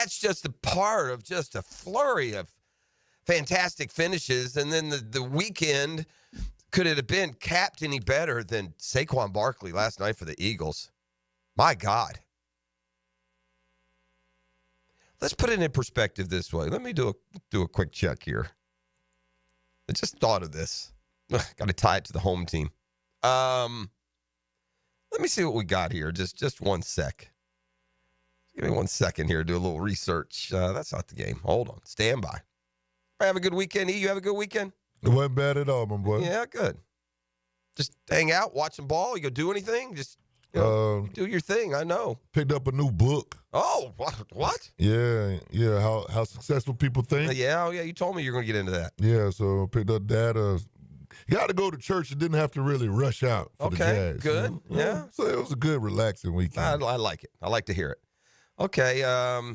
That's just a part of just a flurry of fantastic finishes. And then the weekend, could it have been capped any better than Saquon Barkley last night for the Eagles? My God. Let's put it in perspective this way. Let me do a quick check here. I just thought of this. Got to tie it to the home team. Let me see what we got here. Just one sec. Give me 1 second here to do a little research. That's not the game. Hold on. Stand by. Have a good weekend. E, you have a good weekend? It wasn't bad at all, my boy. Yeah, good. Just hang out, watch some ball. You go do anything? Just do your thing. I know. Picked up a new book. Oh, what? Yeah. How successful people think. Yeah, you told me you're going to get into that. Yeah, so picked up that. You got to go to church and didn't have to really rush out for the Jags. Good. You know? Yeah. So it was a good, relaxing weekend. I like it. I like to hear it. Okay. All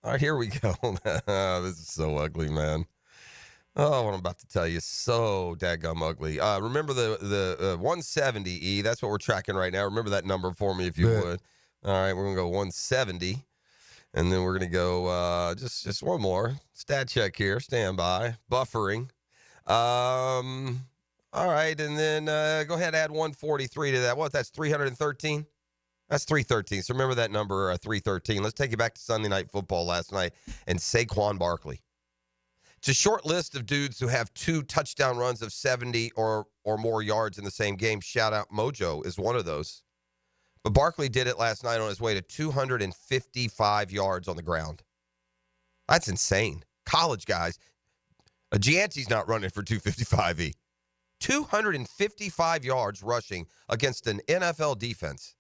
right, here we go. This is so ugly, man. Oh, what I'm about to tell you is so daggum ugly. Remember the 170, E. That's what we're tracking right now. Remember that number for me if you would. All right, we're going to go 170. And then we're going to go just one more. Stat check here. Stand by. Buffering. All right, and then go ahead and add 143 to that. What? That's 313? That's 313. So remember that number, 313. Let's take you back to Sunday Night Football last night and Saquon Barkley. It's a short list of dudes who have 2 touchdown runs of 70 or more yards in the same game. Shout out Mojo is one of those. But Barkley did it last night on his way to 255 yards on the ground. That's insane. College guys. Gianti's not running for 255, E. 255 yards rushing against an NFL defense.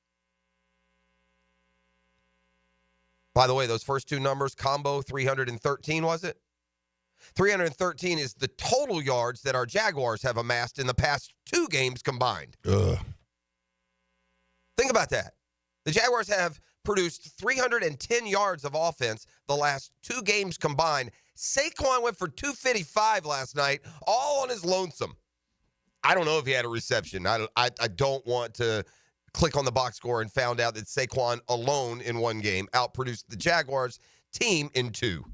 By the way, those first 2 numbers, combo 313, was it? 313 is the total yards that our Jaguars have amassed in the past 2 games combined. Think about that. The Jaguars have produced 310 yards of offense the last 2 games combined. Saquon went for 255 last night, all on his lonesome. I don't know if he had a reception. I don't want to click on the box score and found out that Saquon alone in 1 game outproduced the Jaguars team in 2.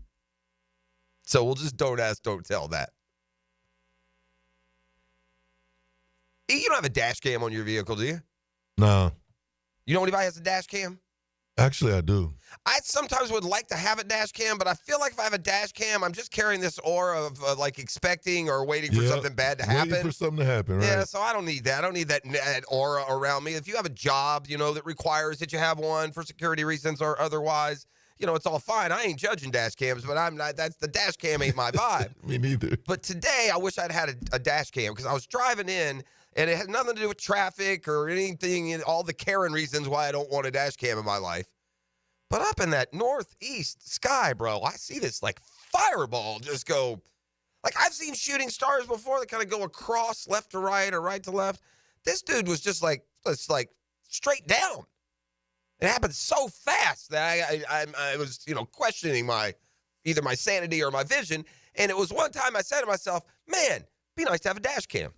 So we'll just don't ask, don't tell that. You don't have a dash cam on your vehicle, do you? No. You know anybody has a dash cam? Actually, I do. I sometimes would like to have a dash cam, but I feel like if I have a dash cam, I'm just carrying this aura of like expecting or waiting for something bad to happen. Waiting for something to happen, right? Yeah, so I don't need that. I don't need that aura around me. If you have a job, that requires that you have one for security reasons or otherwise, it's all fine. I ain't judging dash cams, but I'm not. That's the dash cam ain't my vibe. Me neither. But today, I wish I'd had a dash cam because I was driving in, and it had nothing to do with traffic or anything. All the Karen reasons why I don't want a dash cam in my life. But up in that northeast sky, bro, I see this like fireball just go. Like I've seen shooting stars before that kind of go across left to right or right to left. This dude was just like straight down. It happened so fast that I was, questioning either my sanity or my vision. And it was one time I said to myself, man, be nice to have a dash cam.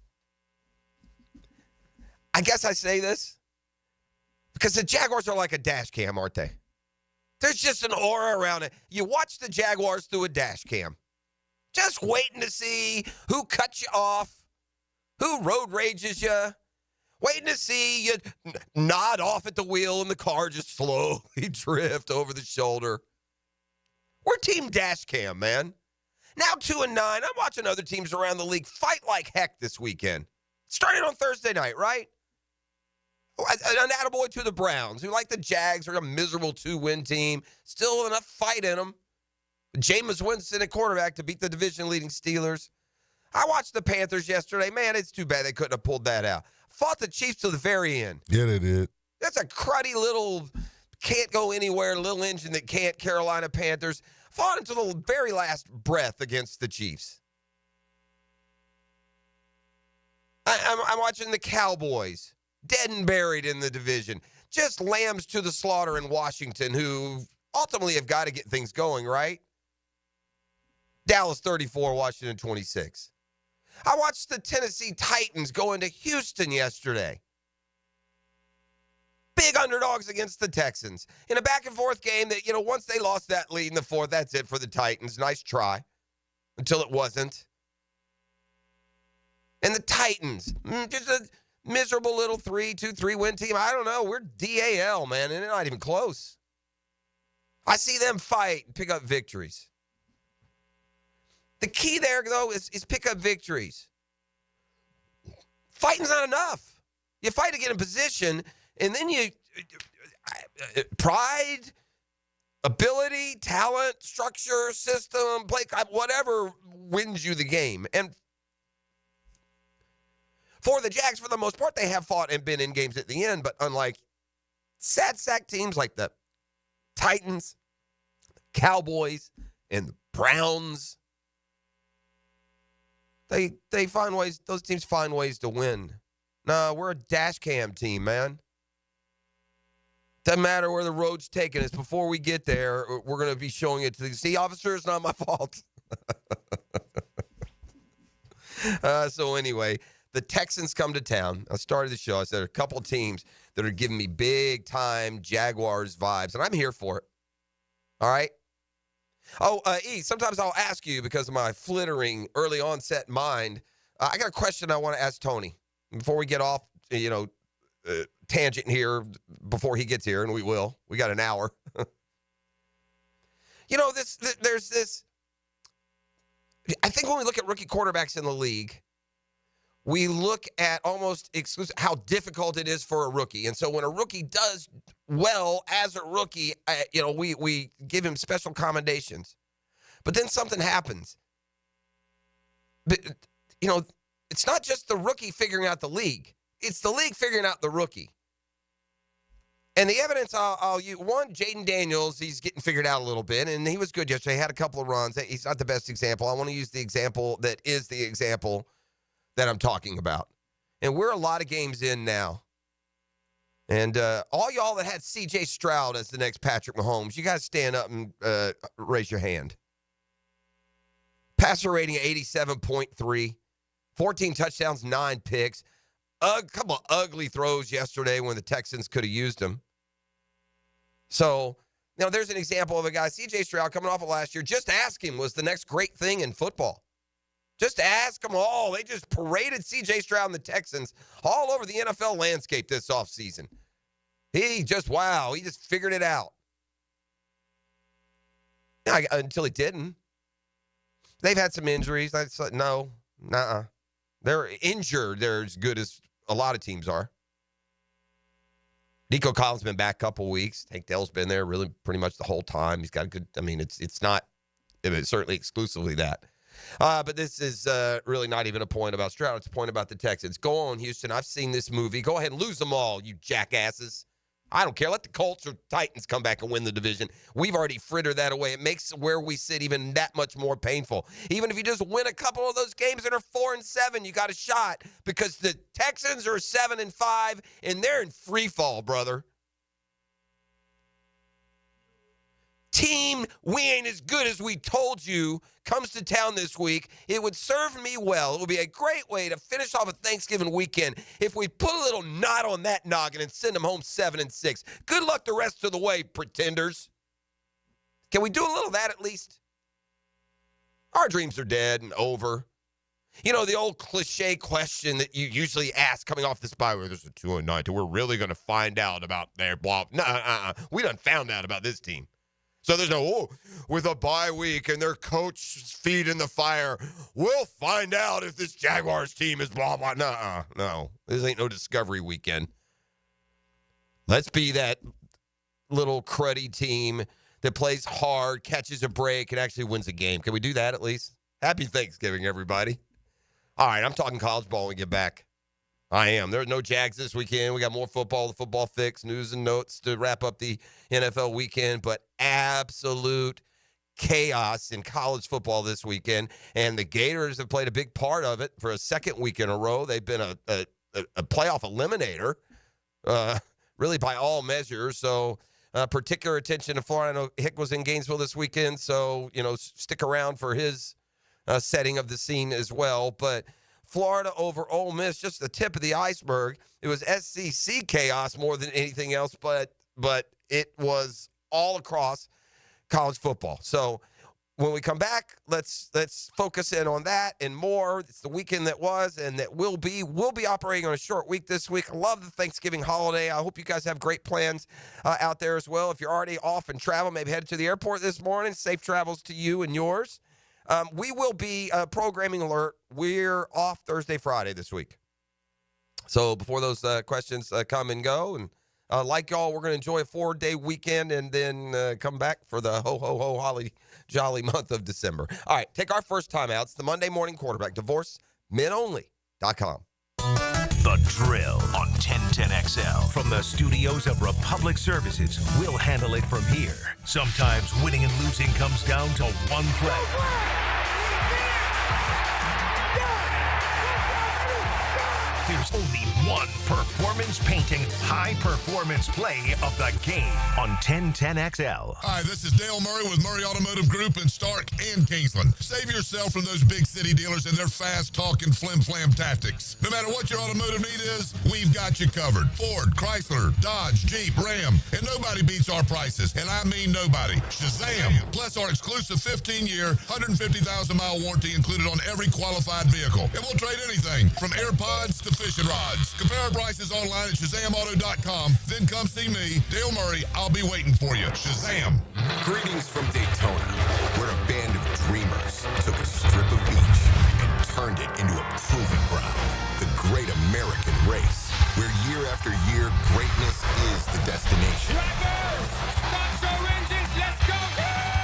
I guess I say this because the Jaguars are like a dash cam, aren't they? There's just an aura around it. You watch the Jaguars through a dash cam. Just waiting to see who cuts you off, who road rages you. Waiting to see you nod off at the wheel and the car just slowly drift over the shoulder. We're Team Dash Cam, man. Now 2-9. I'm watching other teams around the league fight like heck this weekend. Started on Thursday night, right? An attaboy to the Browns, who like the Jags are a miserable 2-win team. Still enough fight in them. Jameis Winston at quarterback to beat the division-leading Steelers. I watched the Panthers yesterday. Man, it's too bad they couldn't have pulled that out. Fought the Chiefs to the very end. Yeah, they did. That's a cruddy little, can't go anywhere, little engine that can't Carolina Panthers. Fought until the very last breath against the Chiefs. I'm watching the Cowboys, dead and buried in the division. Just lambs to the slaughter in Washington, who ultimately have got to get things going, right? Dallas 34, Washington 26. I watched the Tennessee Titans go into Houston yesterday. Big underdogs against the Texans. In a back-and-forth game that, once they lost that lead in the fourth, that's it for the Titans. Nice try. Until it wasn't. And the Titans, just a miserable little 2-3 win team. I don't know. We're DAL, man, and they're not even close. I see them fight and pick up victories. The key there, though, is pick up victories. Fighting's not enough. You fight to get in position, and then pride, ability, talent, structure, system, play, whatever wins you the game. And for the Jags, for the most part, they have fought and been in games at the end, but unlike sad sack teams like the Titans, the Cowboys, and the Browns, they find ways, those teams find ways to win. No, we're a dash cam team, man. Doesn't matter where the road's taking us. Before we get there, we're going to be showing it to the officer. It's not my fault. So anyway, the Texans come to town. I started the show. I said there are a couple of teams that are giving me big-time Jaguars vibes, and I'm here for it. All right? Oh, E, sometimes I'll ask you because of my flittering early onset mind. I got a question I want to ask Tony before we get off, tangent here before he gets here, and we will. We got an hour. There's this. I think when we look at rookie quarterbacks in the league, we look at almost how difficult it is for a rookie. And so when a rookie does well as a rookie, we give him special commendations. But then something happens. But, it's not just the rookie figuring out the league. It's the league figuring out the rookie. And the evidence I'll use, one, Jaden Daniels, he's getting figured out a little bit, and he was good yesterday. He had a couple of runs. He's not the best example. I want to use the example that is the example that I'm talking about. And we're a lot of games in now. And all y'all that had C.J. Stroud as the next Patrick Mahomes, you guys stand up and raise your hand. Passer rating 87.3, 14 touchdowns, 9 picks. A couple of ugly throws yesterday when the Texans could have used them. So, there's an example of a guy, C.J. Stroud, coming off of last year. Just ask him, was the next great thing in football. Just ask them all. They just paraded C.J. Stroud and the Texans all over the NFL landscape this offseason. He just figured it out. Until he didn't. They've had some injuries. No, nuh-uh. They're injured. They're as good as a lot of teams are. Nico Collins been back a couple weeks. Tank Dell's been there really pretty much the whole time. He's got a good, it's certainly exclusively that. But this is really not even a point about Stroud. It's a point about the Texans. Go on, Houston. I've seen this movie. Go ahead and lose them all, you jackasses. I don't care. Let the Colts or Titans come back and win the division. We've already frittered that away. It makes where we sit even that much more painful. Even if you just win a couple of those games that are 4-7, you got a shot because the Texans are 7-5, and they're in free fall, brother. Team, we ain't as good as we told you, comes to town this week. It would serve me well. It would be a great way to finish off a Thanksgiving weekend if we put a little knot on that noggin and send them home 7-6. Good luck the rest of the way, pretenders. Can we do a little of that at least? Our dreams are dead and over. The old cliche question that you usually ask coming off this bye, where there's a 2-9, we're really going to find out about their blah. We done found out about this team. So there's no, with a bye week and their coach's feet in the fire, we'll find out if this Jaguars team is blah, blah. No. This ain't no discovery weekend. Let's be that little cruddy team that plays hard, catches a break, and actually wins a game. Can we do that at least? Happy Thanksgiving, everybody. All right, I'm talking college ball when we get back. I am. There's no Jags this weekend. We got more football, the football fix, news and notes to wrap up the NFL weekend, but absolute chaos in college football this weekend. And the Gators have played a big part of it for a second week in a row. They've been a playoff eliminator, really by all measures. So particular attention to Florida. I know Hick was in Gainesville this weekend, so, stick around for his setting of the scene as well. But Florida over Ole Miss, just the tip of the iceberg. It was SEC chaos more than anything else, but it was all across college football. So when we come back, let's focus in on that and more. It's the weekend that was and that will be. We'll be operating on a short week this week. I love the Thanksgiving holiday. I hope you guys have great plans out there as well. If you're already off and travel, maybe headed to the airport this morning. Safe travels to you and yours. We will be programming alert. We're off Thursday, Friday this week. So before those questions come and go, and like y'all, we're going to enjoy a 4-day weekend and then come back for the ho, holly jolly month of December. All right, take our first time out. It's the Monday Morning Quarterback. DivorceMenOnly.com. The Drill on 1010XL. From the studios of Republic Services, we'll handle it from here. Sometimes winning and losing comes down to one play. There's only one performance-painting, high-performance play of the game on 1010XL. Hi, this is Dale Murray with Murray Automotive Group in Stark and Kingsland. Save yourself from those big city dealers and their fast-talking flim-flam tactics. No matter what your automotive need is, we've got you covered. Ford, Chrysler, Dodge, Jeep, Ram, and nobody beats our prices, and I mean nobody. Shazam! Plus our exclusive 15-year, 150,000-mile warranty included on every qualified vehicle. And we'll trade anything from AirPods to fishing rods. Compare our prices online at ShazamAuto.com. Then come see me, Dale Murray. I'll be waiting for you. Shazam! Greetings from Daytona, where a band of dreamers took a strip of beach and turned it into a proving ground. The Great American Race, where year after year, greatness is the destination. Drivers, start your engines, let's go!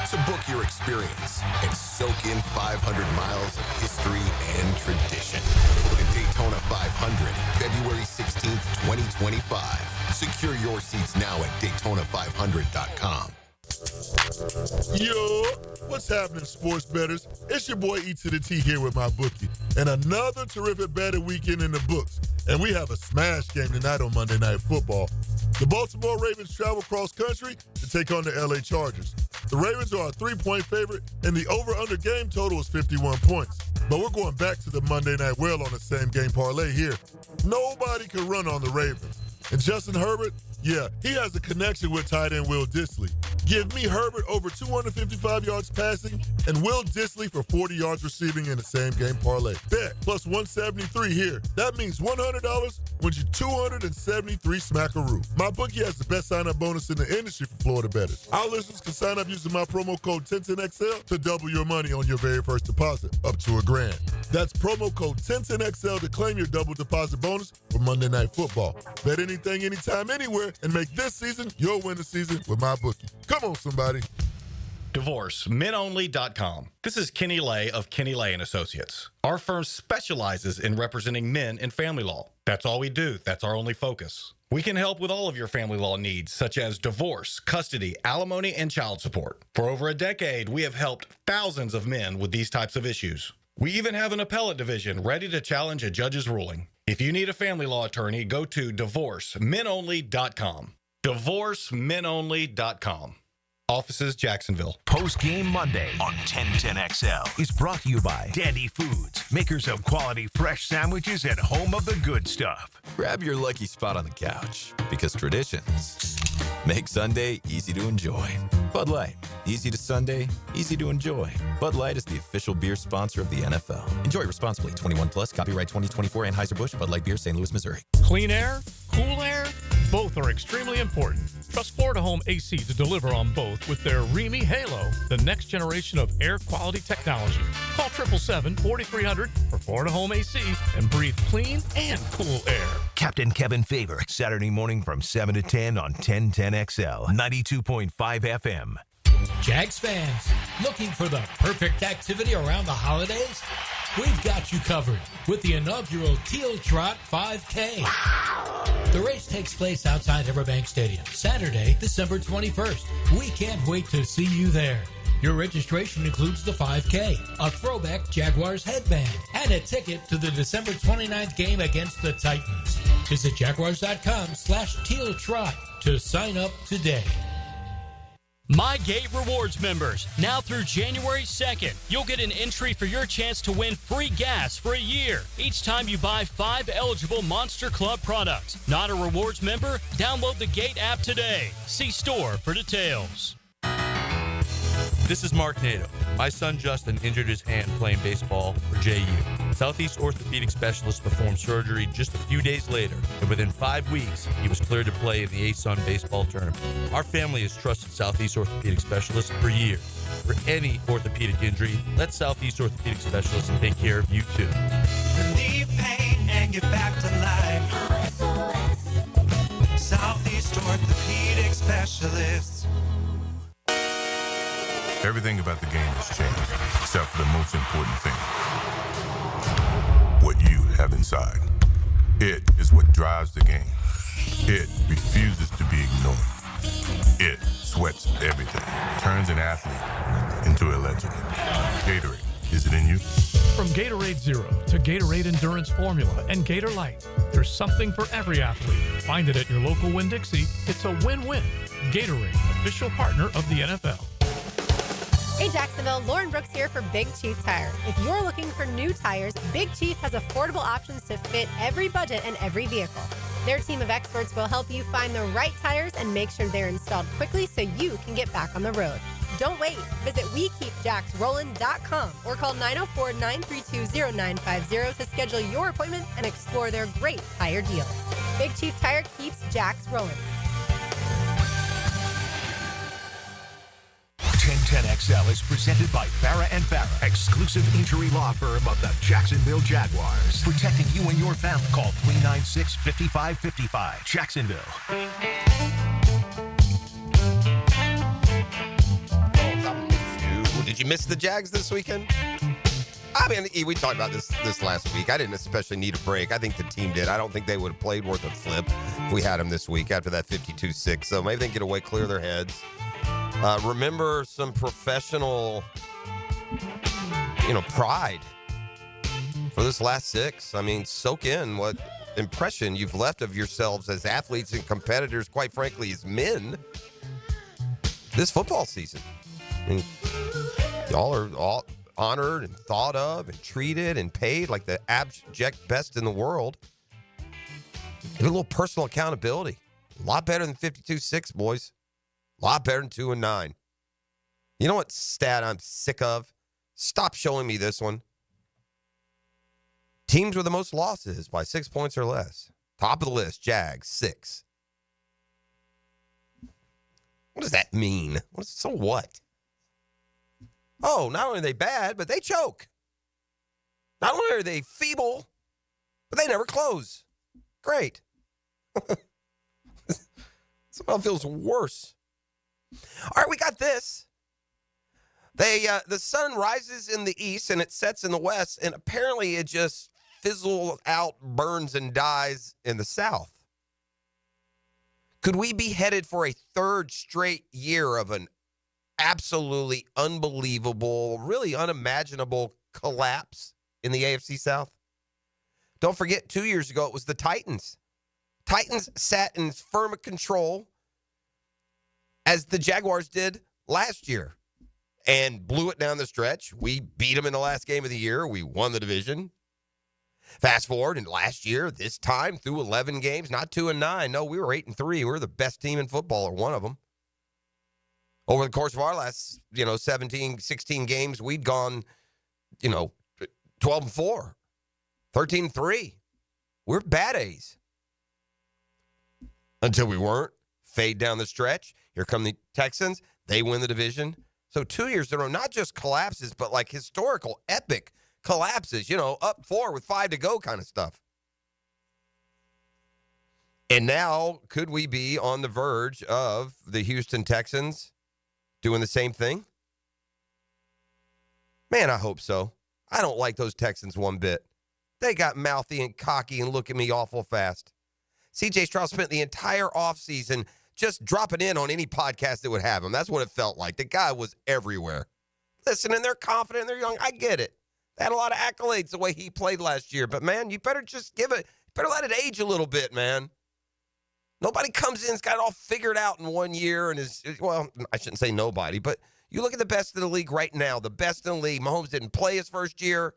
So book your experience and soak in 500 miles of history and tradition. The Daytona 500, February 16th, 2025. Secure your seats now at Daytona500.com. Yo, what's happening, sports bettors? It's your boy E to the T here with my bookie. And another terrific betting weekend in the books. And we have a smash game tonight on Monday Night Football. The Baltimore Ravens travel cross country to take on the LA Chargers. The Ravens are a 3-point favorite, and the over-under game total is 51 points. But we're going back to the Monday Night Well on the same game parlay here. Nobody can run on the Ravens. And Justin Herbert, yeah, he has a connection with tight end Will Dissly. Give me Herbert over 255 yards passing and Will Dissly for 40 yards receiving in the same game parlay. Bet plus 173 here. That means $100 wins you 273 smackaroo. My bookie has the best sign-up bonus in the industry for Florida bettors. Our listeners can sign up using my promo code 1010XL to double your money on your very first deposit, up to $1,000. That's promo code 1010XL to claim your double deposit bonus for Monday Night Football. Bet anything, anytime, anywhere, and make this season your winning season with my bookie. Come on, somebody. DivorceMenOnly.com. This is Kenny Lay of Kenny Lay & Associates. Our firm specializes in representing men in family law. That's all we do. That's our only focus. We can help with all of your family law needs, such as divorce, custody, alimony, and child support. For over a decade, we have helped thousands of men with these types of issues. We even have an appellate division ready to challenge a judge's ruling. If you need a family law attorney, go to DivorceMenOnly.com. DivorceMenOnly.com. Offices, Jacksonville. Post-Game Monday on 1010XL is brought to you by Dandy Foods, makers of quality fresh sandwiches and home of the good stuff. Grab your lucky spot on the couch, because traditions make Sunday easy to enjoy. Bud Light, easy to Sunday, easy to enjoy. Bud Light is the official beer sponsor of the NFL. Enjoy responsibly. 21 plus, copyright 2024, Anheuser-Busch, Bud Light Beer, St. Louis, Missouri. Clean air, cool air, both are extremely important. Trust Florida Home AC to deliver on both with their Remy Halo, the next generation of air quality technology. Call 777-4300 for Florida Home AC and breathe clean and cool air. Captain Kevin Favor, Saturday morning from 7 to 10 on 1010XL, 92.5 FM. Jags fans, looking for the perfect activity around the holidays? We've got you covered with the inaugural Teal Trot 5K. The race takes place outside Everbank Stadium, Saturday, December 21st. We can't wait to see you there. Your registration includes the 5K, a throwback Jaguars headband, and a ticket to the December 29th game against the Titans. Visit Jaguars.com/Teal Trot to sign up today. My Gate Rewards members, now through January 2nd, you'll get an entry for your chance to win free gas for a year each time you buy 5 eligible Monster Club products. Not a rewards member? Download the Gate app today. See store for details. This is Mark Nato. My son Justin injured his hand playing baseball for JU. Southeast Orthopedic Specialist performed surgery just a few days later, and within 5 weeks, he was cleared to play in the ASUN baseball tournament. Our family has trusted Southeast Orthopedic Specialists for years. For any orthopedic injury, let Southeast Orthopedic Specialists take care of you too. Relieve pain and get back to life. Southeast Orthopedic Specialists. Everything about the game has changed, except for the most important thing. What you have inside. It is what drives the game. It refuses to be ignored. It sweats everything, turns an athlete into a legend. Gatorade, is it in you? From Gatorade Zero to Gatorade Endurance Formula and Gator Light, there's something for every athlete. Find it at your local Winn-Dixie. It's a win-win. Gatorade, official partner of the NFL. Hey Jacksonville, Lauren Brooks here for Big Chief Tire. If you're looking for new tires, Big Chief has affordable options to fit every budget and every vehicle. Their team of experts will help you find the right tires and make sure they're installed quickly so you can get back on the road. Don't wait. Visit WeKeepJacksRollin.com or call 904-932-0950 to schedule your appointment and explore their great tire deals. Big Chief Tire keeps Jacks rolling. 1010XL is presented by Farrah & Farrah, exclusive injury law firm of the Jacksonville Jaguars. Protecting you and your family. Call 396-5555. Jacksonville. Did you miss the Jags this weekend? I mean, we talked about this last week. I didn't especially need a break. I think the team did. I don't think they would have played worth a flip if we had them this week after that 52-6. So maybe they can get away, clear their heads. Remember some professional, pride for this last 6. I mean, soak in what impression you've left of yourselves as athletes and competitors, quite frankly, as men, this football season. I mean, y'all are all honored and thought of and treated and paid like the abject best in the world. Get a little personal accountability. A lot better than 52-6, boys. A lot better than 2-9. You know what stat I'm sick of? Stop showing me this one. Teams with the most losses by 6 points or less. Top of the list, Jags, 6. What does that mean? So what? Oh, not only are they bad, but they choke. Not only are they feeble, but they never close. Great. Somehow feels worse. All right, we got this. The sun rises in the east and it sets in the west, and apparently it just fizzles out, burns, and dies in the south. Could we be headed for a third straight year of an absolutely unbelievable, really unimaginable collapse in the AFC South? Don't forget, 2 years ago, it was the Titans. Titans sat in firm control as the Jaguars did last year and blew it down the stretch. We beat them in the last game of the year. We won the division. Fast forward, and last year, this time, through 11 games, not 2-9. No, we were 8-3. We were the best team in football, or one of them. Over the course of our last, 17, 16 games, we'd gone, 12-4, 13-3. We're bad A's. Until we weren't. Fade down the stretch. Here come the Texans. They win the division. So 2 years in a row, not just collapses, but like historical, epic collapses, up 4 with 5 to go kind of stuff. And now, could we be on the verge of the Houston Texans doing the same thing? Man, I hope so. I don't like those Texans one bit. They got mouthy and cocky and look at me awful fast. C.J. Stroud spent the entire offseason just dropping in on any podcast that would have him. That's what it felt like. The guy was everywhere. Listen, and they're confident, they're young. I get it. They had a lot of accolades the way he played last year. But, man, you better just better let it age a little bit, man. Nobody comes in, has got it all figured out in 1 year and well, I shouldn't say nobody, but you look at the best in the league right now, the best in the league. Mahomes didn't play his first year.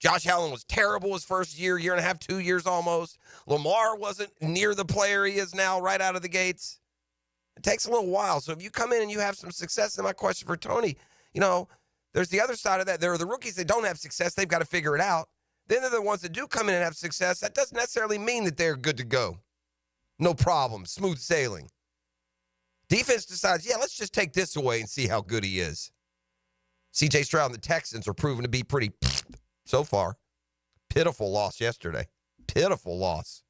Josh Allen was terrible his first year and a half, 2 years almost. Lamar wasn't near the player he is now right out of the gates. It takes a little while. So if you come in and you have some success, then my question for Tony, there's the other side of that. There are the rookies that don't have success. They've got to figure it out. Then there are the ones that do come in and have success. That doesn't necessarily mean that they're good to go. No problem. Smooth sailing. Defense decides, let's just take this away and see how good he is. C.J. Stroud and the Texans are proven to be pretty so far. Pitiful loss yesterday. Pitiful loss.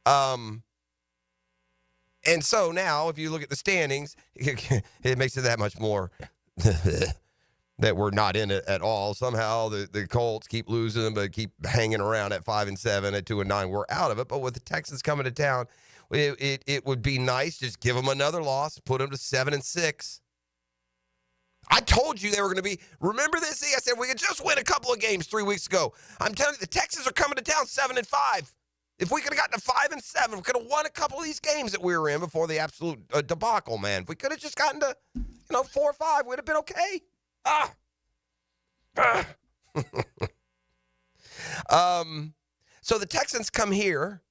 And so now, if you look at the standings, it makes it that much more that we're not in it at all. Somehow the Colts keep losing, but keep hanging around at 5-7, at 2-9. We're out of it. But with the Texans coming to town, it would be nice. Just give them another loss, put them to 7-6. I told you they were going to be. Remember this? I said we could just win a couple of games 3 weeks ago. I'm telling you, the Texans are coming to town 7-5. If we could have gotten to 5-7, we could have won a couple of these games that we were in before the absolute debacle, man. If we could have just gotten to, 4-5, we'd have been okay. So the Texans come here.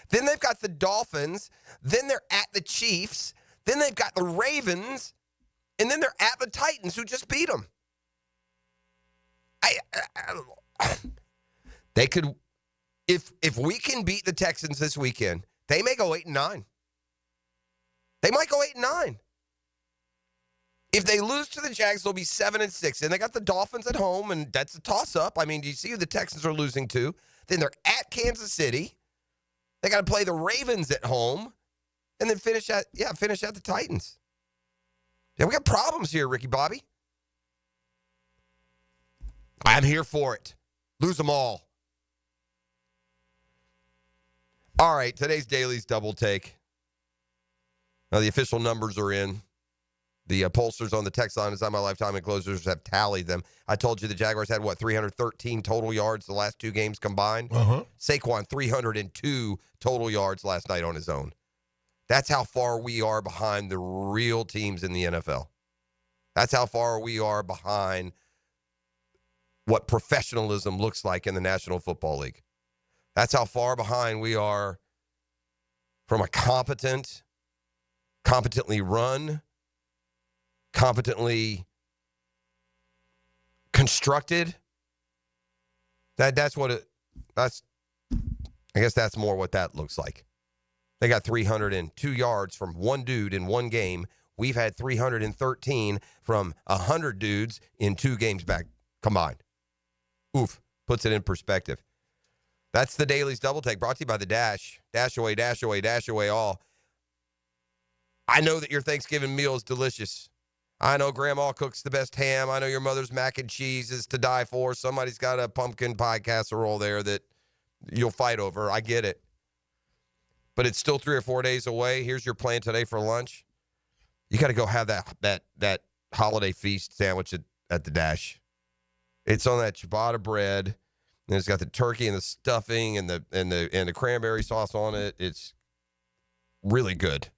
Then they've got the Dolphins. Then they're at the Chiefs. Then they've got the Ravens. And then they're at the Titans, who just beat them. They could, if we can beat the Texans this weekend, they may go 8-9. They might go 8-9. If they lose to the Jags, they'll be 7-6. And they got the Dolphins at home, and that's a toss-up. I mean, do you see who the Texans are losing to? Then they're at Kansas City. They got to play the Ravens at home, and then finish at the Titans. Yeah, we got problems here, Ricky Bobby. I'm here for it. Lose them all. All right, today's Daily's Double Take. Now, the official numbers are in. The pollsters on the text line is on my lifetime enclosures have tallied them. I told you the Jaguars had, 313 total yards the last two games combined? Saquon, 302 total yards last night on his own. That's how far we are behind the real teams in the NFL. That's how far we are behind what professionalism looks like in the National Football League. That's how far behind we are from a competently run, competently constructed. I guess that's more what that looks like. They got 302 yards from one dude in one game. We've had 313 from 100 dudes in 2 games back combined. Oof, puts it in perspective. That's the Daily's Double Take, brought to you by the Dash. Dash away, dash away, dash away all. I know that your Thanksgiving meal is delicious. I know Grandma cooks the best ham. I know your mother's mac and cheese is to die for. Somebody's got a pumpkin pie casserole there that you'll fight over. I get it. But it's still 3 or 4 days away. Here's your plan today for lunch. You got to go have that holiday feast sandwich at the Dash. It's on that ciabatta bread, and it's got the turkey and the stuffing and the cranberry sauce on it. It's really good.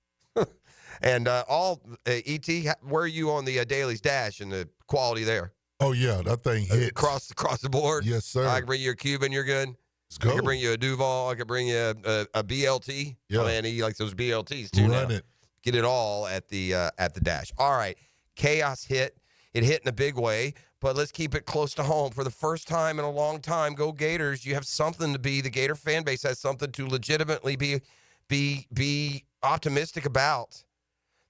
And ET, where are you on the Daily's Dash and the quality there? Oh yeah, that thing hits across the board. Yes, sir. I can bring you a Cuban. You're good. Let's go. I can bring you a Duval. I can bring you a BLT. Yeah. Oh, man, he likes those BLTs too. Run now. It. Get it all at the Dash. All right, chaos hit. It hit in a big way, but let's keep it close to home. For the first time in a long time, go Gators. You have something to be. The Gator fan base has something to legitimately be optimistic about.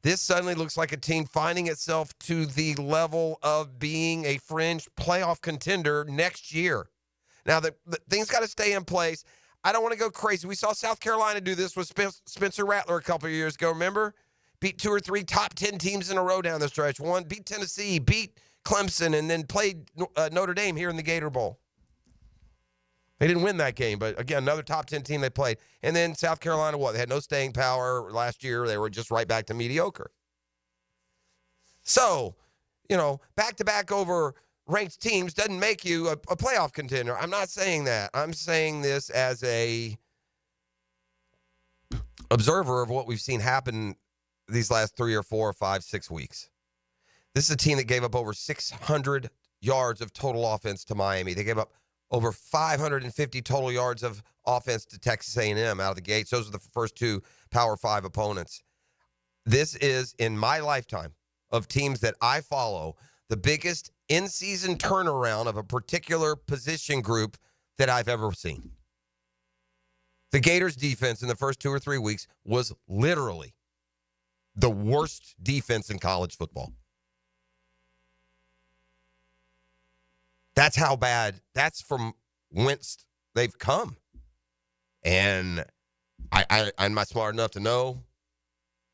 This suddenly looks like a team finding itself to the level of being a fringe playoff contender next year. Now, the things got to stay in place. I don't want to go crazy. We saw South Carolina do this with Spencer Rattler a couple of years ago, remember? Beat 2 or 3 top 10 teams in a row down the stretch. Beat Tennessee, beat Clemson, and then played Notre Dame here in the Gator Bowl. They didn't win that game, but again, another top 10 team they played. And then South Carolina, They had no staying power last year. They were just right back to mediocre. So, back-to-back over ranked teams doesn't make you a playoff contender. I'm not saying that. I'm saying this as observer of what we've seen happen these last 3 or 4 or 5, 6 weeks. This is a team that gave up over 600 yards of total offense to Miami. They gave up over 550 total yards of offense to Texas A&M out of the gates. Those are the first 2 Power 5 opponents. This is, in my lifetime of teams that I follow, the biggest in-season turnaround of a particular position group that I've ever seen. The Gators defense in the first 2 or 3 weeks was literally the worst defense in college football. That's how bad, that's from whence they've come. And I'm not smart enough to know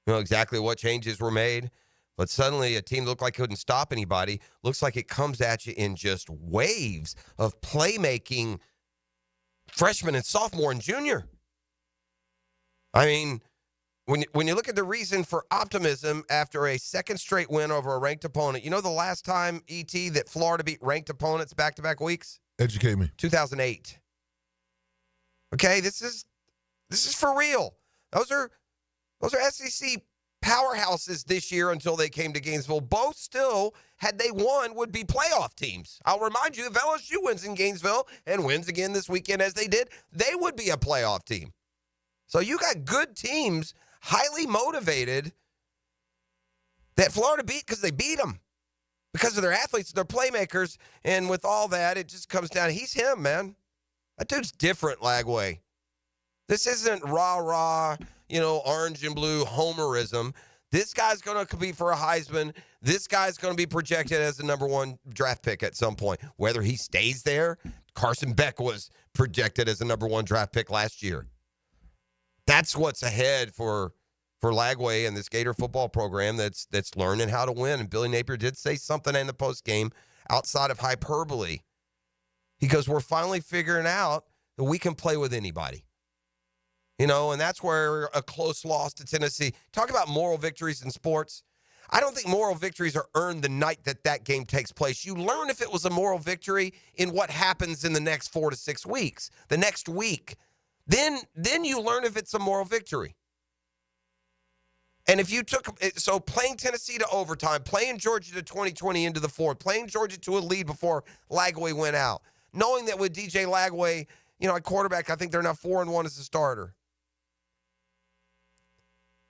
exactly what changes were made. But suddenly a team looked like it couldn't stop anybody. Looks like it comes at you in just waves of playmaking freshman and sophomore and junior. I mean, when you look at the reason for optimism after a second straight win over a ranked opponent, you know the last time, E.T., that Florida beat ranked opponents back-to-back weeks? Educate me. 2008. Okay, this is for real. Those are SEC powerhouses this year until they came to Gainesville. Both still, had they won, would be playoff teams. I'll remind you, if LSU wins in Gainesville and wins again this weekend as they did, they would be a playoff team. So you got good teams, highly motivated, that Florida beat because they beat them, because of their athletes, their playmakers, and with all that, it just comes down. He's him, man. That dude's different, Lagway. This isn't rah-rah, orange and blue homerism. This guy's going to compete for a Heisman. This guy's going to be projected as the number 1 draft pick at some point. Whether he stays there, Carson Beck was projected as the number 1 draft pick last year. That's what's ahead for Lagway and this Gator football program that's learning how to win. And Billy Napier did say something in the postgame outside of hyperbole. He goes, we're finally figuring out that we can play with anybody. And that's where a close loss to Tennessee. Talk about moral victories in sports. I don't think moral victories are earned the night that game takes place. You learn if it was a moral victory in what happens in the next 4 to 6 weeks, the next week. Then you learn if it's a moral victory. And if you playing Tennessee to overtime, playing Georgia to 2020 into the fourth, playing Georgia to a lead before Lagway went out, knowing that with DJ Lagway, at quarterback, I think they're now 4-1 as a starter.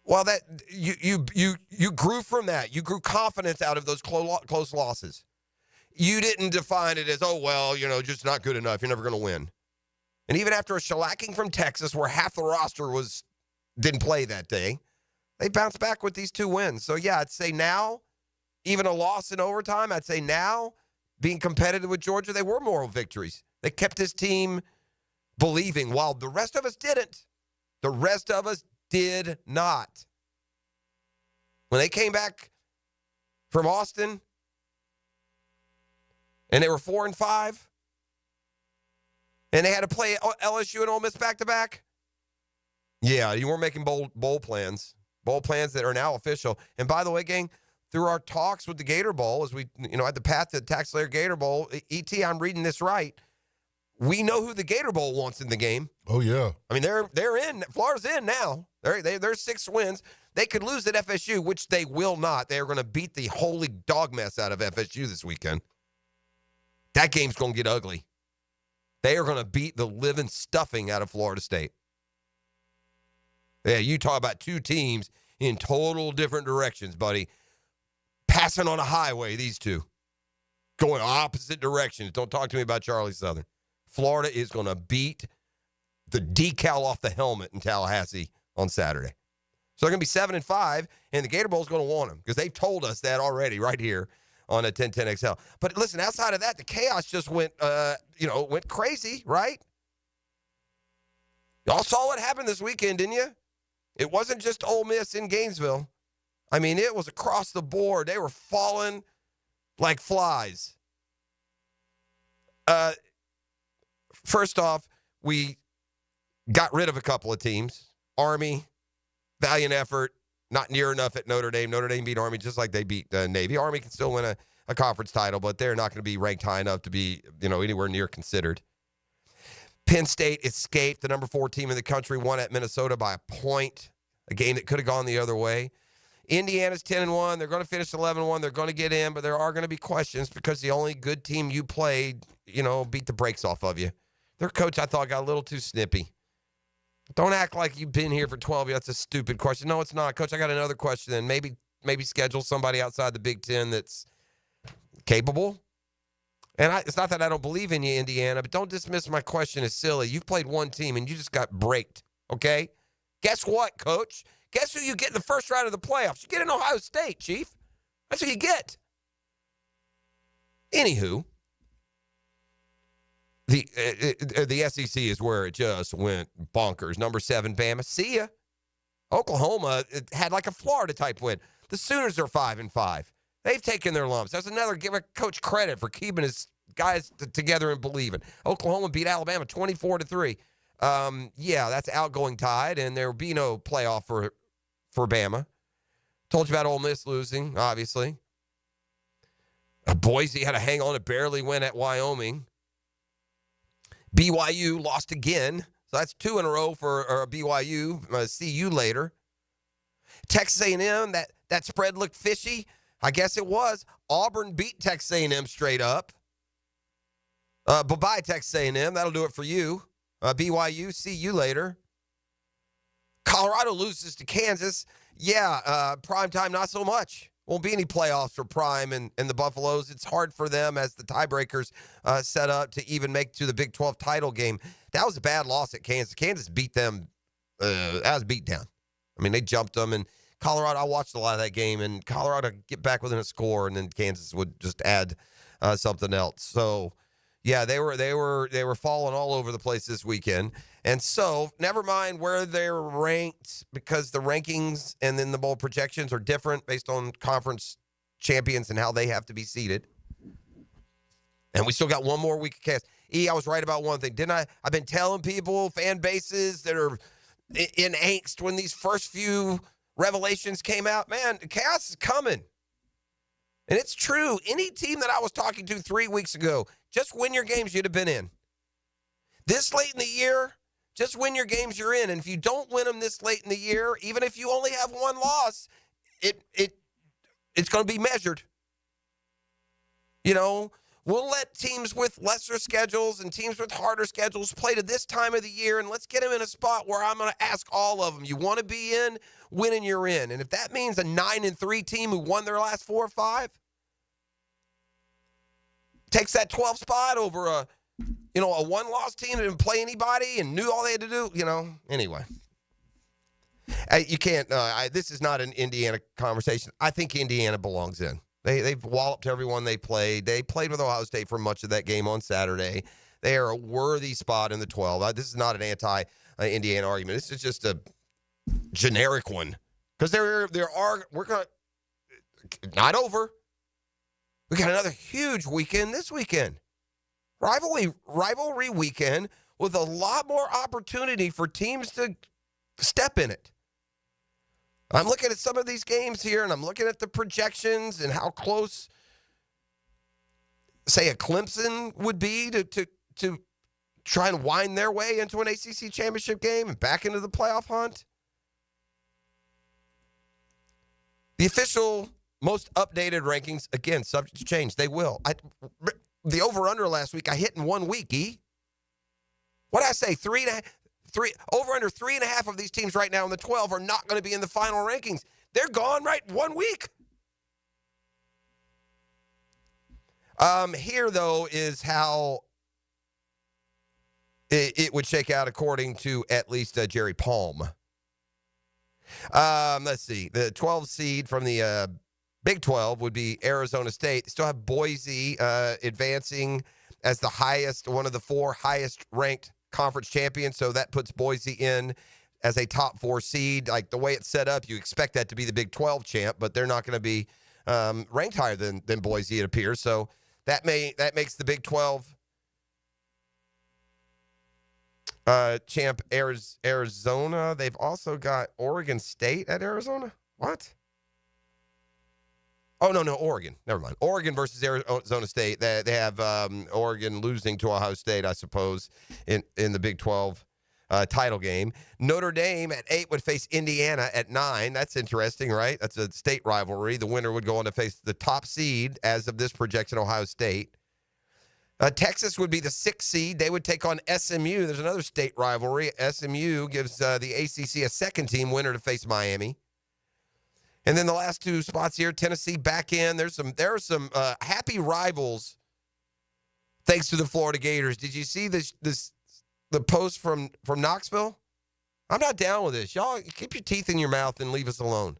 Well, that you grew from that. You grew confidence out of those close losses. You didn't define it as, just not good enough. You're never going to win. And even after a shellacking from Texas, where half the roster didn't play that day, they bounced back with these 2 wins. So, yeah, I'd say now, even a loss in overtime, I'd say now, being competitive with Georgia, they were moral victories. They kept this team believing, while the rest of us didn't. The rest of us did not. When they came back from Austin and they were 4-5, and they had to play LSU and Ole Miss back-to-back, yeah, you weren't making bowl plans that are now official. And by the way, gang, through our talks with the Gator Bowl, as we had the path to the Taxslayer Gator Bowl, E.T., I'm reading this right, we know who the Gator Bowl wants in the game. Oh, yeah. I mean, they're in. Florida's in now. They're 6 wins. They could lose at FSU, which they will not. They are going to beat the holy dog mess out of FSU this weekend. That game's going to get ugly. They are going to beat the living stuffing out of Florida State. Yeah, you talk about 2 teams in total different directions, buddy. Passing on a highway, these 2. Going opposite directions. Don't talk to me about Charlie Southern. Florida is going to beat the decal off the helmet in Tallahassee on Saturday. So they're going to be 7-5, and the Gator Bowl is going to want them because they've told us that already right here on a 1010XL. But listen, outside of that, the chaos just went crazy, right? Y'all saw what happened this weekend, didn't you? It wasn't just Ole Miss in Gainesville. I mean, it was across the board. They were falling like flies. First off, we got rid of a couple of teams. Army, valiant effort, not near enough at Notre Dame. Notre Dame beat Army just like they beat Navy. Army can still win a conference title, but they're not going to be ranked high enough to be, anywhere near considered. Penn State escaped. The number 4 team in the country won at Minnesota by a point. a game that could have gone the other way. Indiana's 10-1. They're going to finish 11-1. They're going to get in, but there are going to be questions because the only good team you played, beat the brakes off of you. Their coach, I thought, got a little too snippy. Don't act like you've been here for 12 years. That's a stupid question. No, it's not. Coach, I got another question then. Maybe schedule somebody outside the Big Ten that's capable. And it's not that I don't believe in you, Indiana, but don't dismiss my question as silly. You've played one team, and you just got braked, okay? Guess what, Coach? Guess who you get in the first round of the playoffs? You get in Ohio State, Chief. That's who you get. Anywho, the SEC is where it just went bonkers. Number 7, Bama. See ya. Oklahoma had like a Florida-type win. The Sooners are 5-5. They've taken their lumps. That's another, give a coach credit for keeping his guys together and believing. Oklahoma beat Alabama 24-3. Yeah, that's outgoing tide, and there will be no playoff for Bama. Told you about Ole Miss losing, obviously. Boise had to hang on to barely win at Wyoming. BYU lost again, so that's 2 in a row for BYU. See you later. Texas A&M, that spread looked fishy. I guess it was. Auburn beat Texas A&M straight up. Bye-bye, Texas A&M. That'll do it for you. BYU, see you later. Colorado loses to Kansas. Yeah, prime time, not so much. Won't be any playoffs for Prime and the Buffaloes. It's hard for them as the tiebreakers set up to even make to the Big 12 title game. That was a bad loss at Kansas. Kansas beat them. That was a beat down. I mean, they jumped them. And Colorado, I watched a lot of that game, and Colorado get back within a score, and then Kansas would just add something else. So, yeah, they were falling all over the place this weekend. And so, never mind where they're ranked, because the rankings and then the bowl projections are different based on conference champions and how they have to be seeded. And we still got one more week of chaos. I was right about one thing, didn't I? I've been telling people, fan bases that are in angst when these first few revelations came out, man, chaos is coming. And it's true. Any team that I was talking to 3 weeks ago, just win your games you'd have been in. This late in the year, just win your games you're in. And if you don't win them this late in the year, even if you only have one loss, it's going to be measured. We'll let teams with lesser schedules and teams with harder schedules play to this time of the year, and let's get them in a spot where I'm going to ask all of them. You want to be in, win and you're in. And if that means a 9-3 team who won their last 4 or 5 takes that 12 spot over a one-loss team that didn't play anybody and knew all they had to do, anyway. You can't, this is not an Indiana conversation. I think Indiana belongs in. They've walloped everyone they played. They played with Ohio State for much of that game on Saturday. They are a worthy spot in the 12. This is not an anti-Indiana argument. This is just a generic one. Because we're going to, not over. We got another huge weekend this weekend. Rivalry weekend with a lot more opportunity for teams to step in it. I'm looking at some of these games here, and I'm looking at the projections and how close, say, a Clemson would be to try and wind their way into an ACC championship game and back into the playoff hunt. The official most updated rankings, again, subject to change. They will. The over-under last week, I hit in 1 week, What did I say? 3.5? Over under 3.5 of these teams right now in the 12 are not going to be in the final rankings. They're gone right 1 week. Here, though, is how it would shake out according to at least Jerry Palm. Let's see. The 12 seed from the Big 12 would be Arizona State. They still have Boise advancing as the highest, one of the 4 highest ranked conference champions. So that puts Boise in as a top 4 seed. Like the way it's set up, you expect that to be the Big 12 champ, but they're not going to be ranked higher than Boise, it appears. So that makes the Big 12 champ Arizona. They've also got Oregon State at Arizona. What? Oh, no, Oregon. Never mind. Oregon versus Arizona State. They have Oregon losing to Ohio State, I suppose, in the Big 12 title game. Notre Dame at 8 would face Indiana at 9. That's interesting, right? That's a state rivalry. The winner would go on to face the top seed as of this projection, Ohio State. Texas would be the 6th seed. They would take on SMU. There's another state rivalry. SMU gives the ACC a second team winner to face Miami. And then the last two spots here, Tennessee back in. There are some happy rivals thanks to the Florida Gators. Did you see the post from Knoxville? I'm not down with this. Y'all keep your teeth in your mouth and leave us alone.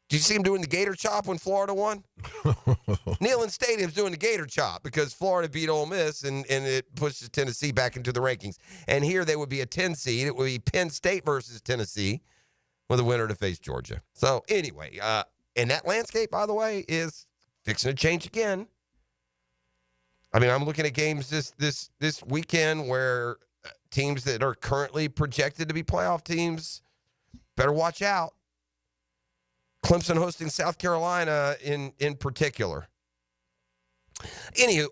Did you see him doing the Gator chop when Florida won? Neyland Stadium's doing the Gator chop because Florida beat Ole Miss and it pushes Tennessee back into the rankings. And here they would be a 10 seed. It would be Penn State versus Tennessee with a winner to face Georgia. So anyway, and that landscape, by the way, is fixing to change again. I mean, I'm looking at games this weekend where teams that are currently projected to be playoff teams better watch out. Clemson hosting South Carolina in particular. Anywho,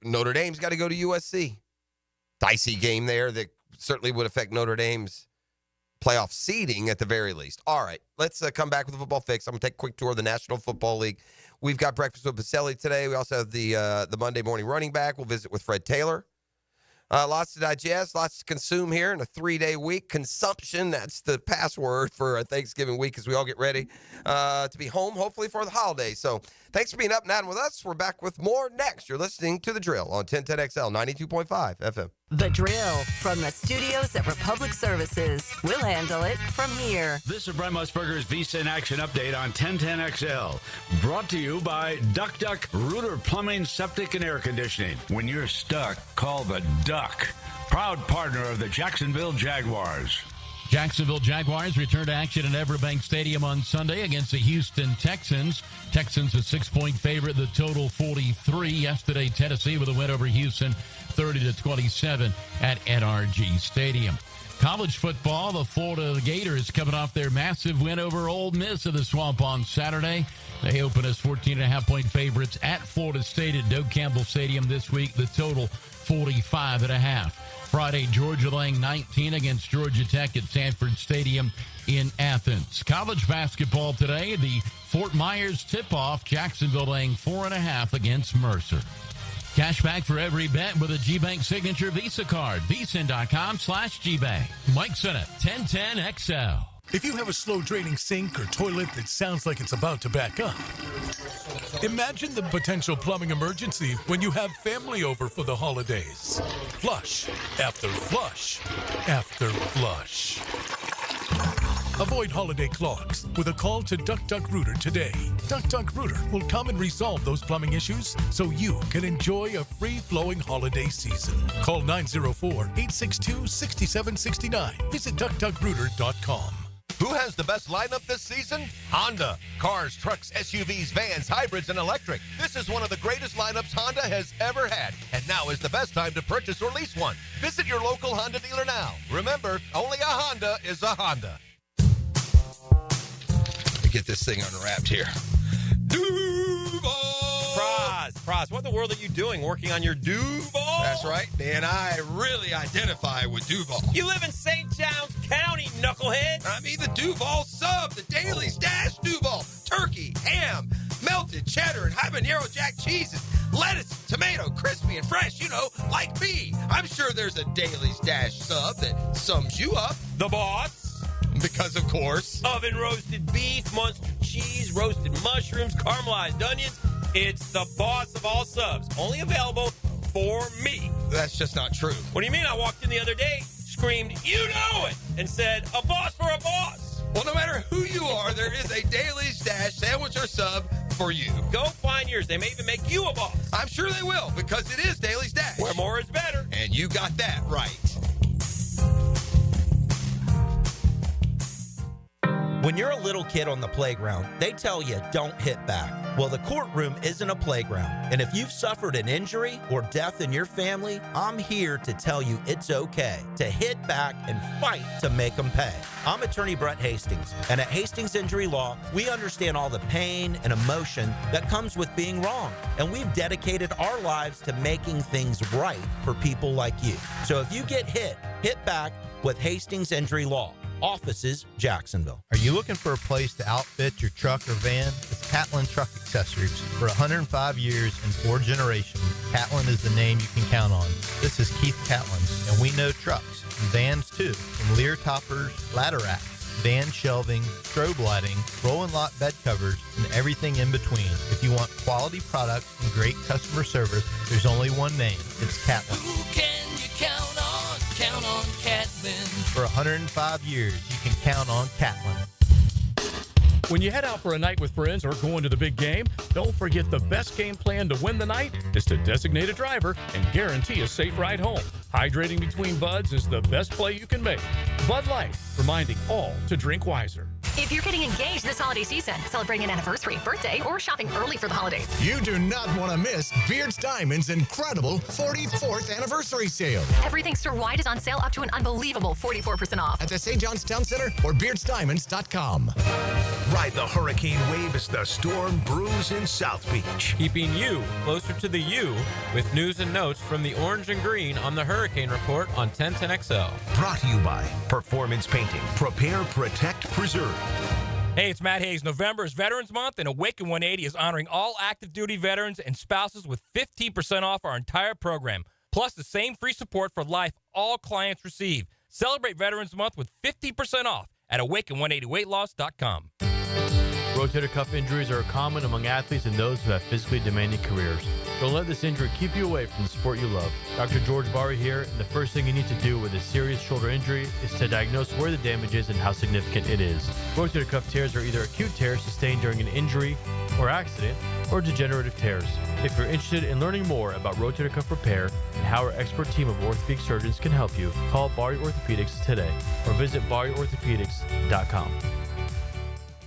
Notre Dame's got to go to USC. Dicey game there that certainly would affect Notre Dame's playoff seeding at the very least. All right, let's come back with the football fix. I'm going to take a quick tour of the National Football League. We've got Breakfast with Baselli today. We also have the Monday morning running back. We'll visit with Fred Taylor. Lots to digest, lots to consume here in a 3-day week. Consumption, that's the password for a Thanksgiving week as we all get ready to be home, hopefully, for the holidays. So thanks for being up and down with us. We're back with more next. You're listening to The Drill on 1010XL 92.5 FM. The Drill from the studios at Republic Services. We'll handle it from here. This is Brent Musburger's Visa in Action update on 1010XL. Brought to you by Duck Duck Rooter Plumbing, Septic, and Air Conditioning. When you're stuck, call the Duck. Proud partner of the Jacksonville Jaguars. Jacksonville Jaguars return to action at Everbank Stadium on Sunday against the Houston Texans. Texans a 6-point favorite, the total 43. Yesterday, Tennessee with a win over Houston, 30-27 at NRG Stadium. College football, the Florida Gators coming off their massive win over Ole Miss in the Swamp on Saturday. They open as 14.5-point favorites at Florida State at Doak Campbell Stadium this week, the total 45.5. Friday, Georgia laying 19 against Georgia Tech at Sanford Stadium in Athens. College basketball today, the Fort Myers tip-off, Jacksonville laying 4.5 against Mercer. Cash back for every bet with a GBank signature Visa card. VSIN.com/GBank. Mike Sennett, 1010XL. If you have a slow-draining sink or toilet that sounds like it's about to back up, imagine the potential plumbing emergency when you have family over for the holidays. Flush after flush after flush. Avoid holiday clogs with a call to Duck Duck Rooter today. Duck Duck Rooter will come and resolve those plumbing issues so you can enjoy a free-flowing holiday season. Call 904-862-6769. Visit duckduckrooter.com. Who has the best lineup this season? Honda. Cars, trucks, SUVs, vans, hybrids, and electric. This is one of the greatest lineups Honda has ever had. And now is the best time to purchase or lease one. Visit your local Honda dealer now. Remember, only a Honda is a Honda. Get this thing unwrapped here. Duval! Prize, what in the world are you doing working on your Duval? That's right, man. I really identify with Duval. You live in St. John's County, knucklehead. I mean the Duval sub, the Daily Stash Duval. Turkey, ham, melted cheddar, and habanero jack cheeses. Lettuce, tomato, crispy and fresh, you know, like me. I'm sure there's a Daily Stash sub that sums you up. The boss. Because, of course. Oven roasted beef, monster cheese, roasted mushrooms, caramelized onions. It's the boss of all subs. Only available for me. That's just not true. What do you mean? I walked in the other day, screamed, "You know it!" and said, "A boss for a boss." Well, no matter who you are, there is a Daily Stash sandwich or sub for you. Go find yours. They may even make you a boss. I'm sure they will, because it is Daily Stash. Where more is better. And you got that right. When you're a little kid on the playground, they tell you don't hit back. Well, the courtroom isn't a playground. And if you've suffered an injury or death in your family, I'm here to tell you it's okay to hit back and fight to make them pay. I'm attorney Brett Hastings, and at Hastings Injury Law, we understand all the pain and emotion that comes with being wrong. And we've dedicated our lives to making things right for people like you. So if you get hit, Hit back with Hastings Injury Law. Offices, Jacksonville. Are you looking for a place to outfit your truck or van? It's Catlin Truck Accessories. For 105 years and 4 generations, Catlin is the name you can count on. This is Keith Catlin, and we know trucks and vans too. From Lear toppers, ladder racks, van shelving, strobe lighting, roll and lock bed covers, and everything in between. If you want quality products and great customer service, there's only one name. It's Catlin. Who can you count on? Count on Catlin. For 105 years, you can count on Catlin. When you head out for a night with friends or going to the big game, don't forget the best game plan to win the night is to designate a driver and guarantee a safe ride home. Hydrating between buds is the best play you can make. Bud Light, reminding all to drink wiser. If you're getting engaged this holiday season, celebrating an anniversary, birthday, or shopping early for the holidays, you do not want to miss Beard's Diamonds' incredible 44th anniversary sale. everything store-wide is on sale up to an unbelievable 44% off. At the St. John's Town Center or beardsdiamonds.com. Ride the hurricane wave as the storm brews in South Beach. Keeping you closer to the U with news and notes from the Orange and Green on the Hurricane Report on 1010XL. Brought to you by Performance Painting. Prepare, protect, preserve. Hey, it's Matt Hayes. November is Veterans Month, and Awaken 180 is honoring all active duty veterans and spouses with 15% off our entire program, plus the same free support for life all clients receive. Celebrate Veterans Month with 50% off at awaken180weightloss.com. Rotator cuff injuries are common among athletes and those who have physically demanding careers. Don't let this injury keep you away from the sport you love. Dr. George Barry here, and the first thing you need to do with a serious shoulder injury is to diagnose where the damage is and how significant it is. Rotator cuff tears are either acute tears sustained during an injury or accident, or degenerative tears. If you're interested in learning more about rotator cuff repair and how our expert team of orthopedic surgeons can help you, call Barry Orthopedics today or visit barryorthopedics.com.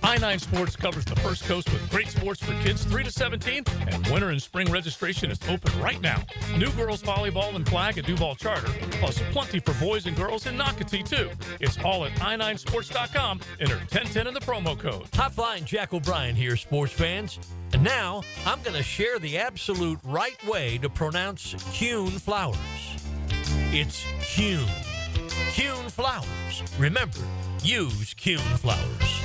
I-9 Sports covers the First Coast with great sports for kids 3 to 17, and winter and spring registration is open right now. New girls volleyball and flag at Duval Charter, plus plenty for boys and girls in Nocatee, too. It's all at i9sports.com. Enter 1010 in the promo code. Hot Flying Jack O'Brien here, sports fans. And now, I'm going to share the absolute right way to pronounce Kuhn flowers. It's Kuhn. Kuhn flowers. Remember, use Kuhn flowers.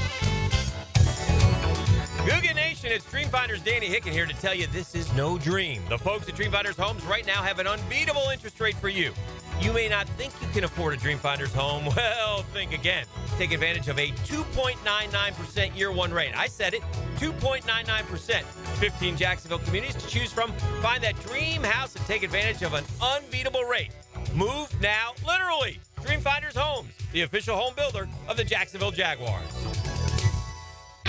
Googan Nation, it's Dreamfinders Danny Hicken here to tell you this is no dream. The folks at Dreamfinders Homes right now have an unbeatable interest rate for you. You may not think you can afford a Dreamfinders home. Well, think again. Take advantage of a 2.99% year one rate. I said it, 2.99%. 15 Jacksonville communities to choose from. Find that dream house and take advantage of an unbeatable rate. Move now, literally. Dreamfinders Homes, the official home builder of the Jacksonville Jaguars.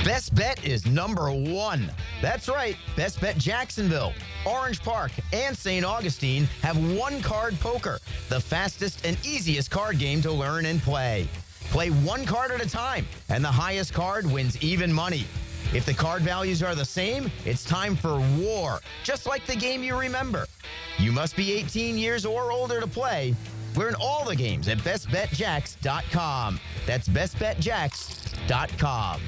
Best Bet is number one. That's right, Best Bet Jacksonville, Orange Park, and St. Augustine have one-card poker, the fastest and easiest card game to learn and play. Play one card at a time, and the highest card wins even money. If the card values are the same, it's time for war, just like the game you remember. You must be 18 years or older to play. Learn all the games at bestbetjacks.com. That's bestbetjacks.com.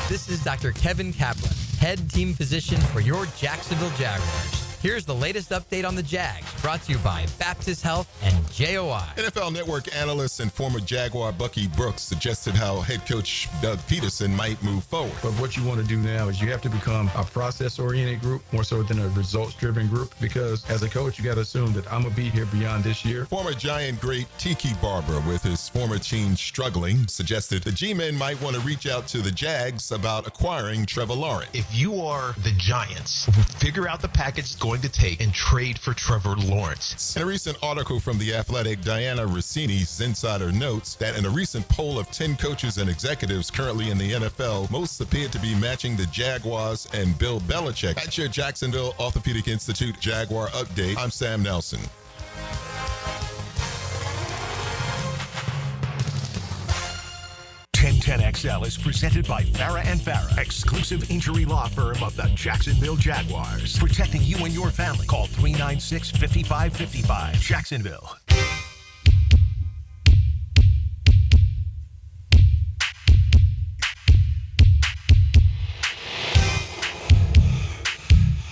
This is Dr. Kevin Kaplan, head team physician for your Jacksonville Jaguars. Here's the latest update on the Jags, brought to you by Baptist Health and JOI. NFL Network analyst and former Jaguar Bucky Brooks suggested how head coach Doug Peterson might move forward. But what you want to do now is you have to become a process-oriented group more so than a results-driven group, because as a coach, you got to assume that I'm going to be here beyond this year. Former Giant great Tiki Barber, with his former team struggling, suggested the G-men might want to reach out to the Jags about acquiring Trevor Lawrence. If you are the Giants, figure out the package it's going to take and trade for Trevor Lawrence. In a recent article from The Athletic, Diana Rossini's insider notes that in a recent poll of 10 coaches and executives currently in the NFL, most appeared to be matching the Jaguars and Bill Belichick. At your Jacksonville Orthopedic Institute Jaguar Update, I'm Sam Nelson. XL is presented by Farah & Farah, exclusive injury law firm of the Jacksonville Jaguars. Protecting you and your family. Call 396-5555. Jacksonville.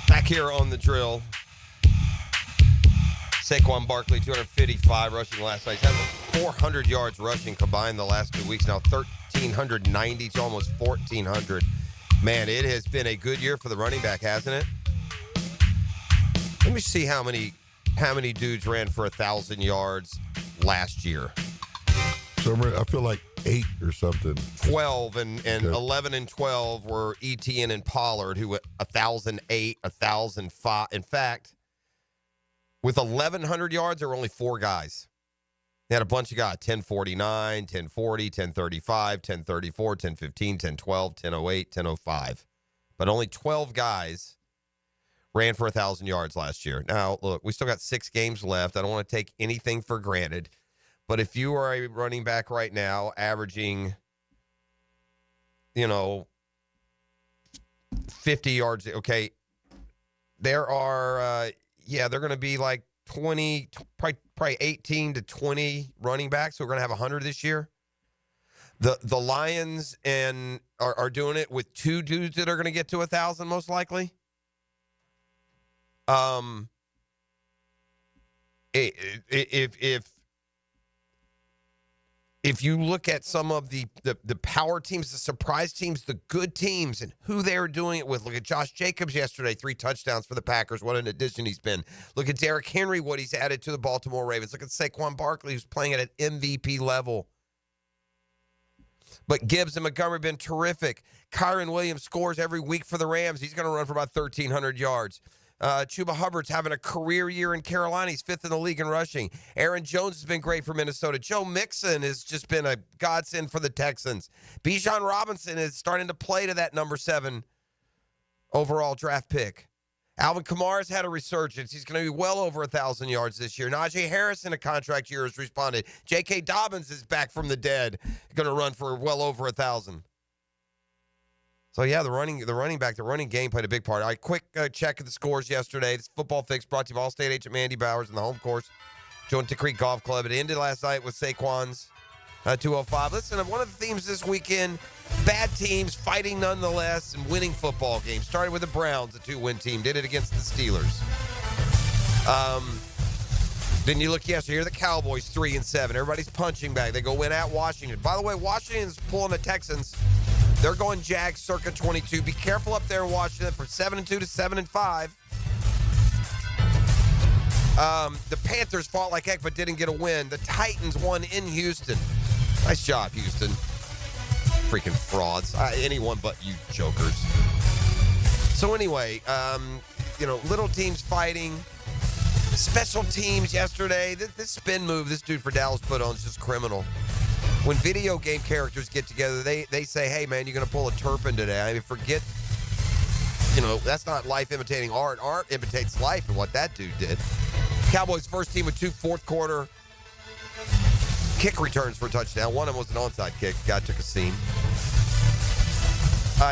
Back here on the drill. Saquon Barkley, 255 rushing last night. He's had 400 yards rushing combined the last 2 weeks. Now 1,390 to almost 1,400. Man, it has been a good year for the running back, hasn't it? Let me see how many dudes ran for 1,000 yards last year. Somewhere, I feel like 8 or something. 12 and 11 and 12 were Etienne and Pollard, who went 1,008, 1,005. In fact, with 1,100 yards, there were only 4 guys. They had a bunch of guys, 1049, 1040, 1035, 1034, 1015, 1012, 1008, 1005. But only 12 guys ran for 1,000 yards last year. Now, look, we still got 6 games left. I don't want to take anything for granted. But if you are a running back right now averaging, 50 yards, okay, there are, they're going to be like 20, probably 18 to 20 running backs who are going to have 100 this year. The Lions are doing it with 2 dudes that are going to get to 1,000 most likely. If you look at some of the power teams, the surprise teams, the good teams, and who they're doing it with, look at Josh Jacobs yesterday, 3 touchdowns for the Packers. What an addition he's been. Look at Derrick Henry, what he's added to the Baltimore Ravens. Look at Saquon Barkley, who's playing at an MVP level. But Gibbs and Montgomery have been terrific. Kyron Williams scores every week for the Rams. He's going to run for about 1,300 yards. Chuba Hubbard's having a career year in Carolina. He's 5th in the league in rushing. Aaron Jones has been great for Minnesota. Joe Mixon has just been a godsend for the Texans. Bijan Robinson is starting to play to that number 7 overall draft pick. Alvin Kamara's had a resurgence. He's going to be well over 1,000 yards this year. Najee Harris in a contract year has responded. J.K. Dobbins is back from the dead, going to run for well over 1,000. So, yeah, the running game played a big part. All right, quick check of the scores yesterday. This Football Fix brought to you by Allstate agent Mandy Bowers in the home course, Jointa Creek Golf Club. It ended last night with Saquon's 205. Listen, one of the themes this weekend, bad teams fighting nonetheless and winning football games. Started with the Browns, a 2-win team. Did it against the Steelers. Then you look yesterday, here are the Cowboys, 3-7. Everybody's punching back. They go win at Washington. By the way, Washington's pulling the Texans. They're going Jags circa 22. Be careful up there in Washington from 7-2 to 7-5. The Panthers fought like heck but didn't get a win. The Titans won in Houston. Nice job, Houston. Freaking frauds. Anyone but you jokers. So anyway, little teams fighting. Special teams yesterday. This spin move this dude for Dallas put on is just criminal. When video game characters get together, they say, hey, man, you're going to pull a Turpin today. I mean, forget, that's not life imitating art. Art imitates life, and what that dude did. Cowboys first team with 2 fourth-quarter kick returns for a touchdown. One of them was an onside kick. Guy took a seam.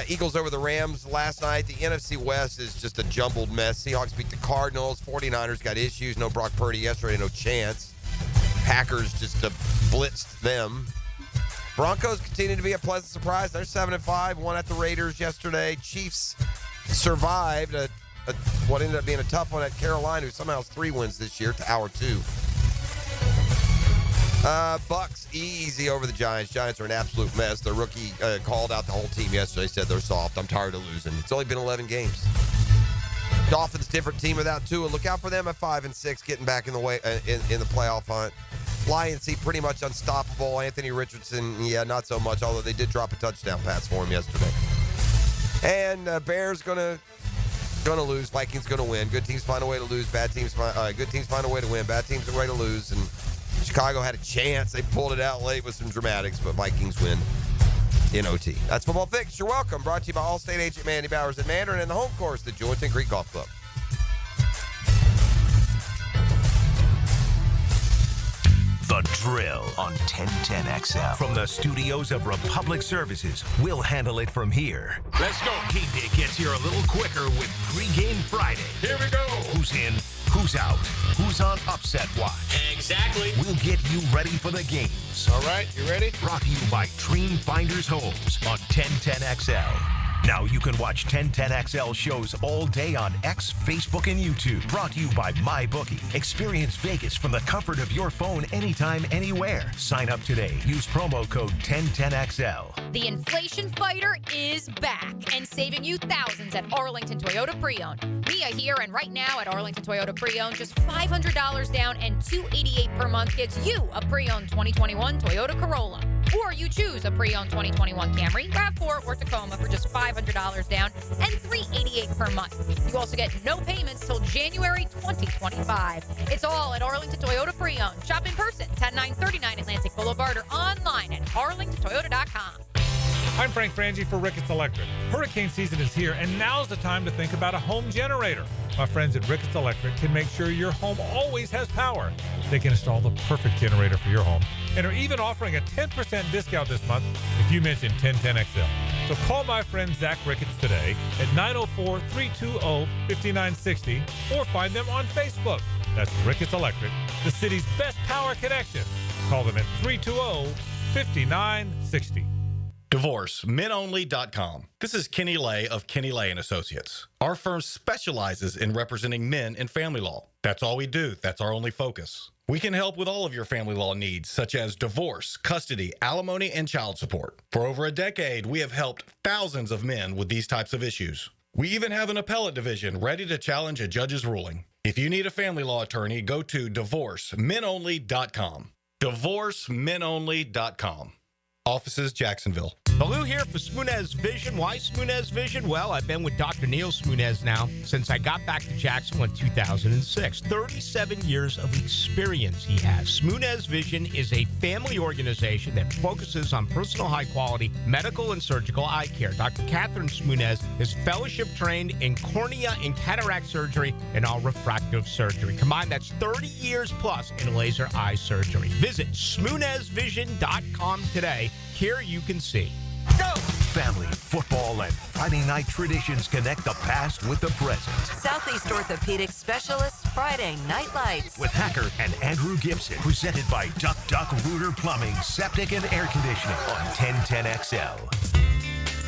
Eagles over the Rams last night. The NFC West is just a jumbled mess. Seahawks beat the Cardinals. 49ers got issues. No Brock Purdy yesterday, no chance. Packers just blitzed them. Broncos continue to be a pleasant surprise. They're 7-5. Won at the Raiders yesterday. Chiefs survived what ended up being a tough one at Carolina, who somehow has 3 wins this year to our 2. Bucks easy over the Giants. Giants are an absolute mess. The rookie called out the whole team yesterday, said they're soft. I'm tired of losing. It's only been 11 games. Dolphins, different team without Tua. Look out for them at 5-6, getting back in the way in the playoff hunt. Lions seem pretty much unstoppable. Anthony Richardson, yeah, not so much, although they did drop a touchdown pass for him yesterday. And Bears gonna lose. Vikings gonna win. Good teams find a way to lose. Good teams find a way to win. Bad teams find a way to lose. And Chicago had a chance. They pulled it out late with some dramatics, but Vikings win in OT. That's Football Fix. You're welcome. Brought to you by Allstate agent Mandy Bowers at Mandarin and the home course, the Jointa Creek Golf Club. The Drill on 1010XL. From the studios of Republic Services, we'll handle it from here. Let's go. Game day gets here a little quicker with Pregame Friday. Here we go. Who's in, who's out, who's on upset watch. Exactly. We'll get you ready for the games. All right, you ready? Brought to you by Dream Finders Homes on 1010XL. Now you can watch 1010XL shows all day on X, Facebook, and YouTube. Brought to you by MyBookie. Experience Vegas from the comfort of your phone anytime, anywhere. Sign up today. Use promo code 1010XL. The inflation fighter is back and saving you thousands at Arlington Toyota Pre-Owned. Mia here, and right now at Arlington Toyota Pre-Owned, just $500 down and $288 per month gets you a pre-owned 2021 Toyota Corolla. Or you choose a pre-owned 2021 Camry, RAV4, or Tacoma for just $500 down and $388 per month. You also get no payments till January 2025. It's all at Arlington Toyota Pre-Owned. Shop in person, 10939 Atlantic Boulevard, or online at arlingtontoyota.com. I'm Frank Frangie for Ricketts Electric. Hurricane season is here, and now's the time to think about a home generator. My friends at Ricketts Electric can make sure your home always has power. They can install the perfect generator for your home and are even offering a 10% discount this month if you mention 1010XL. So call my friend Zach Ricketts today at 904-320-5960 or find them on Facebook. That's Ricketts Electric, the city's best power connection. Call them at 320-5960. DivorceMenOnly.com. This is Kenny Lay of Kenny Lay & Associates. Our firm specializes in representing men in family law. That's all we do. That's our only focus. We can help with all of your family law needs, such as divorce, custody, alimony, and child support. For over a decade, we have helped thousands of men with these types of issues. We even have an appellate division ready to challenge a judge's ruling. If you need a family law attorney, go to DivorceMenOnly.com. DivorceMenOnly.com. Offices, Jacksonville. Baloo here for Smunez Vision. Why Smunez Vision? Well, I've been with Dr. Neil Smunez now since I got back to Jacksonville in 2006. 37 years of experience he has. Smunez Vision is a family organization that focuses on personal high-quality medical and surgical eye care. Dr. Catherine Smunez is fellowship trained in cornea and cataract surgery and all refractive surgery. Combined, that's 30 years plus in laser eye surgery. Visit SmunezVision.com today. Here you can see. Go! Family, football, and Friday night traditions connect the past with the present. Southeast Orthopedic Specialists Friday Night Lights. With Hacker and Andrew Gibson. Presented by Duck Duck Rooter Plumbing, Septic, and Air Conditioning on 1010XL.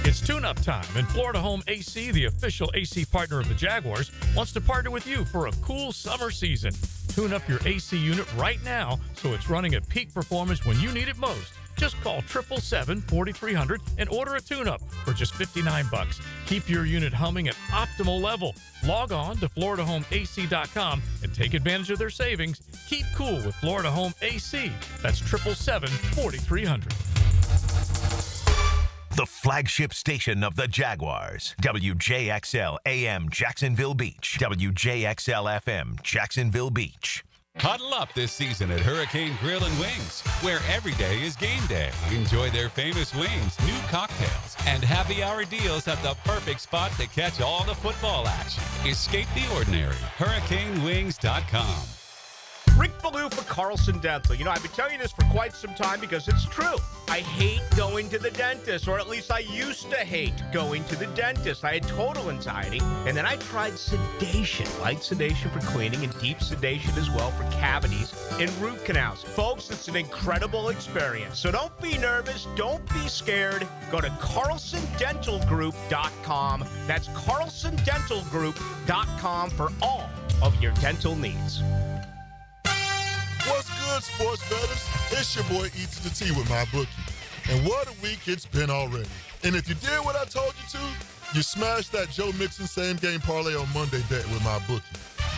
It's tune-up time, and Florida Home AC, the official AC partner of the Jaguars, wants to partner with you for a cool summer season. Tune up your AC unit right now so it's running at peak performance when you need it most. Just call 777-4300 and order a tune-up for just $59. Keep your unit humming at optimal level. Log on to FloridaHomeAC.com and take advantage of their savings. Keep cool with Florida Home AC. That's 777-4300. The flagship station of the Jaguars. WJXL AM Jacksonville Beach. WJXL FM Jacksonville Beach. Huddle up this season at Hurricane Grill and Wings, where every day is game day. Enjoy their famous wings, new cocktails, and happy hour deals at the perfect spot to catch all the football action. Escape the ordinary. HurricaneWings.com. Rick Ballou for Carlson Dental. You know, I've been telling you this for quite some time because it's true. I hate going to the dentist, or at least I used to hate going to the dentist. I had total anxiety, and then I tried sedation, light sedation for cleaning and deep sedation as well for cavities and root canals. Folks, it's an incredible experience. So don't be nervous. Don't be scared. Go to CarlsonDentalGroup.com. That's CarlsonDentalGroup.com for all of your dental needs. What's good, sports bettors? It's your boy Eats the Tea with MyBookie. And what a week it's been already. And if you did what I told you to, you smashed that Joe Mixon same-game parlay on Monday bet with MyBookie.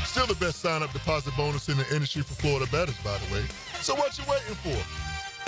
Still the best sign-up deposit bonus in the industry for Florida bettors, by the way. So what you waiting for?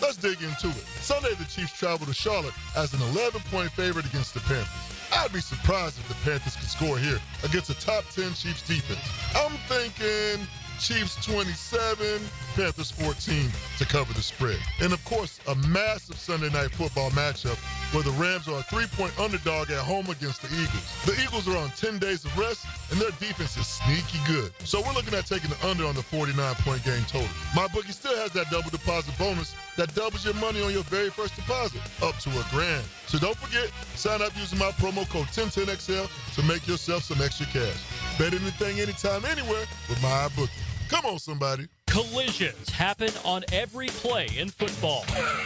Let's dig into it. Sunday, the Chiefs travel to Charlotte as an 11-point favorite against the Panthers. I'd be surprised if the Panthers could score here against a top-10 Chiefs defense. I'm thinking Chiefs 27, Panthers 14 to cover the spread. And of course, a massive Sunday night football matchup where the Rams are a 3-point underdog at home against the Eagles. The Eagles are on 10 days of rest, and their defense is sneaky good. So we're looking at taking the under on the 49-point game total. MyBookie still has that double deposit bonus that doubles your money on your very first deposit, up to $1,000. So don't forget, sign up using my promo code 1010XL to make yourself some extra cash. Bet anything, anytime, anywhere with MyBookie. Come on, somebody. Collisions happen on every play in football.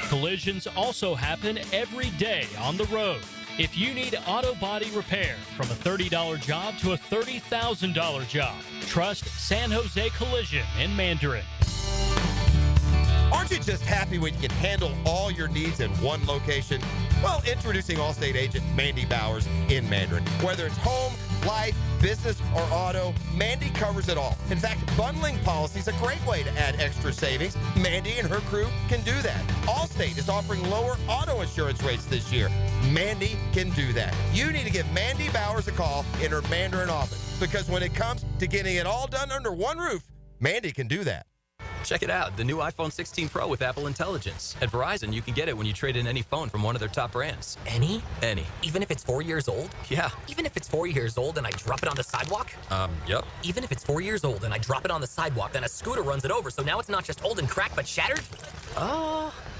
Collisions also happen every day on the road. If you need auto body repair, from a $30 job to a $30,000 job, trust San Jose Collision in Mandarin. Aren't you just happy when you can handle all your needs in one location? Well, introducing Allstate agent Mandy Bowers in Mandarin. Whether it's home, life, business, or auto, Mandy covers it all. In fact, bundling policy is a great way to add extra savings. Mandy and her crew can do that. Allstate is offering lower auto insurance rates this year. Mandy can do that. You need to give Mandy Bowers a call in her Mandarin office, because when it comes to getting it all done under one roof, Mandy can do that. Check it out, the new iPhone 16 Pro with Apple Intelligence. At Verizon, you can get it when you trade in any phone from one of their top brands. Any? Any. Even if it's 4 years old? Yeah. Even if it's 4 years old and I drop it on the sidewalk? Yep. Even if it's 4 years old and I drop it on the sidewalk, then a scooter runs it over, so now it's not just old and cracked, but shattered?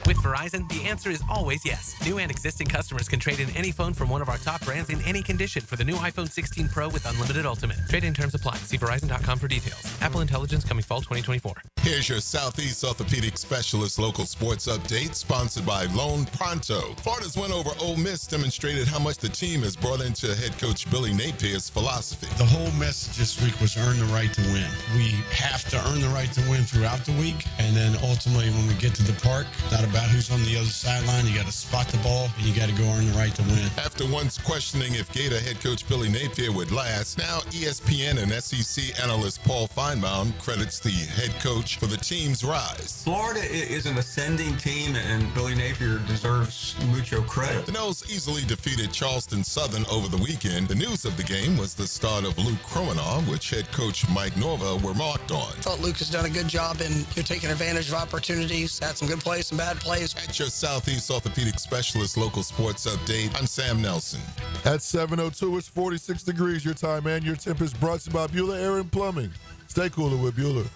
With Verizon, the answer is always yes. New and existing customers can trade in any phone from one of our top brands in any condition for the new iPhone 16 Pro with unlimited Ultimate. Trade-in terms apply. See Verizon.com for details. Apple Intelligence coming fall 2024. Here's your Southeast Orthopedic Specialist local sports update, sponsored by Lone Pronto. Florida's win over Ole Miss demonstrated how much the team has brought into head coach Billy Napier's philosophy. The whole message this week was earn the right to win. We have to earn the right to win throughout the week, and then ultimately when we get to the park, not about who's on the other sideline. You got to spot the ball, and you got to go earn the right to win. After once questioning if Gator head coach Billy Napier would last, now ESPN and SEC analyst Paul Feinbaum credits the head coach for the team's rise. Florida is an ascending team, and Billy Napier deserves mucho credit. The Noles easily defeated Charleston Southern over the weekend. The news of the game was the start of Luke Kromenau, which head coach Mike Norva were marked on. I thought Luke has done a good job in taking advantage of opportunities, had some good plays, some bad plays. At your Southeast Orthopedic Specialist local sports update, I'm Sam Nelson. At 7:02, it's 46 degrees your time, and your temp is brought to you by Bueller Air and Plumbing. Stay cooler with Bueller.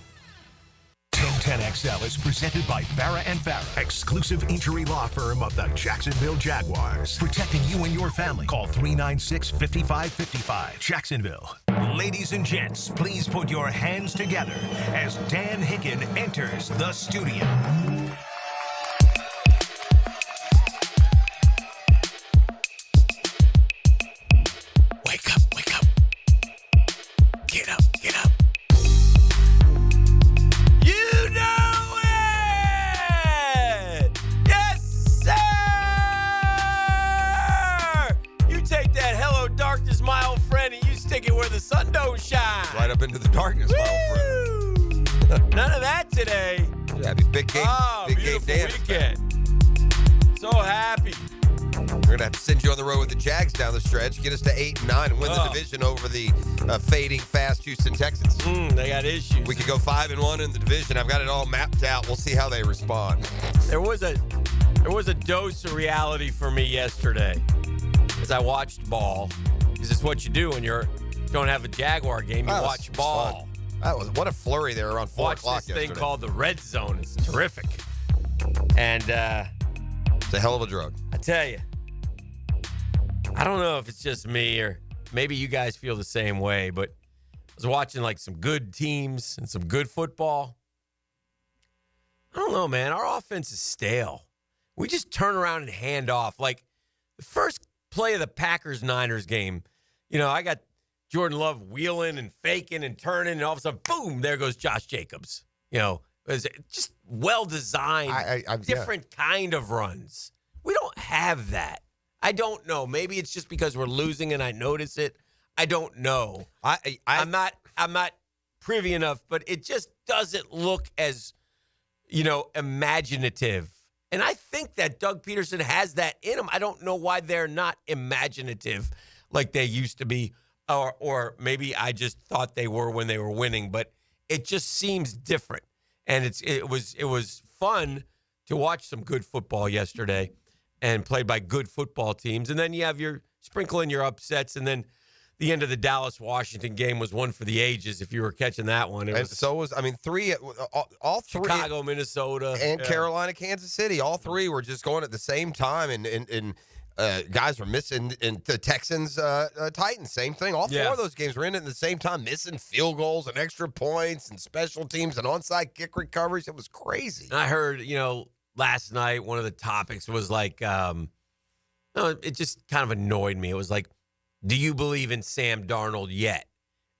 1010XL is presented by Farah and Farah, exclusive injury law firm of the Jacksonville Jaguars. Protecting you and your family. Call 396-5555. Jacksonville. Ladies and gents, please put your hands together as Dan Hicken enters the studio. Wake up, wake up. Get up, get up. You know it! Yes, sir! You take that hello darkness, my old friend, and you stick it where the sun don't shine. Right up into the darkness, my old friend. None of that today. Happy big game. Big game Dan. Weekend. So happy. We're going to have to send you on the road with the Jags down the stretch, get us to 8-9, and win the division over the fading fast Houston Texans. They got issues. We could go 5-1 in the division. I've got it all mapped out. We'll see how they respond. There was a dose of reality for me yesterday as I watched ball. Because it's what you do when you don't have a Jaguar game. You watch ball. That was what a flurry there around 4 o'clock yesterday. yesterday. Thing called the red zone. It's terrific. And it's a hell of a drug. I tell you, I don't know if it's just me or maybe you guys feel the same way, but I was watching like some good teams and some good football. I don't know, man. Our offense is stale. We just turn around and hand off. Like the first play of the Packers-Niners game, I got Jordan Love wheeling and faking and turning, and all of a sudden, boom, there goes Josh Jacobs. It was just well-designed, different kind of runs. We don't have that. I don't know. Maybe it's just because we're losing and I notice it. I don't know. I'm not privy enough, but it just doesn't look as, imaginative. And I think that Doug Peterson has that in him. I don't know why they're not imaginative like they used to be, or maybe I just thought they were when they were winning, but it just seems different. And it was fun to watch some good football yesterday and played by good football teams. And then you have your sprinkle in your upsets, and then the end of the Dallas-Washington game was one for the ages, if you were catching that one. All three. Chicago, Minnesota. And Carolina, Kansas City. All three were just going at the same time, and guys were missing. And the Texans, Titans, same thing. All four of those games were in at the same time, missing field goals and extra points and special teams and onside kick recoveries. It was crazy. And I heard, last night one of the topics was like, No, it just kind of annoyed me. It was like, do you believe in Sam Darnold yet?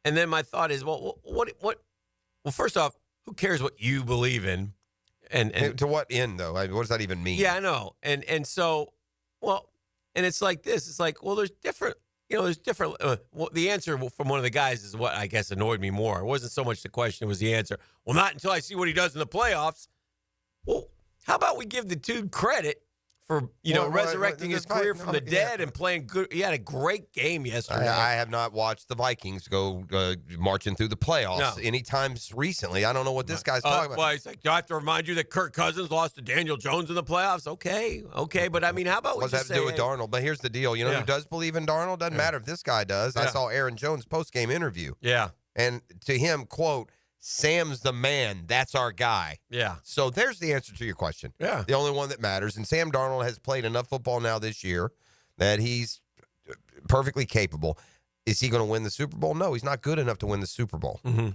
And then my thought is, well, what? Well, first off, who cares what you believe in? And to what end, though? I mean, what does that even mean? Yeah, I know. And so, well, and it's like this. It's like, well, there's different. There's different. The answer from one of the guys is what I guess annoyed me more. It wasn't so much the question; it was the answer. Well, not until I see what he does in the playoffs. Well, how about we give the dude credit for resurrecting his career from the dead and playing good? He had a great game yesterday. I have not watched the Vikings go marching through the playoffs anytime recently. I don't know what this guy's talking about. Well, he's like, do I have to remind you that Kirk Cousins lost to Daniel Jones in the playoffs? Okay, but I mean, how about we What's that to do with Darnold? But here's the deal. You know who does believe in Darnold? Doesn't matter if this guy does. I saw Aaron Jones' post-game interview. Yeah. And to him, quote, Sam's the man. That's our guy. Yeah. So there's the answer to your question. Yeah. The only one that matters. And Sam Darnold has played enough football now this year that he's perfectly capable. Is he going to win the Super Bowl? No, he's not good enough to win the Super Bowl. Mm-hmm.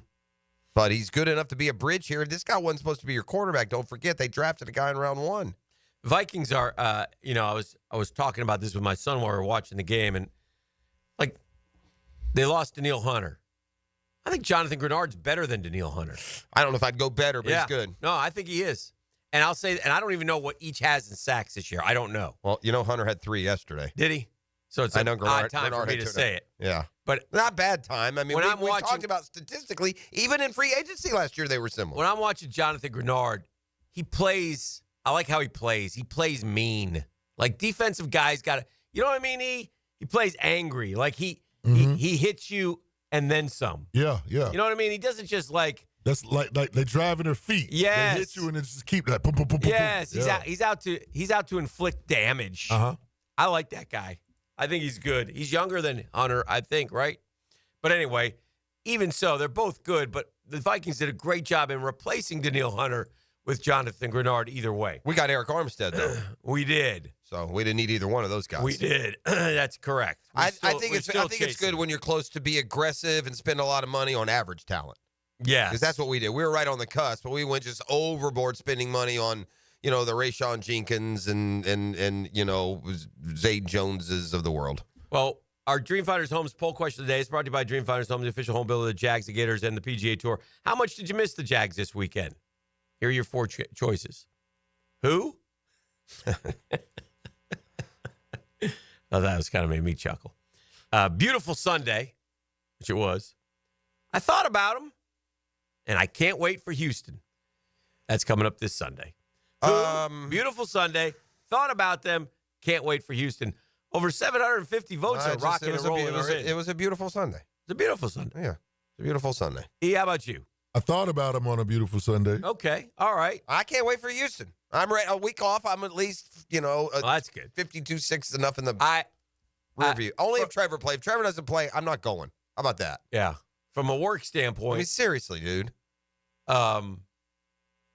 But he's good enough to be a bridge here. This guy wasn't supposed to be your quarterback. Don't forget, they drafted a guy in round 1. Vikings are, I was talking about this with my son while we were watching the game, and like they lost Danielle Hunter. I think Jonathan Grenard's better than Danielle Hunter. I don't know if I'd go better, but he's good. No, I think he is. And I'll say, and I don't even know what each has in sacks this year. I don't know. Well, Hunter had 3 yesterday. Did he? So it's an odd time for me to say it. Yeah. But not bad time. I mean, we talked about statistically, even in free agency last year, they were similar. When I'm watching Jonathan Grenard, he plays, I like how he plays. He plays mean. Like defensive guys got to, you know what I mean? He plays angry. Like he hits you and then some. Yeah. You know what I mean? He doesn't just like. That's like they driving their feet. Yes. They hit you and then just keep that. Boom, boom, boom, yes. boom. He's out to inflict damage. Uh-huh. I like that guy. I think he's good. He's younger than Hunter, I think, right? But anyway, even so, they're both good. But the Vikings did a great job in replacing Danielle Hunter with Jonathan Grenard either way. We got Eric Armstead, though. We did. So we didn't need either one of those guys. We did. That's correct. I think it's good when you're close to be aggressive and spend a lot of money on average talent. Yeah. Because that's what we did. We were right on the cusp, but we went just overboard spending money on, the Rayshon Jenkins and Zay Joneses of the world. Well, our Dreamfinders Homes poll question today is brought to you by Dreamfinders Homes, the official home builder of the Jags, the Gators, and the PGA Tour. How much did you miss the Jags this weekend? Here are your 4 choices. Who? Oh, that was kind of made me chuckle. Beautiful Sunday, which it was. I thought about them, and I can't wait for Houston. That's coming up this Sunday. Beautiful Sunday. Thought about them. Can't wait for Houston. Over 750 votes are rocking and rolling. It was a beautiful Sunday. It's a beautiful Sunday. Yeah, it's a beautiful Sunday. E, how about you? I thought about them on a beautiful Sunday. Okay, all right. I can't wait for Houston. I'm ready. A week off. I'm at least, that's good. 52-6 enough in the review. Only if Trevor plays. If Trevor doesn't play, I'm not going. How about that? Yeah. From a work standpoint. I mean, seriously, dude.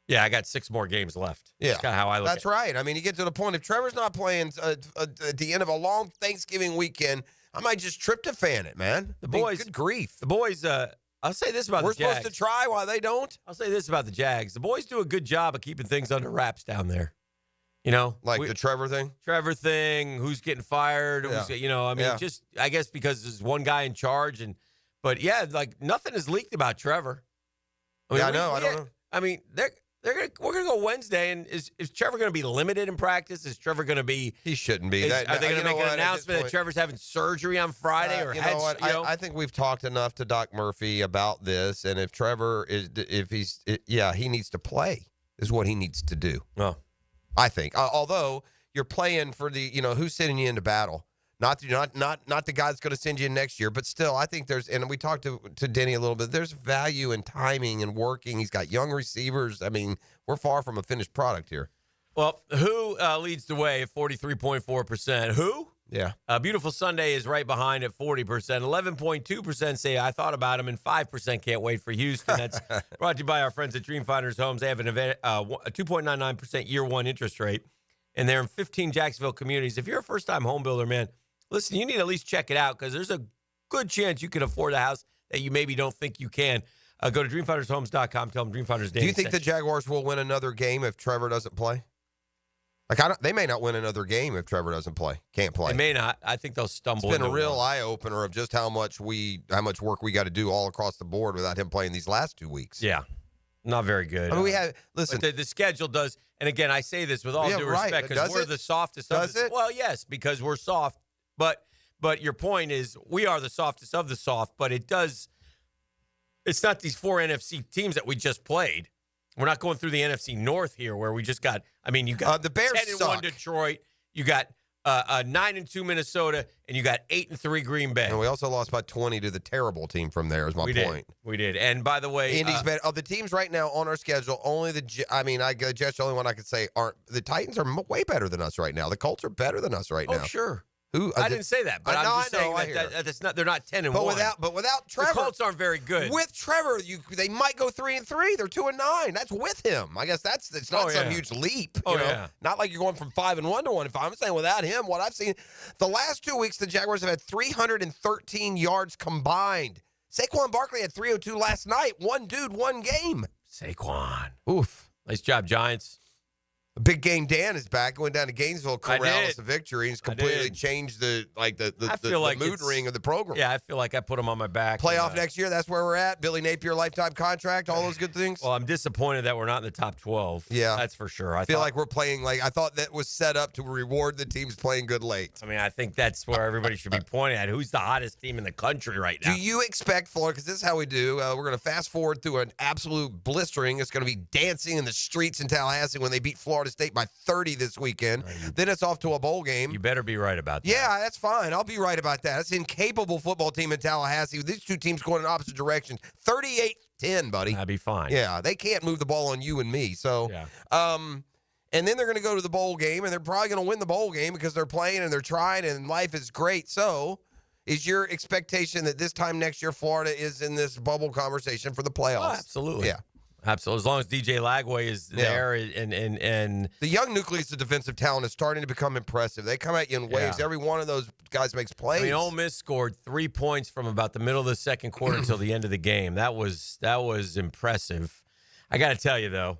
Yeah, I got 6 more games left. Yeah. That's kind of how I look at it. That's right. I mean, you get to the point, if Trevor's not playing at the end of a long Thanksgiving weekend, I might just tryptophan it, man. The boys. Good grief. The boys, I'll say this about We're the Jags. supposed to try while they don't? I'll say this about the Jags. The boys do a good job of keeping things under wraps down there. Like the Trevor thing? Who's getting fired? Yeah. Just, I guess because there's one guy in charge. But yeah, like nothing is leaked about Trevor. I don't know. I mean, we're gonna go Wednesday, and is Trevor gonna be limited in practice? Is Trevor gonna be? He shouldn't be. Are they gonna make an announcement that Trevor's having surgery on Friday? I think we've talked enough to Doc Murphy about this, and if Trevor he needs to play. Is what he needs to do. Oh, I think. Although you're playing for the, who's sending you into battle. Not the guy that's going to send you in next year, but still, I think and we talked to Denny a little bit, there's value in timing and working. He's got young receivers. I mean, we're far from a finished product here. Well, who leads the way at 43.4%? Who? Yeah. Beautiful Sunday is right behind at 40%. 11.2% say I thought about him, and 5% can't wait for Houston. That's brought to you by our friends at Dreamfinders Homes. They have a 2.99% year one interest rate, and they're in 15 Jacksonville communities. If you're a first-time home builder, man, listen, you need to at least check it out because there's a good chance you can afford a house that you maybe don't think you can. Go to dreamfindershomes.com. Tell them Dreamfinders Danny. Do you think the Jaguars will win another game if Trevor doesn't play? Like they may not win another game if Trevor doesn't play. Can't play. They may not. I think they'll stumble. It's been a into real one. eye opener of just how much work we got to do all across the board without him playing these last 2 weeks. Yeah, not very good. I mean, we have listen. But the schedule does, and again, I say this with all due respect because we're the softest. Does it? Well, yes, because we're soft. But your point is we are the softest of the soft. But it does. It's not these 4 NFC teams that we just played. We're not going through the NFC North here, where we just got. I mean, you got the Bears 10-1 Detroit. You got 9-2 Minnesota, and you got 8-3 Green Bay. And we also lost by 20 to the terrible team from there. Is my point. We did. And by the way, Indy's better. Of the teams right now on our schedule, only the Jets. The only one I could say aren't. The Titans are way better than us right now. The Colts are better than us right now. Oh, sure. Who? I didn't say that, but I'm just saying that that's not. They're not 10-1. But without Trevor, the Colts aren't very good. With Trevor, they might go 3-3. They're 2-9. That's with him. I guess it's not some huge leap. You know? Yeah. Not like you're going from 5-1 to 1-5. I'm saying without him, what I've seen, the last 2 weeks, the Jaguars have had 313 yards combined. Saquon Barkley had 302 last night. One dude, one game. Saquon. Oof. Nice job, Giants. Big Game Dan is back. Going down to Gainesville, corral us a victory. He's completely changed the mood ring of the program. Yeah, I feel like I put him on my back. Playoff next year, that's where we're at. Billy Napier, lifetime contract, all those good things. Well, I'm disappointed that we're not in the top 12. Yeah. That's for sure. I feel like we're playing I thought that was set up to reward the teams playing good late. I mean, I think that's where everybody should be pointing at. Who's the hottest team in the country right now? Do you expect Florida, because this is how we do, we're going to fast forward through an absolute blistering. It's going to be dancing in the streets in Tallahassee when they beat Florida State by 30 this weekend. Then it's off to a bowl game. You better be right about that. Yeah, that's fine. I'll be right about that. It's an incapable football team in Tallahassee. These two teams going in opposite directions. 38-10, buddy. That'd be fine. Yeah, they can't move the ball on you and me. So, and then they're going to go to the bowl game, and they're probably going to win the bowl game because they're playing and they're trying, and life is great. So, is your expectation that this time next year Florida is in this bubble conversation for the playoffs? Oh, absolutely. Yeah. Absolutely. As long as DJ Lagway is there and the young nucleus of defensive talent is starting to become impressive. They come at you in waves. Every one of those guys makes plays. I mean, Ole Miss scored 3 points from about the middle of the second quarter until the end of the game. That was impressive. I got to tell you, though.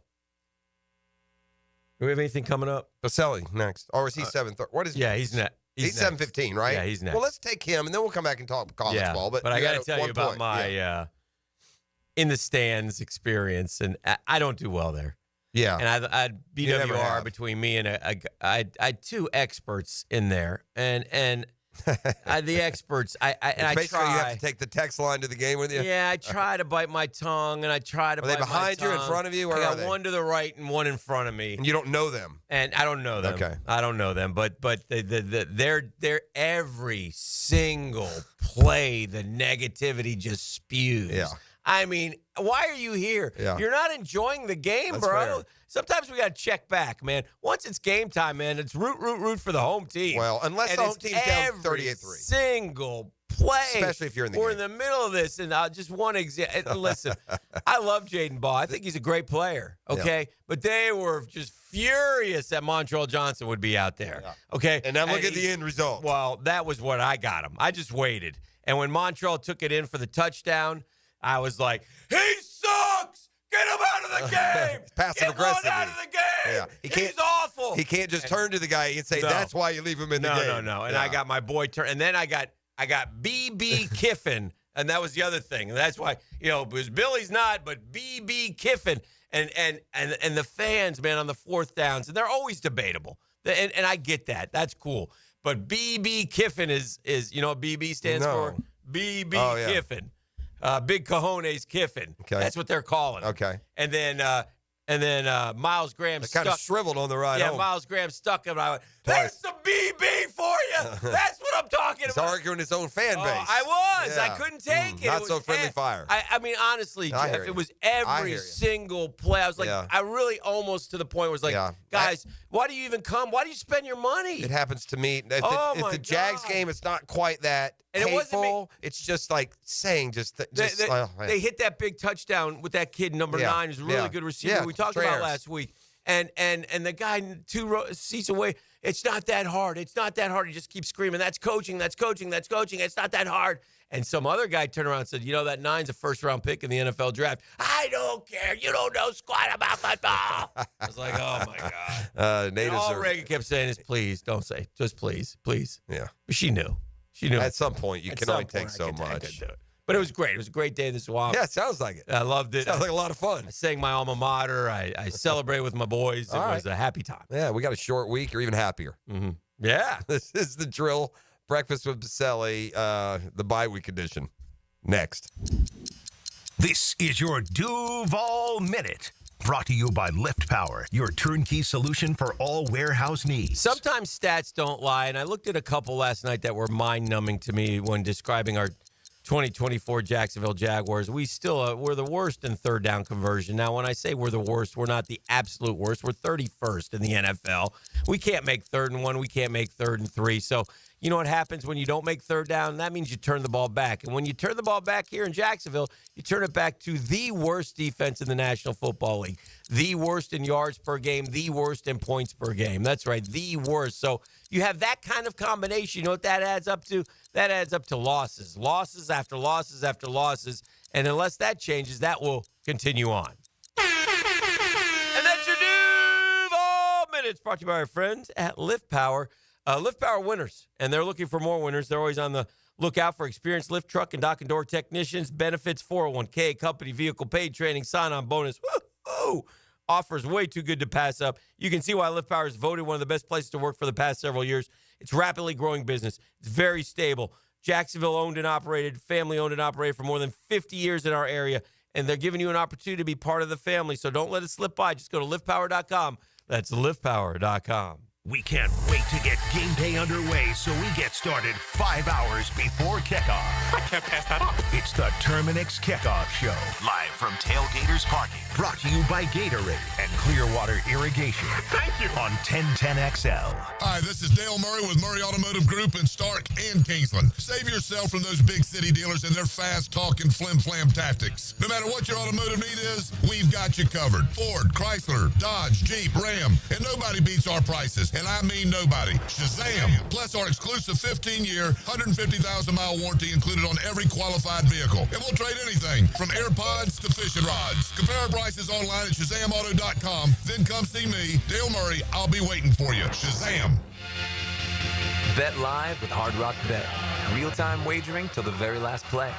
Do we have anything coming up? Baselli next. Or is he 7:30? What is he's next. He's 7:15, right? Yeah, he's next. Well, let's take him, and then we'll come back and talk college ball. But I got to tell you about my in the stands experience, and I don't do well there. Yeah. And I'd BWR between me and I had two experts in there, and the experts, I basically try. You have to take the text line to the game with you. Yeah, I try to bite my tongue, and I try to. Are they behind you, in front of you, or I got are they? one to the right and one in front of me, and you don't know them. And I don't know them. Okay, I don't know them, but they're every single play, the negativity just spews. Yeah. I mean, why are you here? Yeah. You're not enjoying the game, That's bro. fair. Sometimes we got to check back, man. Once it's game time, man, it's root for the home team. Well, unless the home team's down 38-3. Single play. Especially if you're in the We're game. in the middle of this, and just one example. Listen, I love Jaden Ball. I think he's a great player, okay? Yeah. But they were just furious that Montreal Johnson would be out there, okay? And now look at the end result. Well, that was what I got him. I just waited. And when Montreal took it in for the touchdown, I was like, he sucks! Get him out of the game! Passive aggressive. Get him out of the game! Yeah. He's awful! He can't just turn to the guy and say, No. that's why you leave him in the game. No. And I got my boy turn. And then I got BB Kiffin. And that was the other thing. And that's why, because Billy's not, but BB Kiffin. And the fans, man, on the fourth downs. And they're always debatable. And I get that. That's cool. But BB Kiffin is you know what BB stands for? BB Kiffin. Big cojones Kiffin. Okay. That's what they're calling him. Okay. And then Miles Graham kind of shriveled on the ride home. Miles Graham stuck him. I went, there's some BB for you. That's what I'm talking He's about. arguing his own fan base. I was. Yeah. I couldn't take it. Not It was so friendly fire. I mean, honestly, I hear Jeff, you. it was I every hear you. single play. I was like, Yeah. I really almost to the point was like, guys, why do you even come? Why do you spend your money? It happens to me. If my the Jags game, it's not quite that And it wasn't hateful. It's just like saying They hit that big touchdown with that kid number 9, who's a really good receiver. We talked about last week. And the guy 2 seats away, it's not that hard. It's not that hard. He just keeps screaming, that's coaching, that's coaching, that's coaching. It's not that hard. And some other guy turned around and said, that 9's a first-round pick in the NFL draft. I don't care. You don't know squat about football. I was like, oh, my God. Natives all Reagan kept saying is, please, don't say. Just please, please. Yeah. But she knew. She knew. At some point, you can only take so much. I could do it. But it was great. It was a great day in the swamp. Yeah, it sounds like it. I loved it. Sounds like a lot of fun. I sang my alma mater. I celebrated with my boys. It was a happy time. Yeah, we got a short week. You're even happier. Mm-hmm. Yeah. This is the drill. Breakfast with Baselli, the bye week edition. Next. This is your Duval Minute. Brought to you by Lift Power, your turnkey solution for all warehouse needs. Sometimes stats don't lie, and I looked at a couple last night that were mind-numbing to me when describing our 2024 Jacksonville Jaguars. We still we're the worst in third down conversion. Now, when I say we're the worst, we're not the absolute worst. We're 31st in the NFL. We can't make 3rd and 1. We can't make 3rd and 3. So, you know what happens when you don't make third down? That means you turn the ball back. And when you turn the ball back here in Jacksonville, you turn it back to the worst defense in the National Football League, the worst in yards per game, the worst in points per game. That's right, the worst. So you have that kind of combination. You know what that adds up to? That adds up to losses. Losses after losses after losses. And unless that changes, that will continue on. And that's your Duval Minutes, brought to you by our friends at Lift Power. Lift Power winners, and they're looking for more winners. They're always on the lookout for experienced lift truck and dock and door technicians, benefits, 401k, company vehicle, paid training, sign-on bonus. Woo-hoo! Offers way too good to pass up. You can see why Lift Power is voted one of the best places to work for the past several years. It's rapidly growing business. It's very stable. Jacksonville owned and operated, family owned and operated for more than 50 years in our area, and they're giving you an opportunity to be part of the family. So don't let it slip by. Just go to liftpower.com. That's liftpower.com. We can't wait to get game day underway, so we get started 5 hours before kickoff. I can't pass that up. It's the Terminix Kickoff Show, live from Tailgaters Parking. Brought to you by Gatorade and Clearwater Irrigation. Thank you. On 1010XL. Hi, this is Dale Murray with Murray Automotive Group in Stark and Kingsland. Save yourself from those big city dealers and their fast-talking flim-flam tactics. No matter what your automotive need is, we've got you covered. Ford, Chrysler, Dodge, Jeep, Ram, and nobody beats our prices. And I mean nobody. Shazam! Plus our exclusive 15-year, 150,000-mile warranty included on every qualified vehicle. And we'll trade anything from AirPods to fishing rods. Compare our prices online at ShazamAuto.com. Then come see me, Dale Murray. I'll be waiting for you. Shazam! Bet live with Hard Rock Bet. Real-time wagering till the very last play.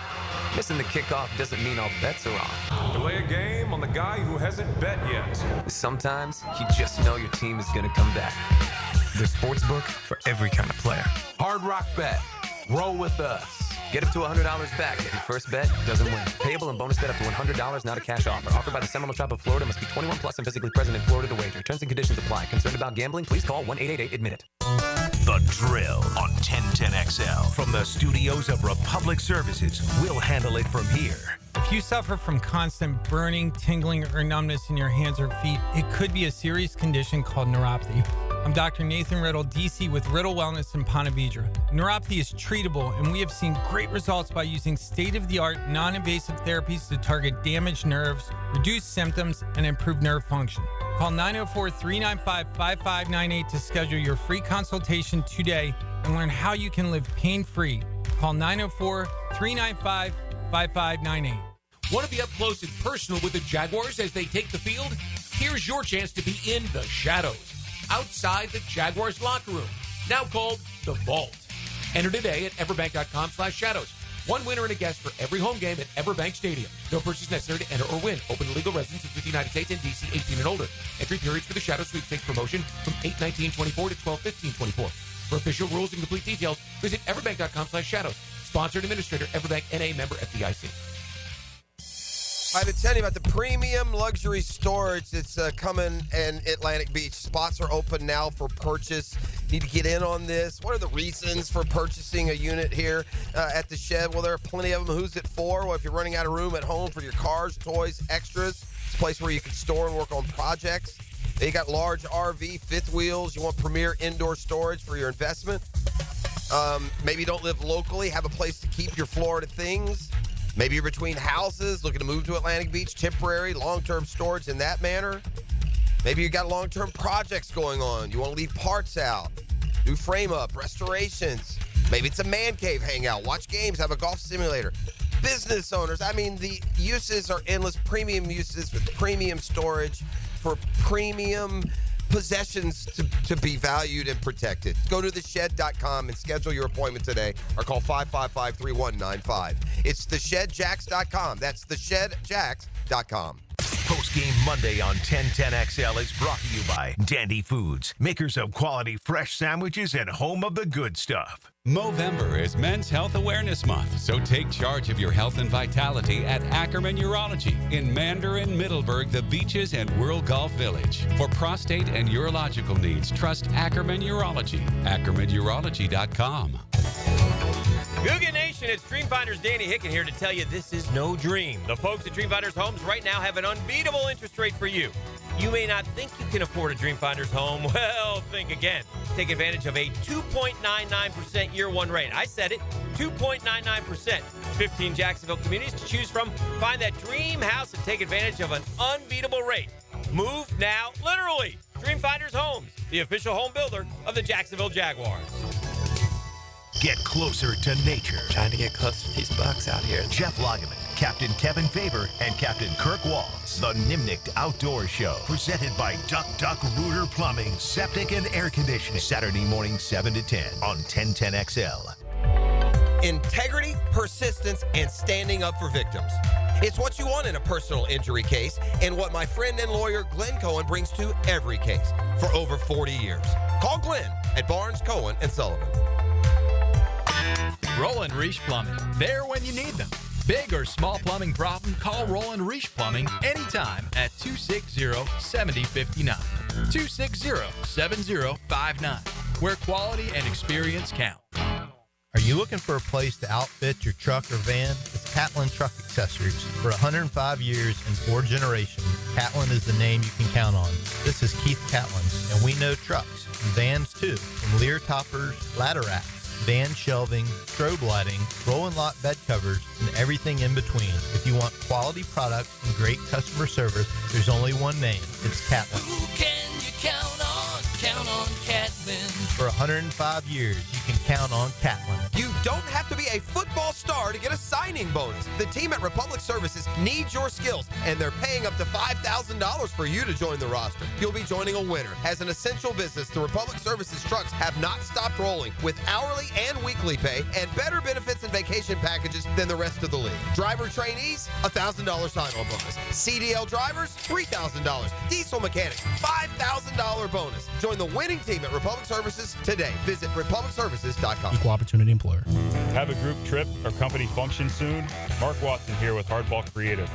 Missing the kickoff doesn't mean all bets are off. Delay a game on the guy who hasn't bet yet. Sometimes you just know your team is going to come back. The sportsbook for every kind of player. Hard Rock Bet. Roll with us. Get up to $100 back if your first bet doesn't win. Payable and bonus bet up to $100, not a cash offer. Offered by the Seminole Tribe of Florida. Must be 21 plus and physically present in Florida to wager. Terms and conditions apply. Concerned about gambling? Please call 1-888-ADMIT-IT. The Drill on 1010XL. From the studios of Republic Services, we'll handle it from here. If you suffer from constant burning, tingling, or numbness in your hands or feet, it could be a serious condition called neuropathy. I'm Dr. Nathan Riddle, DC with Riddle Wellness in Ponte Vedra. Neuropathy is treatable, and we have seen great results by using state-of-the-art, non-invasive therapies to target damaged nerves, reduce symptoms, and improve nerve function. Call 904-395-5598 to schedule your free consultation today and learn how you can live pain-free. Call 904-395-5598. Want to be up close and personal with the Jaguars as they take the field? Here's your chance to be in the shadows, outside the Jaguars locker room, now called the Vault. Enter today at everbank.com/shadows. One winner and a guest for every home game at Everbank Stadium. No purchase necessary to enter or win. Open to legal residents of the United States and D.C. 18 and older. Entry periods for the Shadow Sweepstakes promotion from 8/19/24 to 12/15/24. For official rules and complete details, visit everbank.com/shadows. Sponsored administrator, Everbank N.A. member FDIC. I've been telling you about the premium luxury storage that's coming in Atlantic Beach. Spots are open now for purchase. Need to get in on this. What are the reasons for purchasing a unit here at the shed? Well, there are plenty of them. Who's it for? Well, if you're running out of room at home for your cars, toys, extras, it's a place where you can store and work on projects. You got large RV, fifth wheels. You want premier indoor storage for your investment. Maybe you don't live locally, have a place to keep your Florida things. Maybe you're between houses, looking to move to Atlantic Beach, temporary, long-term storage in that manner. Maybe you got long-term projects going on. You want to leave parts out, do frame-up, restorations. Maybe it's a man cave hangout. Watch games, have a golf simulator. Business owners, I mean, the uses are endless. Premium uses with premium storage for premium possessions to be valued and protected. Go to theshed.com and schedule your appointment today or call 555-3195. It's theshedjacks.com. That's theshedjacks.com. Post-game Monday on 1010XL is brought to you by Dandy Foods, makers of quality fresh sandwiches and home of the good stuff. Movember is Men's Health Awareness Month, so take charge of your health and vitality at Ackerman Urology in Mandarin, Middleburg, The Beaches, and World Golf Village. For prostate and urological needs, trust Ackerman Urology. AckermanUrology.com. Googa Nation, it's Dreamfinders Danny Hicken here to tell you this is no dream. The folks at Dreamfinders Homes right now have an unbeatable interest rate for you. You may not think you can afford a Dreamfinders home. Well, think again. Take advantage of a 2.99% year one rate. I said it, 2.99%. 15 Jacksonville communities to choose from. Find that dream house and take advantage of an unbeatable rate. Move now, literally. Dreamfinders Homes, the official home builder of the Jacksonville Jaguars. Get closer to nature. Trying to get close to these bucks out here. Jeff Lageman, Captain Kevin Faber, and Captain Kirk Walls. The Nimnicht Outdoor Show. Presented by Duck Duck Rooter Plumbing, Septic, and Air Conditioning. Saturday morning, 7 to 10 on 1010XL. Integrity, persistence, and standing up for victims. It's what you want in a personal injury case and what my friend and lawyer Glenn Cohen brings to every case for over 40 years. Call Glenn at Barnes, Cohen, and Sullivan. Roland Reich Plumbing, there when you need them. Big or small plumbing problem, call Roland Reich Plumbing anytime at 260-7059. 260-7059, where quality and experience count. Are you looking for a place to outfit your truck or van? It's Catlin Truck Accessories. For 105 years and 4 generations, Catlin is the name you can count on. This is Keith Catlin, and we know trucks and vans too, from Lear toppers, ladder racks, van shelving, strobe lighting, roll and lock bed covers, and everything in between. If you want quality products and great customer service, there's only one name. It's Catlin. Who can you count on? Count on Catlin. For 105 years, you can count on Catlin. You don't have to be a football star to get a signing bonus. The team at Republic Services needs your skills, and they're paying up to $5,000 for you to join the roster. You'll be joining a winner. As an essential business, the Republic Services trucks have not stopped rolling with hourly and weekly pay and better benefits and vacation packages than the rest of the league. Driver trainees, $1,000 sign-on bonus. CDL drivers, $3,000. Diesel mechanics, $5,000 bonus. Join the winning team at Republic Services today. Visit republicservices.com. Equal opportunity employer. Have a group trip or company function soon? Mark Watson here with Hardball Creative.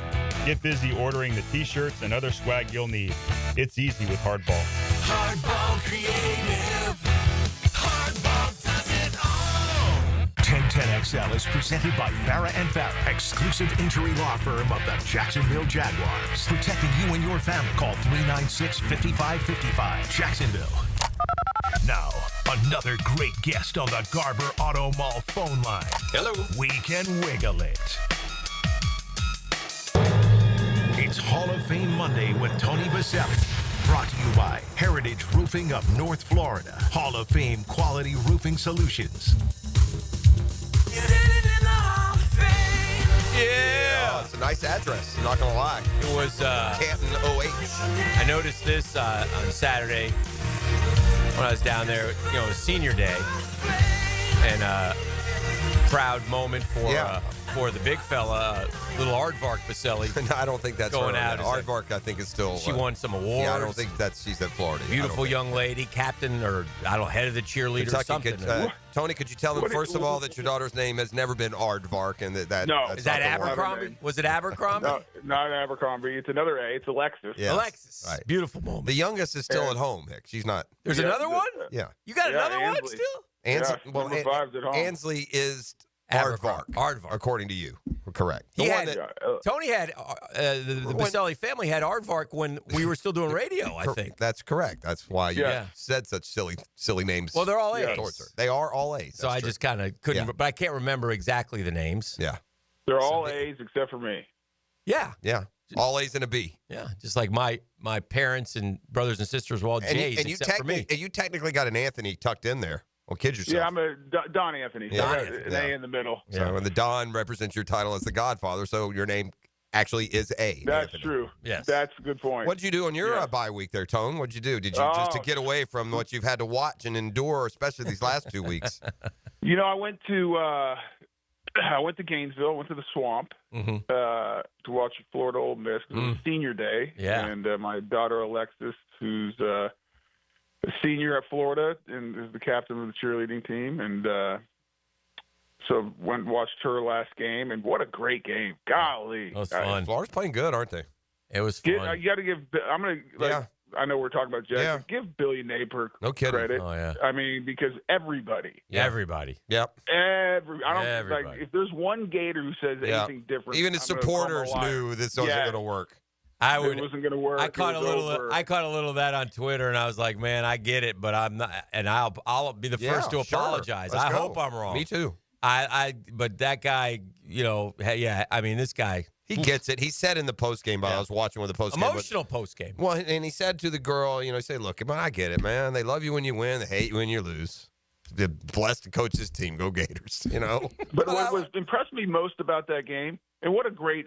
Get busy ordering the t-shirts and other swag you'll need. It's easy with Hardball. Hardball Creative. Hardball does it all. 1010XL is presented by Farrah & Farrah, exclusive injury law firm of the Jacksonville Jaguars. Protecting you and your family. Call 396-5555. Jacksonville. Now, another great guest on the Garber Auto Mall phone line. Hello. We can wiggle it. It's Hall of Fame Monday with Tony Baselli. Brought to you by Heritage Roofing of North Florida. Hall of Fame Quality Roofing Solutions. Yeah. It's a nice address. I'm not going to lie. It was Canton 08. I noticed this on Saturday when I was down there. You know, it was senior day, and proud moment for the big fella, little Aardvark Baselli. No, I don't think that's going her. out. Aardvark, I think, is still. She won some awards. Yeah, I don't think she's at Florida. Beautiful young lady, captain, or I don't know, head of the cheerleader or something. Tony, could you tell them first of all that your daughter's name has never been Aardvark, and that no, is that Abercrombie? Was it Abercrombie? No, not Abercrombie. It's another A. It's Alexis. Yes. Alexis. Right. Beautiful moment. The youngest is still at home, Hick. She's not. There's another one? Yeah. You got another one Ansley. still? Number 5's at home. Ansley is Aardvark, according to you. Correct. Tony had the Baselli family had Aardvark when we were still doing radio, I think. That's correct. That's why you said such silly names. Well, they're all A's. towards her. They are all A's. So I just kind of couldn't, but I can't remember exactly the names. Yeah. They're all A's except for me. Yeah. Yeah. All A's and a B. Yeah. Just like my parents and brothers and sisters were all J's except for me. And you technically got an Anthony tucked in there. Well, kid yourself. Yeah, I'm a Don Anthony. Yeah. So an A in the middle. So, and the Don represents your title as the Godfather, so your name actually is A. That's Anthony. true. Yes. That's a good point. What'd you do on your bye week there, Tone? What'd you do? Did you just to get away from what you've had to watch and endure, especially these last 2 weeks? I went to Gainesville, went to the Swamp to watch Florida Ole Miss. It was senior day. Yeah. And my daughter Alexis, who's a senior at Florida and is the captain of the cheerleading team, and so went and watched her last game, and what a great game! Golly, That was fun. Florida's playing good, aren't they? It was fun. You got to give. I'm gonna. I know we're talking about Jags. Yeah. But give Billy Napier No kidding. credit. Oh, yeah. I mean, because everybody. Everybody. Yep. I don't Everybody. like if there's one Gator who says Yeah. anything different. Even his I'm gonna call him a supporters liar. knew this wasn't Yeah. going to work. It wasn't going to work. I caught It a was little. over. I caught a little of that on Twitter, and I was like, "Man, I get it, but I'm not." And I'll be the first to sure. apologize. Let's I go. hope I'm wrong. Me too. But that guy, I mean, this guy. He gets it. He said in the post game, I was watching with the post game. Emotional post game. Well, and he said to the girl, he said, "Look, man, I get it, man. They love you when you win. They hate you when you lose. They're blessed to coach this team. Go Gators." But what was impressed me most about that game, and what a great,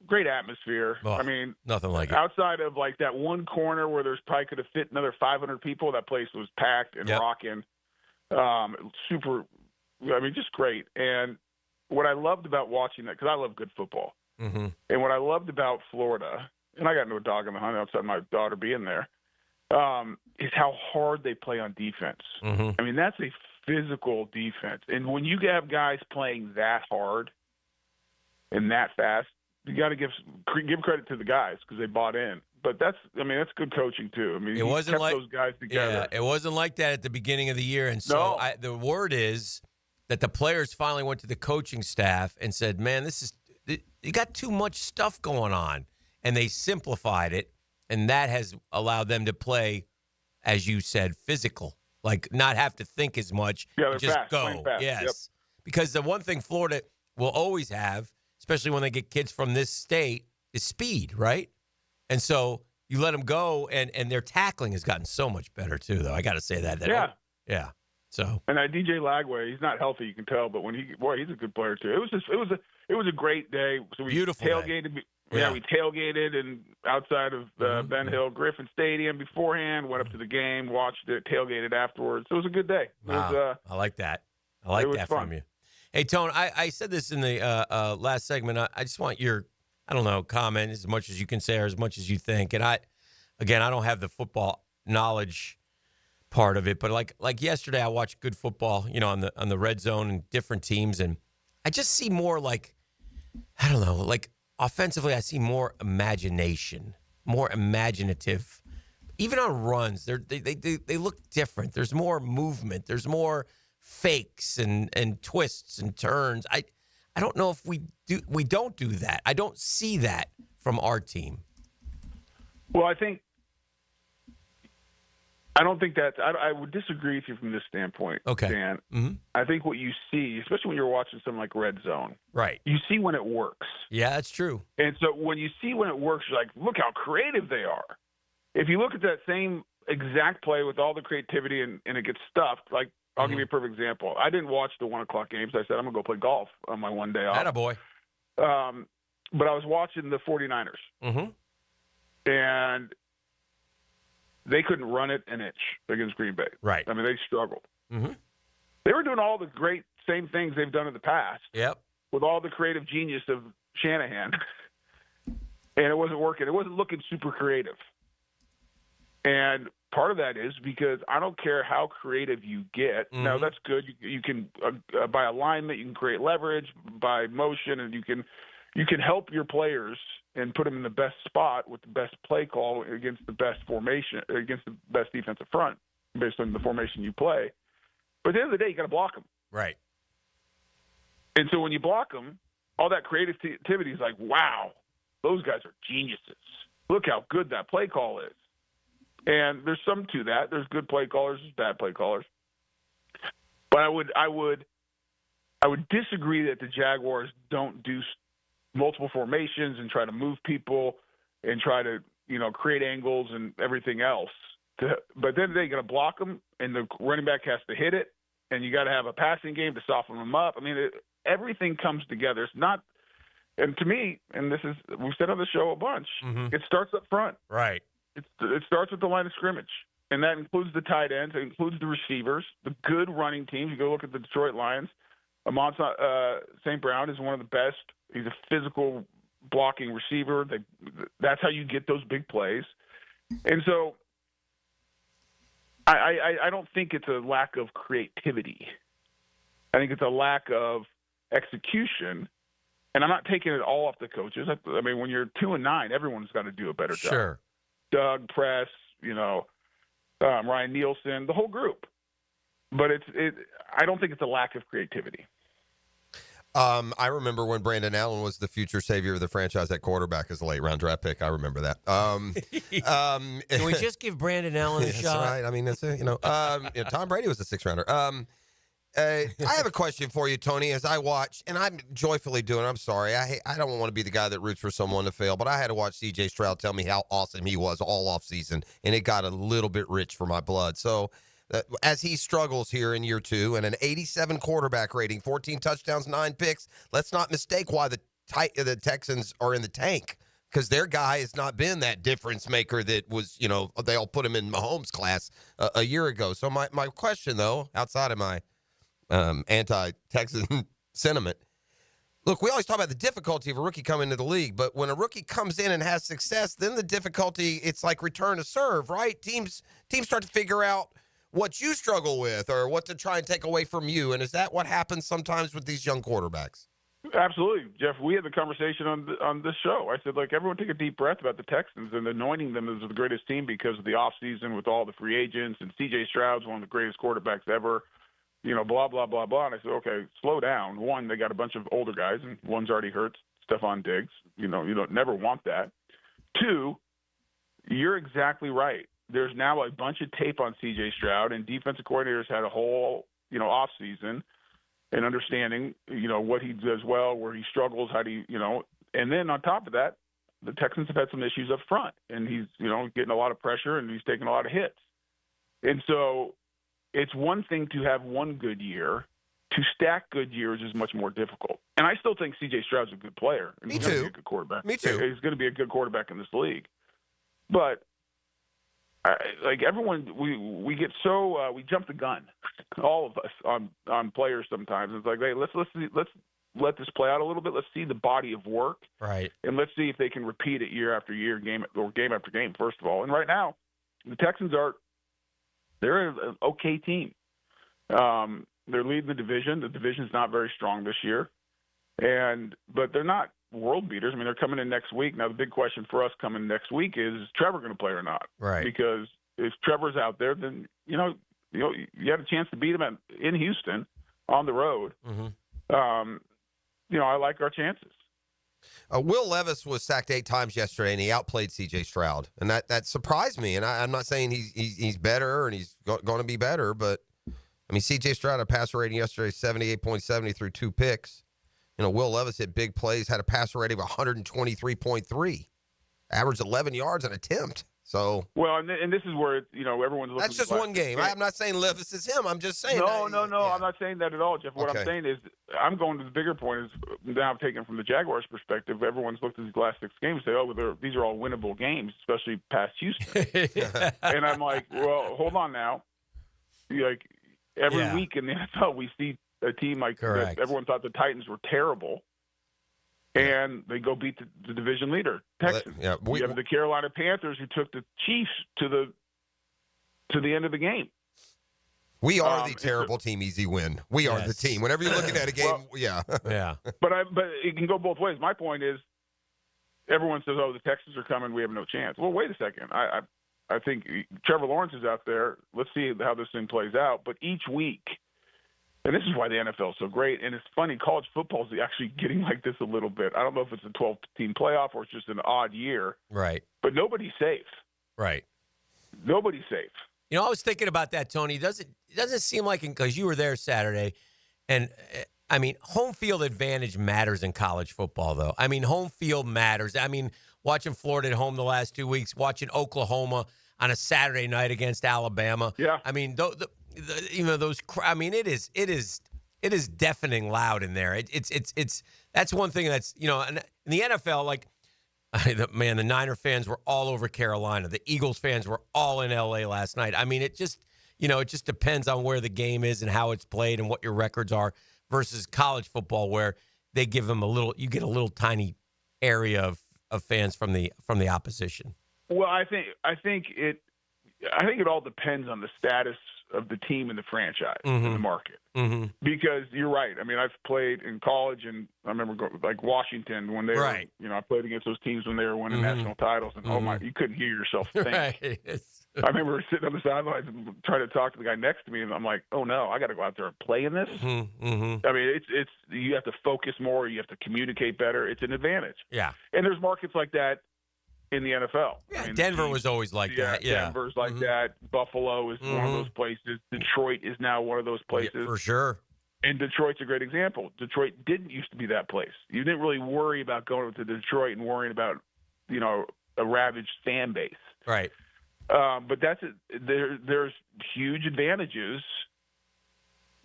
great atmosphere. Oh, I mean, nothing like it. outside of like that one corner where there's probably could have fit another 500 people, that place was packed and rocking. Super, just great. And what I loved about watching that, because I love good football, and what I loved about Florida, and I got no dog in the hunt outside my daughter being there, is how hard they play on defense. I mean, that's a physical defense. And when you have guys playing that hard and that fast, you got to give credit to the guys because they bought in. But that's good coaching too. I mean, It wasn't kept like those guys together. Yeah, it wasn't like that at the beginning of the year. And so the word is that the players finally went to the coaching staff and said, "Man, you got too much stuff going on," and they simplified it, and that has allowed them to play, as you said, physical, like not have to think as much. Yeah, they're just fast, go. playing fast. Yes, Yep. because the one thing Florida will always have, especially when they get kids from this state, is speed, right? And so you let them go, and their tackling has gotten so much better too. Though I got to say that. Yeah. So and that DJ Lagway, he's not healthy, you can tell, but when he's a good player too. It was a great day. So we Beautiful tailgated. day. Yeah, we tailgated and outside of Ben Hill Griffin Stadium beforehand. Went up to the game, watched it, tailgated afterwards. So it was a good day. Wow. I like that. I like was that fun. from you. Hey, Tone, I said this in the last segment. I just want your, comment as much as you can say or as much as you think. And I don't have the football knowledge part of it, but like yesterday, I watched good football, on the red zone and different teams, and I just see more like offensively, I see more imagination, more imaginative. Even on runs, they look different. There's more movement. There's more fakes and twists and turns. I don't know if we don't do that. I don't see that from our team. Well, I don't think that's. I would disagree with you from this standpoint, Okay. Dan. Mm-hmm. I think what you see, especially when you're watching something like Red Zone, Right. you see when it works. Yeah, that's true. And so when you see when it works, you're like, look how creative they are. If you look at that same exact play with all the creativity and it gets stuffed, like I'll give you a perfect example. I didn't watch the 1 o'clock games. I said, I'm going to go play golf on my one day off. Attaboy. But I was watching the 49ers. Mm-hmm. And they couldn't run it an inch against Green Bay. Right. I mean, they struggled. Mm-hmm. They were doing all the great same things they've done in the past. Yep. With all the creative genius of Shanahan. And it wasn't working. It wasn't looking super creative. And part of that is because I don't care how creative you get. Mm-hmm. Now, that's good. You can by alignment, you can create leverage, by motion, and you can help your players and put them in the best spot with the best play call against the best formation, against the best defensive front, based on the formation you play. But at the end of the day, you got to block them. Right. And so when you block them, all that creativity is like, wow, those guys are geniuses. Look how good that play call is. And there's some to that. There's good play callers, there's bad play callers. But I would disagree that the Jaguars don't do multiple formations and try to move people and try to, create angles and everything else. But then they got to block them, and the running back has to hit it, and you got to have a passing game to soften them up. I mean, everything comes together. It's not, and to me, and this is we've said on the show a bunch. It starts up front. Right. It starts with the line of scrimmage, and that includes the tight ends. It includes the receivers, the good running teams. You go look at the Detroit Lions. Amon St. Brown is one of the best. He's a physical blocking receiver. That's how you get those big plays. And so I don't think it's a lack of creativity. I think it's a lack of execution. And I'm not taking it all off the coaches. I mean, when you're 2-9, everyone's got to do a better job. Sure. Doug, Press, Ryan Nielsen, the whole group. But I don't think it's a lack of creativity. I remember when Brandon Allen was the future savior of the franchise at quarterback as a late-round draft pick. I remember that. Can we just give Brandon Allen a shot? Right. I mean, Tom Brady was a sixth-rounder. I have a question for you, Tony, as I watch, and I'm joyfully doing it. I'm sorry. I don't want to be the guy that roots for someone to fail, but I had to watch C.J. Stroud tell me how awesome he was all offseason, and it got a little bit rich for my blood. So as he struggles here in year 2 and an 87 quarterback rating, 14 touchdowns, 9 picks, let's not mistake why the Texans are in the tank, because their guy has not been that difference maker that was, they all put him in Mahomes' class a year ago. So my question, though, outside of my anti-Texan sentiment, look, we always talk about the difficulty of a rookie coming into the league, but when a rookie comes in and has success, then the difficulty, it's like return to serve, right? Teams start to figure out what you struggle with or what to try and take away from you. And is that what happens sometimes with these young quarterbacks? Absolutely, Jeff. We had the conversation on this show. I said, everyone take a deep breath about the Texans and anointing them as the greatest team because of the offseason with all the free agents, and C.J. Stroud's one of the greatest quarterbacks ever, blah, blah, blah, blah. And I said, okay, slow down. One, they got a bunch of older guys, and one's already hurt, Stephon Diggs. You don't never want that. 2, you're exactly right. There's now a bunch of tape on C.J. Stroud, and defensive coordinators had a whole, off season and understanding, what he does well, where he struggles, how do you, and then on top of that, the Texans have had some issues up front, and he's, getting a lot of pressure and he's taking a lot of hits. And so it's one thing to have one good year. To stack good years is much more difficult. And I still think C.J. Stroud's a good player. And he's going to be a good quarterback. Me too. He's going to be a good quarterback in this league. But everyone, we get so we jump the gun, all of us on players sometimes. It's like, hey, let's let this play out a little bit. Let's see the body of work, right? And let's see if they can repeat it year after year, game after game. First of all, and right now, the Texans they're an okay team. They're leading the division. The division's not very strong this year, but they're not world beaters. I mean, they're coming in next week. Now, the big question for us coming next week is Trevor going to play or not? Right. Because if Trevor's out there, then you had a chance to beat him in Houston on the road. I like our chances. Will Levis was sacked 8 times yesterday, and he outplayed C.J. Stroud, and that surprised me. And I'm not saying he's better and he's going to be better, but I mean, C.J. Stroud had a passer rating yesterday 78.70 through 2 picks. Will Levis hit big plays, had a passer rating of 123.3, averaged 11 yards an attempt. So and this is where everyone's looking. That's just one game. I'm not saying Levis is him. I'm just saying. No. I'm not saying that at all, Jeff. What I'm saying is, I'm going to the bigger point. Is now taken from the Jaguars' perspective. Everyone's looked at these last 6 games and say, these are all winnable games, especially past Houston. And I'm like, well, hold on now. Every week in the NFL, we see a team like that. Everyone thought the Titans were terrible, and they go beat the division leader, Texans. We have the Carolina Panthers, who took the Chiefs to the end of the game. We are the terrible team, easy win. We are the team. Whenever you're looking at a game, yeah. But it can go both ways. My point is, everyone says, "Oh, the Texans are coming. We have no chance." Well, wait a second. I think Trevor Lawrence is out there. Let's see how this thing plays out. But each week. And this is why the NFL is so great. And it's funny, college football is actually getting like this a little bit. I don't know if it's a 12-team playoff or it's just an odd year. Right. But nobody's safe. Right. Nobody's safe. I was thinking about that, Tony. It doesn't seem like, because you were there Saturday, and I mean, home field advantage matters in college football, though. I mean, home field matters. I mean, watching Florida at home the last 2 weeks, watching Oklahoma. on a Saturday night against Alabama. Yeah. I mean, it is deafening loud in there. It's that's one thing that's, in the NFL, like, the Niner fans were all over Carolina. The Eagles fans were all in L.A. last night. I mean, it just depends on where the game is and how it's played and what your records are versus college football, where they give them you get a little tiny area of fans from the opposition. Well, I think it all depends on the status of the team and the franchise in the market. Mm-hmm. Because you're right. I mean, I've played in college, and I remember like Washington when they were, I played against those teams when they were winning national titles, and you couldn't hear yourself think. Right. I remember sitting on the sidelines and trying to talk to the guy next to me, and I'm like, oh no, I got to go out there and play in this. Mm-hmm. I mean, it's you have to focus more, you have to communicate better. It's an advantage. Yeah. And there's markets like that in the NFL. Yeah, I mean, Denver was always like that. Yeah, Denver's like that. Buffalo is one of those places. Detroit is now one of those places. Yeah, for sure. And Detroit's a great example. Detroit didn't used to be that place. You didn't really worry about going to Detroit and worrying about, a ravaged fan base. Right. But there's huge advantages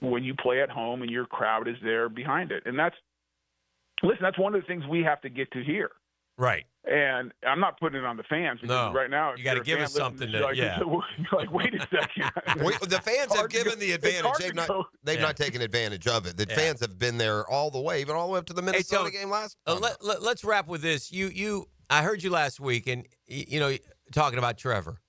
when you play at home and your crowd is there behind it. And that's one of the things we have to get to here. Right. And I'm not putting it on the fans because right now you got to give us something to. Like, wait a second. The fans have given the advantage. They've not taken advantage of it. The fans have been there all the way, even all the way up to the Minnesota game last. Let's wrap with this. I heard you last week, and talking about Trevor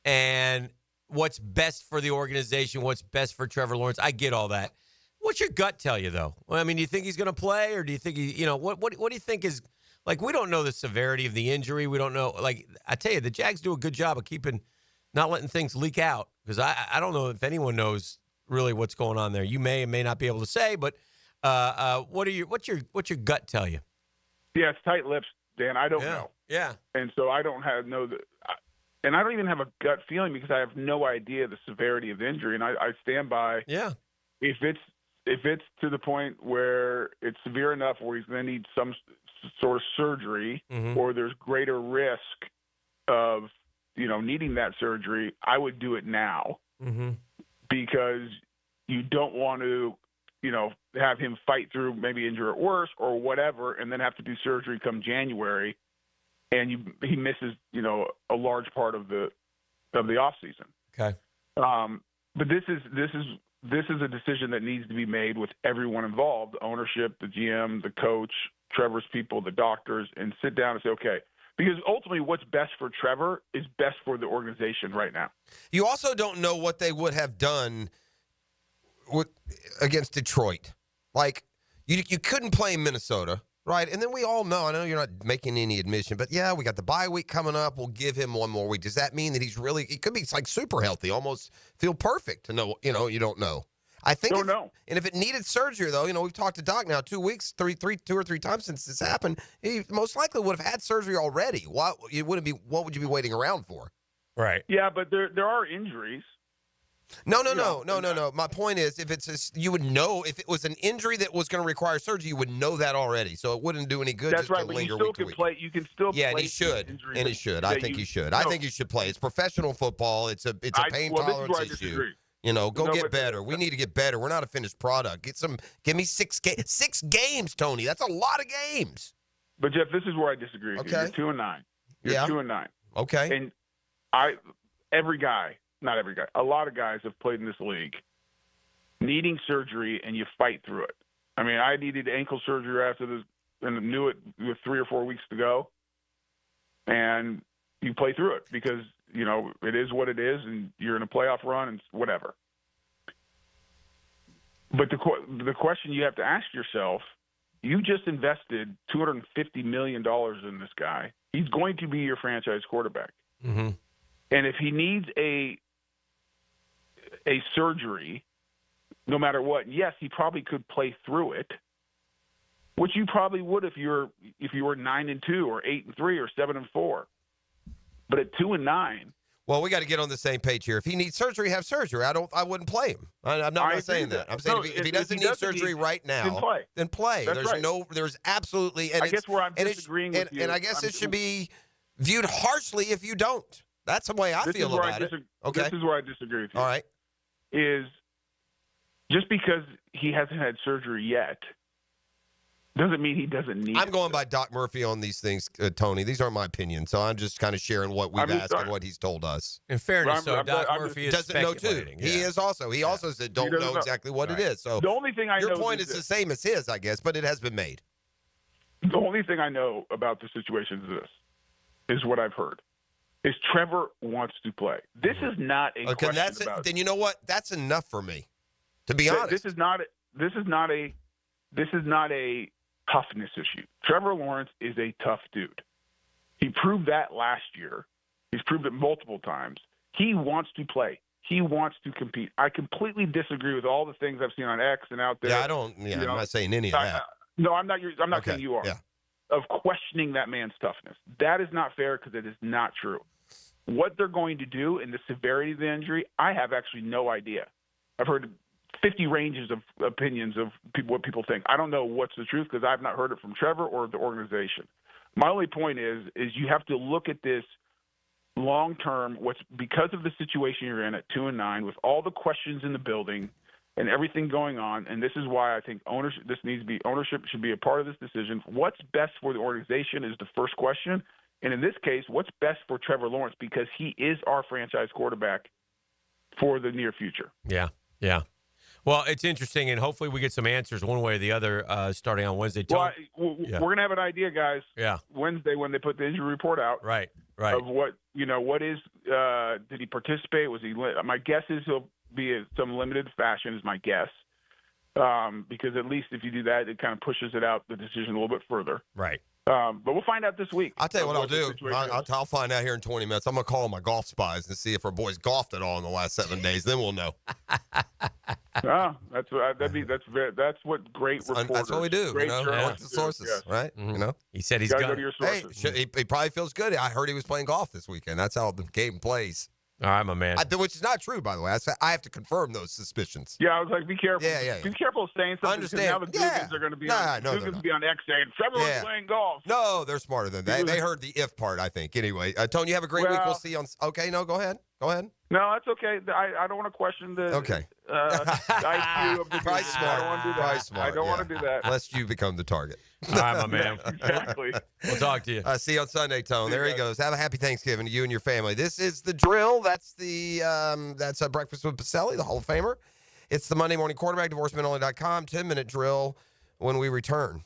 and what's best for the organization, what's best for Trevor Lawrence. I get all that. What's your gut tell you, though? I mean, do you think he's going to play, or do you think what do you think is? Like, we don't know the severity of the injury. We don't know. Like, I tell you, the Jags do a good job of not letting things leak out, because I don't know if anyone knows really what's going on there. You may and may not be able to say, but what's your gut tell you? Yeah, it's tight lips, Dan. I don't know. Yeah. And so I don't and I don't even have a gut feeling because I have no idea the severity of the injury, and I stand by. Yeah. If it's to the point where it's severe enough where he's going to need some sort of surgery, or there's greater risk of needing that surgery, I would do it now, because you don't want to have him fight through, maybe injure it worse or whatever, and then have to do surgery come January, and he misses a large part of the off season. Okay. But this is a decision that needs to be made with everyone involved: the ownership, the GM, the coach, Trevor's people, the doctors, and sit down and say, okay, because ultimately what's best for Trevor is best for the organization right now. You also don't know what they would have done against Detroit. Like, you couldn't play in Minnesota, right? And then we all know, I know you're not making any admission, but yeah, we got the bye week coming up. We'll give him one more week. Does that mean that he could be like super healthy, almost feel perfect to know, you don't know. I think don't know. And if it needed surgery, though, we've talked to Doc now 2 weeks, two or three times since this happened. He most likely would have had surgery already. What would you be waiting around for? Right. Yeah, but there are injuries. No. My point is, you would know if it was an injury that was going to require surgery, you would know that already. So it wouldn't do any good. That's just right, to but linger you still week to can week. play. You can still play. Yeah, and he should. I think he should. I think he should play. It's professional football. It's a pain tolerance issue. Go get better. We need to get better. We're not a finished product. Give me 6 games, Tony. That's a lot of games. But Jeff, this is where I disagree with you. You're 2-9. You're 2-9. Okay. And not every guy, a lot of guys have played in this league needing surgery, and you fight through it. I mean, I needed ankle surgery after this, and knew it with 3 or 4 weeks to go, and you play through it because it is what it is, and you're in a playoff run and whatever. But the question you have to ask yourself, you just invested $250 million in this guy. He's going to be your franchise quarterback. Mm-hmm. And if he needs a surgery, no matter what, yes, he probably could play through it, which you probably would if you were 9-2 or 8-3 or 7-4. But at 2-9, well, we got to get on the same page here. If he needs surgery, have surgery. I wouldn't play him. I'm not saying that. I'm saying if he doesn't need surgery right now, then play. There's absolutely. And I guess where I'm disagreeing with you. And I guess it should be viewed harshly if you don't. That's the way I feel about it. Okay. This is where I disagree with you. All right. Is just because he hasn't had surgery yet doesn't mean he doesn't need I'm going by Doc Murphy on these things, Tony. These aren't my opinions, so I'm just kind of sharing what we've asked and what he's told us. In fairness, Doc Murphy is doesn't know too. speculating. He is also. He also said don't know exactly what it is. So the only thing I know your point is the same as his, I guess, but it has been made. The only thing I know about the situation is what I've heard. Is Trevor wants to play. This is not a question about. Then you know what? That's enough for me. To be honest, this is not a toughness issue. Trevor Lawrence is a tough dude. He proved that last year. He's proved it multiple times. He wants to play. He wants to compete. I completely disagree with all the things I've seen on X and out there. Yeah, I'm not saying any of that. No, I'm not. I'm not saying you are. Yeah. Of questioning that man's toughness. That is not fair because it is not true. What they're going to do and the severity of the injury, I have actually no idea. I've heard 50 ranges of opinions of what people think. I don't know what's the truth because I've not heard it from Trevor or the organization. My only point is you have to look at this long term. Because of the situation you're in at 2-9, with all the questions in the building and everything going on, and this is why I think ownership should be a part of this decision. What's best for the organization is the first question, and in this case, what's best for Trevor Lawrence because he is our franchise quarterback for the near future. Yeah. Well, it's interesting, and hopefully we get some answers one way or the other starting on Wednesday. Well, we're going to have an idea, guys. Yeah. Wednesday when they put the injury report out. Right. Of what is did he participate? Was he? My guess is he'll be in some limited fashion. Is my guess, because at least if you do that, it kind of pushes the decision a little bit further. Right. But we'll find out this week. I'll tell you what I'll do. I'll find out here in 20 minutes. I'm going to call my golf spies and see if our boys golfed at all in the last 7 days. Then we'll know. That's what great reporters. That's what we do. Great the sources, yes. right? Mm-hmm. You know, he said he's got to go to your sources. Hey, he probably feels good. I heard he was playing golf this weekend. That's how the game plays. All right, my man. Which is not true, by the way. I have to confirm those suspicions. Yeah, I was like, be careful. Yeah. Be careful of saying something. I understand. Now the Googans are going to be on X saying Trevor was playing golf. No, they're smarter than that. They heard the if part, I think. Anyway, Tony, you have a great week. We'll see you on. Okay, no, go ahead. No, that's okay. I don't want to question the IQ of the Probably smart. I don't want to do that. I don't want to do that. Lest you become the target. All right, my man. Exactly. We'll talk to you. See you on Sunday, Tone. There he goes. Have a happy Thanksgiving to you and your family. This is The Drill. That's Breakfast with Pacelli, the Hall of Famer. It's the Monday Morning Quarterback, divorcemenonly.com, 10-minute drill when we return.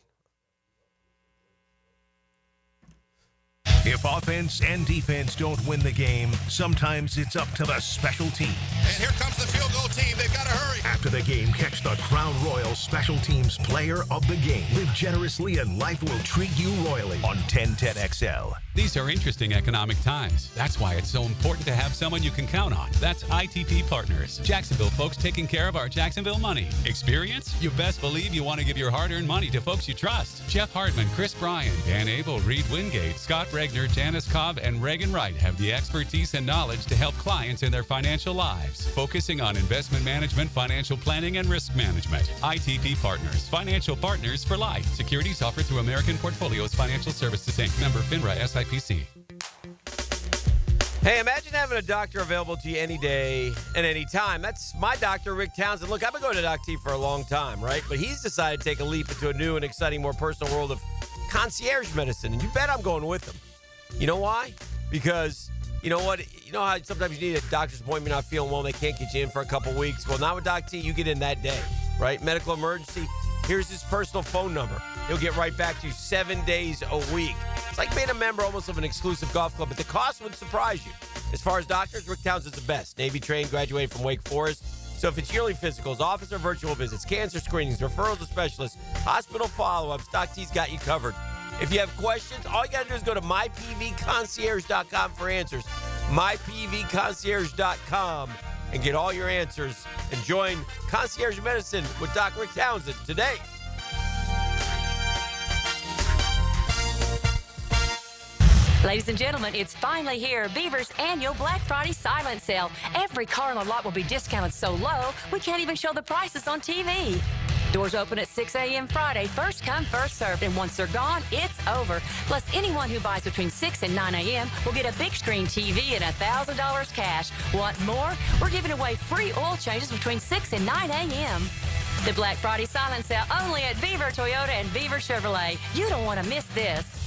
If offense and defense don't win the game, sometimes it's up to the special teams. And here comes the field goal team. They've got to hurry. After the game, catch the Crown Royal Special Teams Player of the Game. Live generously and life will treat you royally on 1010XL. These are interesting economic times. That's why it's so important to have someone you can count on. That's ITP Partners. Jacksonville folks taking care of our Jacksonville money. Experience? You best believe you want to give your hard-earned money to folks you trust. Jeff Hartman, Chris Bryan, Dan Abel, Reed Wingate, Scott Regner, Janice Cobb, and Reagan Wright have the expertise and knowledge to help clients in their financial lives, focusing on investment management, financial planning, and risk management. ITP Partners. Financial partners for life. Securities offered through American Portfolios Financial Services, Inc. Member FINRA SIPC. Hey, imagine having a doctor available to you any day and any time. That's my doctor, Rick Townsend. Look, I've been going to Doc T for a long time, right? But he's decided to take a leap into a new and exciting, more personal world of concierge medicine. And you bet I'm going with him. You know why? Because, you know what? You know how sometimes you need a doctor's appointment, not feeling well, and they can't get you in for a couple weeks? Well, not with Doc T. You get in that day, right? Medical emergency. Here's his personal phone number. He'll get right back to you 7 days a week. It's like being a member almost of an exclusive golf club, but the cost would surprise you. As far as doctors, Rick Townsend's the best. Navy trained, graduated from Wake Forest. So if it's yearly physicals, office or virtual visits, cancer screenings, referrals to specialists, hospital follow-ups, Doc T's got you covered. If you have questions, all you got to do is go to mypvconcierge.com for answers. mypvconcierge.com and get all your answers and join Concierge Medicine with Doc Rick Townsend today. Ladies and gentlemen, it's finally here. Beaver's annual Black Friday silent sale. Every car on the lot will be discounted so low, we can't even show the prices on TV. Doors open at 6 a.m. Friday. First come, first served. And once they're gone, it's over. Plus, anyone who buys between 6 and 9 a.m. will get a big screen TV and $1,000 cash. Want more? We're giving away free oil changes between 6 and 9 a.m. The Black Friday silent sale only at Beaver Toyota and Beaver Chevrolet. You don't want to miss this.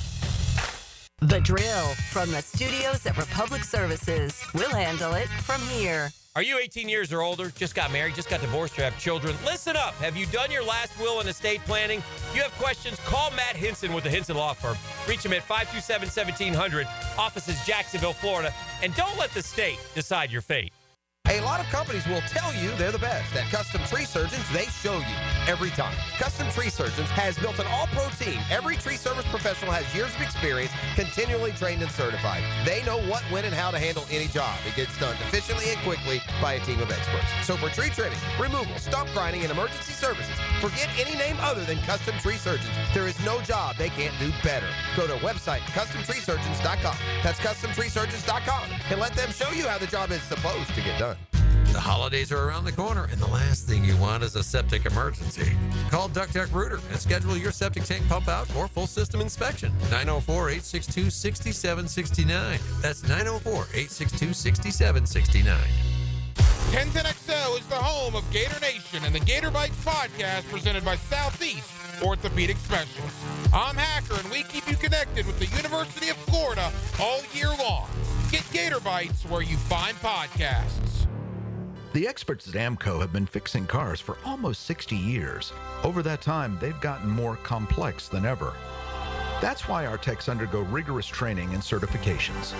The Drill from the studios at Republic Services. We'll handle it from here. Are you 18 years or older, just got married, just got divorced, or have children? Listen up. Have you done your last will and estate planning? If you have questions, call Matt Hinson with the Hinson Law Firm. Reach him at 527-1700. Office is Jacksonville, Florida. And don't let the state decide your fate. A lot of companies will tell you they're the best. At Custom Tree Surgeons, they show you every time. Custom Tree Surgeons has built an all-pro team. Every tree service professional has years of experience, continually trained and certified. They know what, when, and how to handle any job. It gets done efficiently and quickly by a team of experts. So for tree trimming, removal, stump grinding, and emergency services, forget any name other than Custom Tree Surgeons. There is no job they can't do better. Go to website CustomTreeSurgeons.com. That's CustomTreeSurgeons.com, and let them show you how the job is supposed to get done. The holidays are around the corner, and the last thing you want is a septic emergency. Call Duct Tech Rooter and schedule your septic tank pump out or full system inspection. 904-862-6769. That's 904-862-6769. 1010XL is the home of Gator Nation and the Gator Bites podcast presented by Southeast Orthopedic Specialists. I'm Hacker, and we keep you connected with the University of Florida all year long. Get Gator Bites where you find podcasts. The experts at AMCO have been fixing cars for almost 60 years. Over that time, they've gotten more complex than ever. That's why our techs undergo rigorous training and certifications,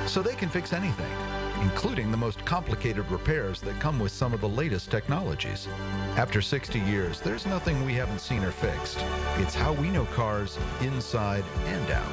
so they can fix anything, including the most complicated repairs that come with some of the latest technologies. After 60 years, there's nothing we haven't seen or fixed. It's how we know cars inside and out.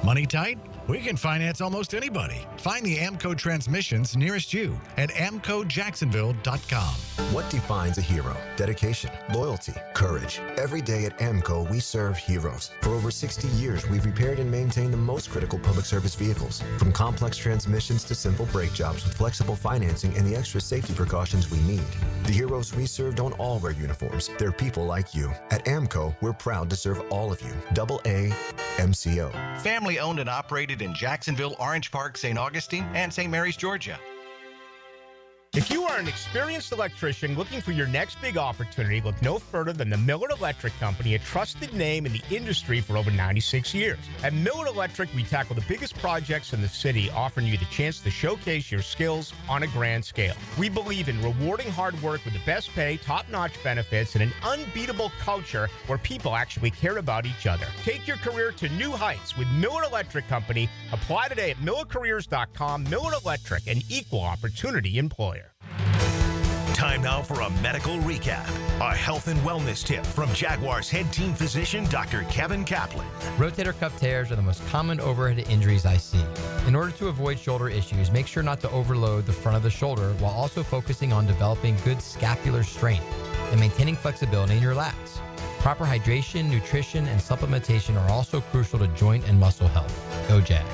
Money tight? We can finance almost anybody. Find the AMCO transmissions nearest you at AMCOJacksonville.com. What defines a hero? Dedication, loyalty, courage. Every day at AMCO, we serve heroes. For over 60 years, we've repaired and maintained the most critical public service vehicles. From complex transmissions to simple brake jobs with flexible financing and the extra safety precautions we need. The heroes we serve don't all wear uniforms. They're people like you. At AMCO, we're proud to serve all of you. AA MCO. Family owned and operated in Jacksonville, Orange Park, St. Augustine, and St. Mary's, Georgia. If you are an experienced electrician looking for your next big opportunity, look no further than the Millard Electric Company, a trusted name in the industry for over 96 years. At Millard Electric, we tackle the biggest projects in the city, offering you the chance to showcase your skills on a grand scale. We believe in rewarding hard work with the best pay, top-notch benefits, and an unbeatable culture where people actually care about each other. Take your career to new heights with Millard Electric Company. Apply today at millercareers.com. Millard Electric, an equal opportunity employer. Time now for a medical recap. A health and wellness tip from Jaguars head team physician, Dr. Kevin Kaplan. Rotator cuff tears are the most common overhead injuries I see. In order to avoid shoulder issues, make sure not to overload the front of the shoulder while also focusing on developing good scapular strength and maintaining flexibility in your lats. Proper hydration, nutrition, and supplementation are also crucial to joint and muscle health. Go Jags.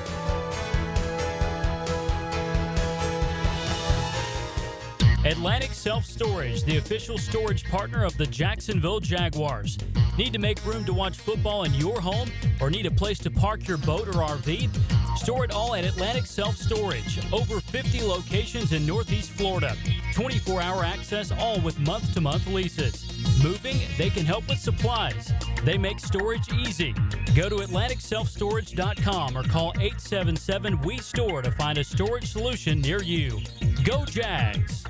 Atlantic Self-Storage, the official storage partner of the Jacksonville Jaguars. Need to make room to watch football in your home or need a place to park your boat or RV? Store it all at Atlantic Self-Storage. Over 50 locations in Northeast Florida. 24-hour access, all with month-to-month leases. Moving? They can help with supplies. They make storage easy. Go to AtlanticSelfStorage.com or call 877-WE-STORE to find a storage solution near you. Go Jags!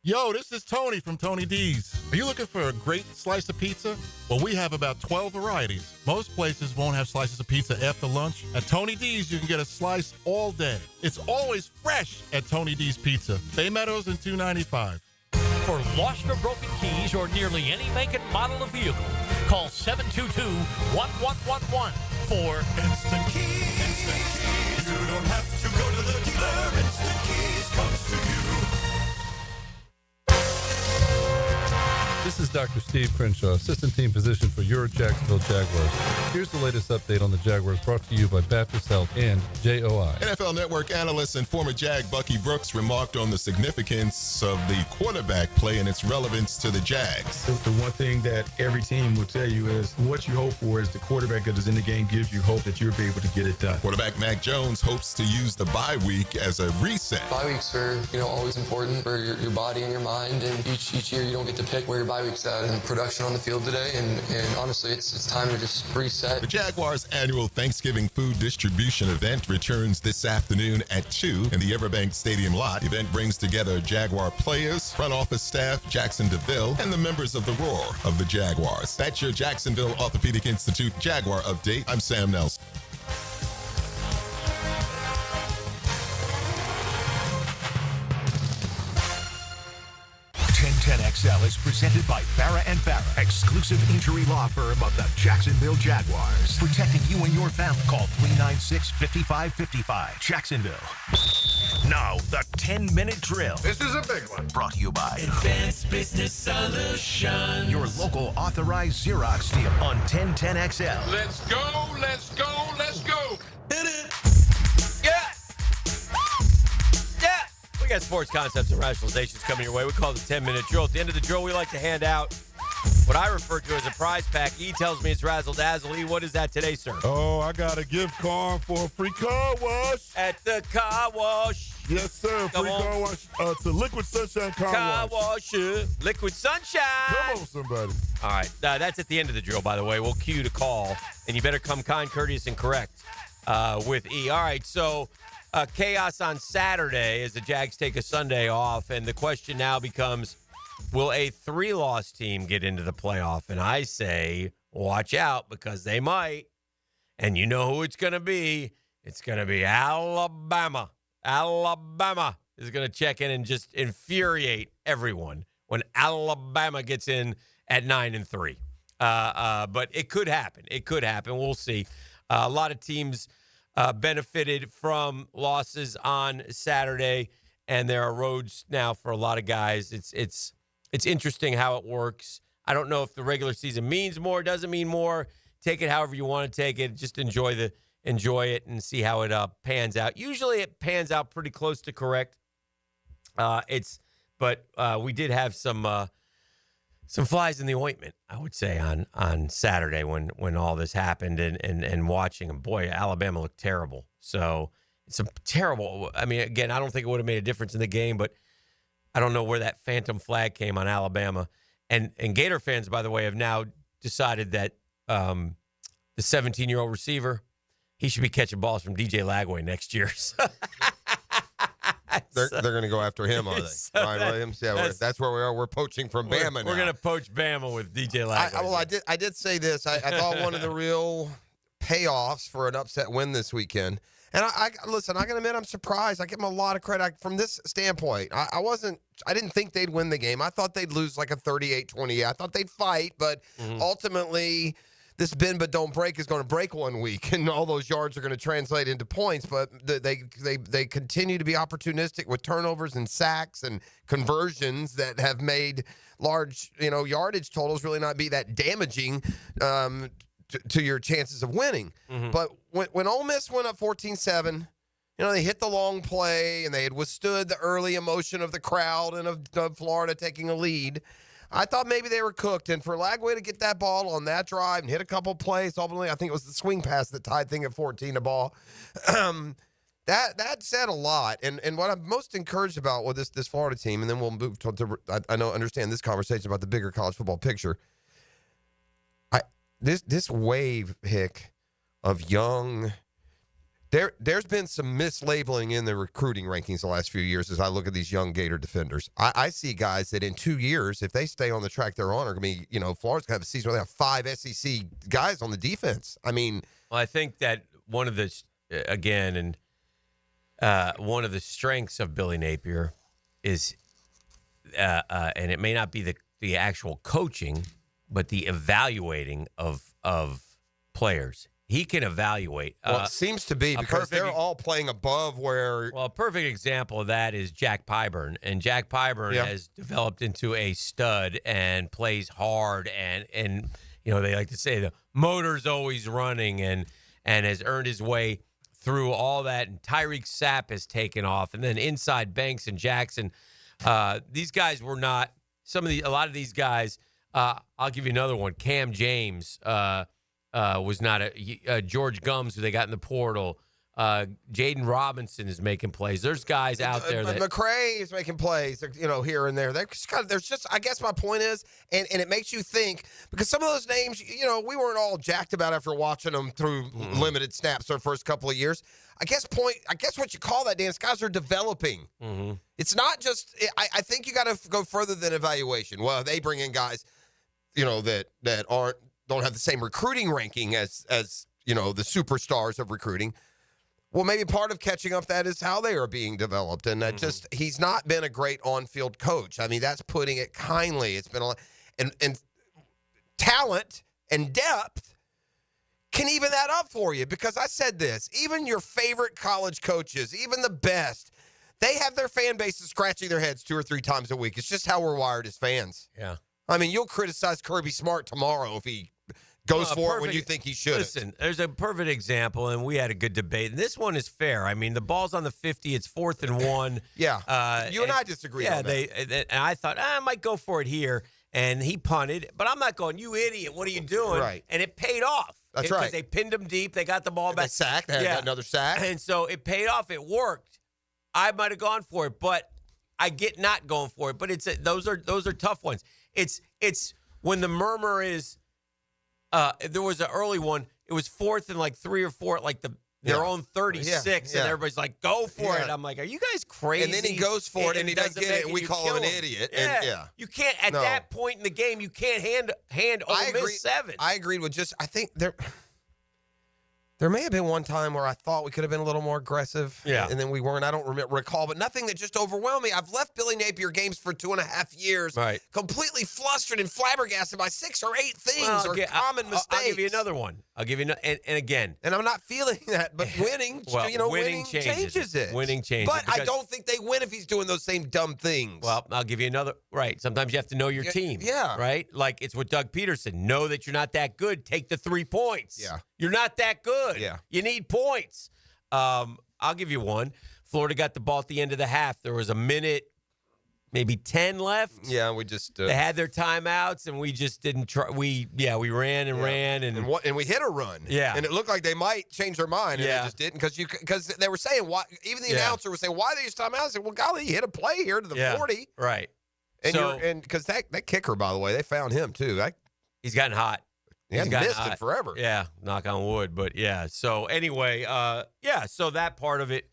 Yo, this is Tony from Tony D's. Are you looking for a great slice of pizza? Well, we have about 12 varieties. Most places won't have slices of pizza after lunch. At Tony D's, you can get a slice all day. It's always fresh at Tony D's Pizza. Bay Meadows and 295. For lost or broken keys or nearly any make and model of vehicle, call 722-1111 for Instant Keys. Instant Keys. You don't have to go to the dealer. Instant Keys comes to you. This is Dr. Steve Crenshaw, assistant team physician for your Jacksonville Jaguars. Here's the latest update on the Jaguars, brought to you by Baptist Health and JOI. NFL Network analyst and former Jag Bucky Brooks remarked on the significance of the quarterback play and its relevance to the Jags. The one thing that every team will tell you is what you hope for is the quarterback that is in the game gives you hope that you'll be able to get it done. Quarterback Mac Jones hopes to use the bye week as a reset. Bye weeks are, always important for your body and your mind, and each year you don't get to pick where your bye week's at. And production on the field today, and honestly, it's time to just reset. The Jaguars' annual Thanksgiving food distribution event returns this afternoon at 2 in the Everbank Stadium lot. The event brings together Jaguar players, front office staff, Jackson DeVille, and the members of the Roar of the Jaguars. That's your Jacksonville Orthopedic Institute Jaguar update. I'm Sam Nelson. 1010XL is presented by Farrah & Farrah, exclusive injury law firm of the Jacksonville Jaguars. Protecting you and your family. Call 396-5555. Jacksonville. Now, the 10-minute drill. This is a big one. Brought to you by Advanced Business Solutions. your local authorized Xerox dealer on 1010XL. Let's go, let's go, let's go. Hit it. Yeah. Yeah. We got sports concepts and rationalizations coming your way. We call it the 10-minute drill. At the end of the drill, we like to hand out what I refer to as a prize pack. E tells me it's razzle dazzle. E, what is that today, sir? Oh, I got a gift card for a free car wash. At the car wash. Yes, sir. Free car wash to Liquid Sunshine Car Wash. Liquid Sunshine. Come on, somebody. All right. That's at the end of the drill, by the way. We'll cue to call, and you better come kind, courteous, and correct with E. All right, so chaos on Saturday as the Jags take a Sunday off, and the question now becomes, will a 3-loss team get into the playoff? And I say, watch out, because they might. And you know who it's going to be. It's going to be Alabama. Alabama is going to check in and just infuriate everyone when Alabama gets in at 9-3. But it could happen. It could happen. We'll see. A lot of teams benefited from losses on Saturday, and there are roads now for a lot of guys. It's interesting how it works. I don't know if the regular season means more, doesn't mean more. Take it however you want to take it. Just enjoy it and see how it pans out. Usually it pans out pretty close to correct. But we did have some flies in the ointment, I would say, on Saturday when all this happened and watching. And boy, Alabama looked terrible. So it's a terrible. I mean, again, I don't think it would have made a difference in the game, but I don't know where that phantom flag came on Alabama. And Gator fans, by the way, have now decided that the 17-year-old receiver, he should be catching balls from DJ Lagway next year. They're going to go after him, are they? Ryan Williams? Yeah, that's where we are. We're poaching from Bama now. We're going to poach Bama with DJ Lagway. I did say this. I thought one of the real payoffs for an upset win this weekend. And listen, I got to admit, I'm surprised. I give them a lot of credit from this standpoint. I didn't think they'd win the game. I thought they'd lose like a 38-28. I thought they'd fight, but ultimately, this bend but don't break is going to break one week, and all those yards are going to translate into points. But they continue to be opportunistic with turnovers and sacks and conversions that have made large yardage totals really not be that damaging to your chances of winning. But when Ole Miss went up 14-7, they hit the long play and they had withstood the early emotion of the crowd and of Florida taking a lead. I thought maybe they were cooked. And for Lagway to get that ball on that drive and hit a couple plays, ultimately, I think it was the swing pass that tied thing at 14 the ball. That said a lot. And what I'm most encouraged about with this Florida team, and then we'll move to understand this conversation about the bigger college football picture. This wave, Hick, of young. There's been some mislabeling in the recruiting rankings the last few years as I look at these young Gator defenders. I see guys that in 2 years, if they stay on the track they're on, are going to be, Florida's going to have a season where they have 5 SEC guys on the defense. I mean. Well, I think that one of the strengths of Billy Napier is, and it may not be the actual coaching, but the evaluating of players. he can evaluate. Well, it seems to be because they're all playing above where. Well, a perfect example of that is Jack Pyburn. And Jack Pyburn has developed into a stud and plays hard. And they like to say the motor's always running and has earned his way through all that. And Tyreek Sapp has taken off. And then inside Banks and Jackson. These guys were not a lot of these guys. I'll give you another one. Cam James was not George Gums, who they got in the portal. Jaden Robinson is making plays. There's guys out there that McCray is making plays, here and there. There's just, I guess my point is, and it makes you think, because some of those names, we weren't all jacked about after watching them through limited snaps their first couple of years. I guess what you call that, Dan, is guys are developing. Mm-hmm. It's not just, I think you got to go further than evaluation. Well, they bring in guys, that don't have the same recruiting ranking as the superstars of recruiting. Well, maybe part of catching up that is how they are being developed. And that he's not been a great on-field coach. I mean, that's putting it kindly. It's been a lot. And talent and depth can even that up for you. Because I said this, even your favorite college coaches, even the best, they have their fan bases scratching their heads 2 or 3 times a week. It's just how we're wired as fans. Yeah. I mean, you'll criticize Kirby Smart tomorrow if he goes for it when you think he should. Listen, there's a perfect example, and we had a good debate. And this one is fair. I mean, the ball's on the 50. It's 4th and 1. Yeah. You and I disagree on that. And I thought, I might go for it here. And he punted. But I'm not going, you idiot, what are you doing? Right. And it paid off. That's right. Because they pinned him deep. They got the ball back. They sacked. They had another sack. And so it paid off. It worked. I might have gone for it, but I get not going for it. But those are tough ones. It's when the murmur is, there was an early one. It was 4th and 3 or 4 at their own 36, and everybody's like, "Go for it!" I'm like, "Are you guys crazy?" And then he goes for it, and he doesn't get it, and we call him an idiot. Yeah. You can't at that point in the game. You can't hand Ole Miss 7. I agreed with I think there may have been one time where I thought we could have been a little more aggressive, and then we weren't. I don't recall, but nothing that just overwhelmed me. I've left Billy Napier games for 2.5 years, completely flustered and flabbergasted by 6 or 8 things or common mistakes. I'll give you another one. I'll give you and again. And I'm not feeling that, but winning, winning changes it. Winning changes But I don't think they win if he's doing those same dumb things. Well, I'll give you another. Right. Sometimes you have to know your team. Yeah. Right? Like it's what Doug Peterson. Know that you're not that good. Take the 3 points. Yeah. You're not that good. Yeah. You need points. I'll give you one. Florida got the ball at the end of the half. There was a minute, maybe 10 left. Yeah, we just they had their timeouts, and we just didn't try. We ran and ran, and we hit a run. Yeah, and it looked like they might change their mind, and they just didn't because they were saying why. Even the announcer was saying, "Why they use timeouts?" I said, "Well, golly, you hit a play here to the 40, right?" And because that kicker, by the way, they found him too. He's gotten hot. He hasn't missed it forever. Yeah, knock on wood. But yeah. So anyway, so that part of it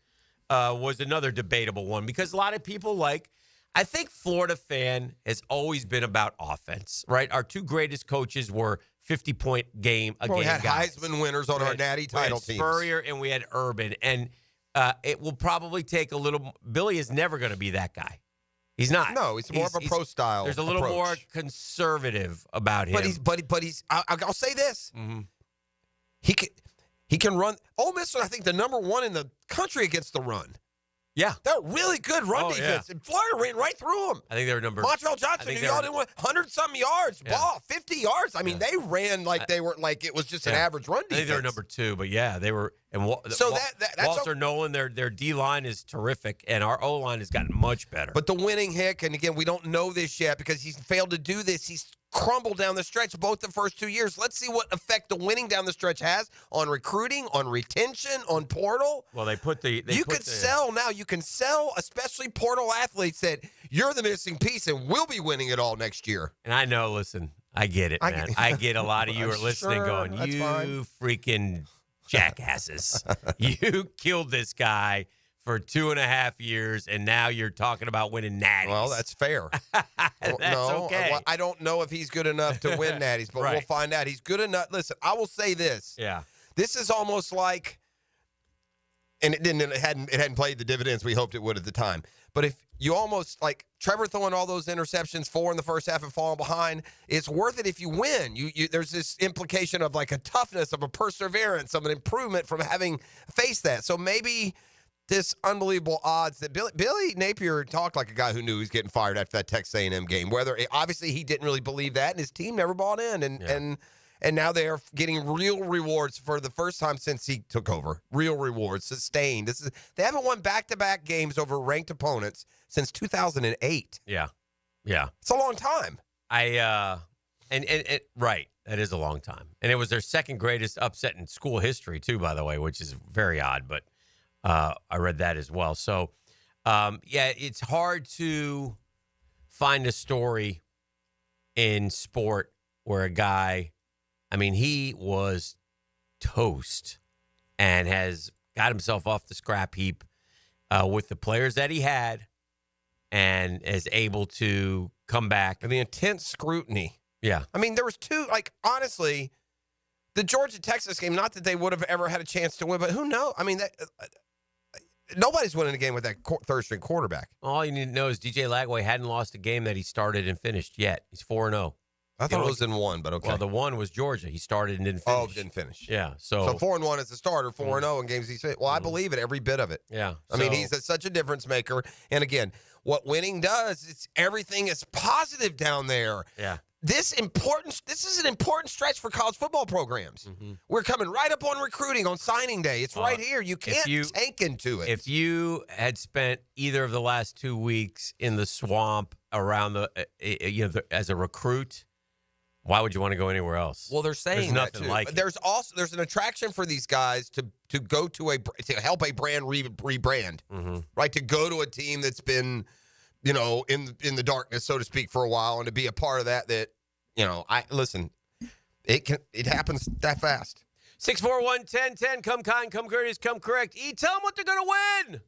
was another debatable one because a lot of people I think Florida fan has always been about offense, right? Our 2 greatest coaches were 50-point game a game we had guys. Heisman winners on our natty title teams. We had Spurrier and we had Urban. And it will probably take a little – Billy is never going to be that guy. He's not. No, he's more of a pro style. There's a little more conservative about him. But he's. I'll say this. Mm-hmm. He can run. Ole Miss, I think, the number 1 in the country against the run. Yeah, they're really good run defense, and Florida ran right through them. I think they were number. Montreal Johnson, y'all didn't want 100-something yards, ball 50 yards. I mean, they ran like they were like it was just an average run defense. I think they were number 2, but yeah, they were. And that's Walter Nolan, their D line is terrific, and our O line has gotten much better. But the winning Hick, and again, we don't know this yet because he's failed to do this. He's crumbled down the stretch both the first 2 years. Let's see what effect the winning down the stretch has on recruiting, on retention, on portal. Well, they put the you can sell now. You can sell, especially portal athletes, that you're the missing piece, and we'll be winning it all next year. And I know. Listen, I get it, man. I get a lot of you are listening, going, "You freaking jackasses! You killed this guy for 2.5 years, and now you're talking about winning natties." Well, that's fair. Okay. Well, I don't know if he's good enough to win natties, but we'll find out. He's good enough. Listen, I will say this. Yeah. This is almost like and it hadn't played the dividends we hoped it would at the time. But if you almost like Trevor throwing all those interceptions, 4 in the first half and falling behind, it's worth it if you win. There's this implication of like a toughness, of a perseverance, of an improvement from having faced that. So maybe this unbelievable odds that Billy Napier talked like a guy who knew he was getting fired after that Texas A&M game. Obviously he didn't really believe that, and his team never bought in, and now they are getting real rewards for the first time since he took over. Real rewards, sustained. They haven't won back-to-back games over ranked opponents since 2008. Yeah. It's a long time. Right. That is a long time. And it was their second greatest upset in school history, too, by the way, which is very odd, but I read that as well. So, it's hard to find a story in sport where a guy, he was toast and has got himself off the scrap heap with the players that he had and is able to come back. And the intense scrutiny. Yeah. There was two, honestly, the Georgia-Texas game, not that they would have ever had a chance to win, but who knows? Nobody's winning a game with that third-string quarterback. All you need to know is DJ Lagway hadn't lost a game that he started and finished yet. He's 4-0. I thought it was in 1, but okay. Well, the 1 was Georgia. He started and didn't finish. Oh, didn't finish. Yeah. So 4-1 as a starter, 4-0 in games he's fit. Well, I believe it, every bit of it. Yeah. He's such a difference maker. And again, what winning does, it's everything is positive down there. Yeah. This is an important stretch for college football programs. Mm-hmm. We're coming right up on recruiting on signing day. It's right here. You can't tank into it. If you had spent either of the last 2 weeks in the swamp around as a recruit, why would you want to go anywhere else? Well, they're saying there's that nothing too. like it. There's an attraction for these guys to go to to help a brand rebrand, right? To go to a team that's been, in the darkness, so to speak, for a while, and to be a part of that. It happens that fast. 641-1010. Come kind, come courteous, come correct. Tell them what they're gonna win.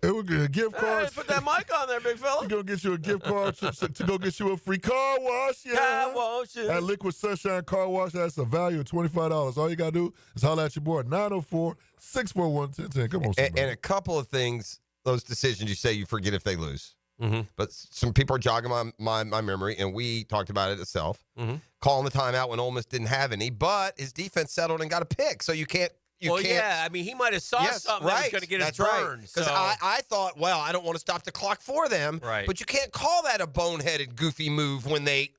It was a gift card. Hey, put that mic on there, big fella. We're going to get you a gift card to go get you a free car wash. Yeah. Car wash. Yeah. At Liquid Sunshine Car Wash, that's a value of $25. All you got to do is holler at your boy, 904-641-1010. Come on, somebody. And a couple of things, those decisions you say you forget if they lose. Mm-hmm. But some people are jogging my memory, and we talked about it itself. Mm-hmm. Calling the timeout when Ole Miss didn't have any, but his defense settled and got a pick, so you can't. Yeah, he might have saw something that was going to get his burn. Because I thought, I don't want to stop the clock for them. Right. But you can't call that a boneheaded, goofy move when they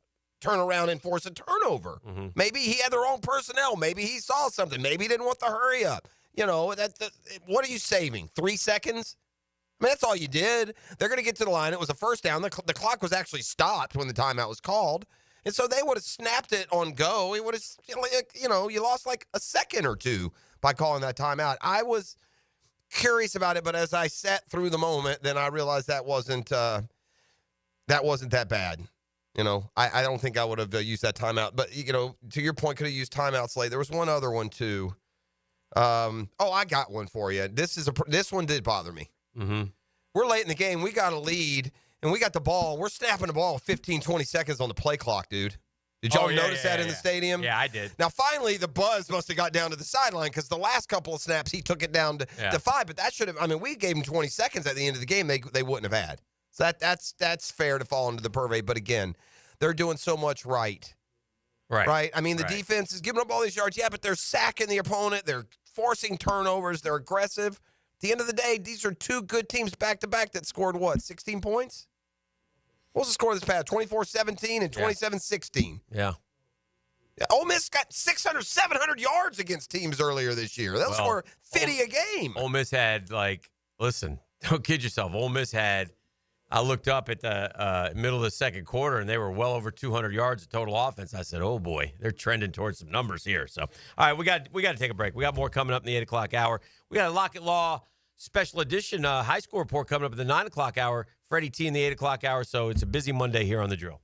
turn around and force a turnover. Mm-hmm. Maybe he had their own personnel. Maybe he saw something. Maybe he didn't want the hurry up. What are you saving? 3 seconds? That's all you did. They're going to get to the line. It was a first down. The clock was actually stopped when the timeout was called. And so they would have snapped it on go. It would have, you lost like a second or two by calling that timeout. I was curious about it, but as I sat through the moment, then I realized that wasn't that bad. I don't think I would have used that timeout. But, to your point, could have used timeouts late. There was one other one, too. I got one for you. This one did bother me. Mm-hmm. We're late in the game. We got a lead, and we got the ball. We're snapping the ball 15, 20 seconds on the play clock, dude. Did y'all notice that in the stadium? Yeah, I did. Now, finally, the buzz must have got down to the sideline because the last couple of snaps, he took it down to 5. But that should have, we gave him 20 seconds at the end of the game they wouldn't have had. So that's fair to fall into the purvey. But again, they're doing so much right. Right. The defense is giving up all these yards. Yeah, but they're sacking the opponent. They're forcing turnovers. They're aggressive. At the end of the day, these are two good teams back-to-back that scored, 16 points? What was the score this past? 24-17 and 27-16. Yeah. Ole Miss got 600, 700 yards against teams earlier this year. They'll score 50 a game. Ole Miss had, listen, don't kid yourself. Ole Miss had, I looked up at the middle of the second quarter, and they were well over 200 yards of total offense. I said, oh, boy, they're trending towards some numbers here. So, all right, we got to take a break. We got more coming up in the 8 o'clock hour. We got a Lockett Law special edition high school report coming up at the 9 o'clock hour. Freddie T in the 8 o'clock hour. So it's a busy Monday here on The Drill.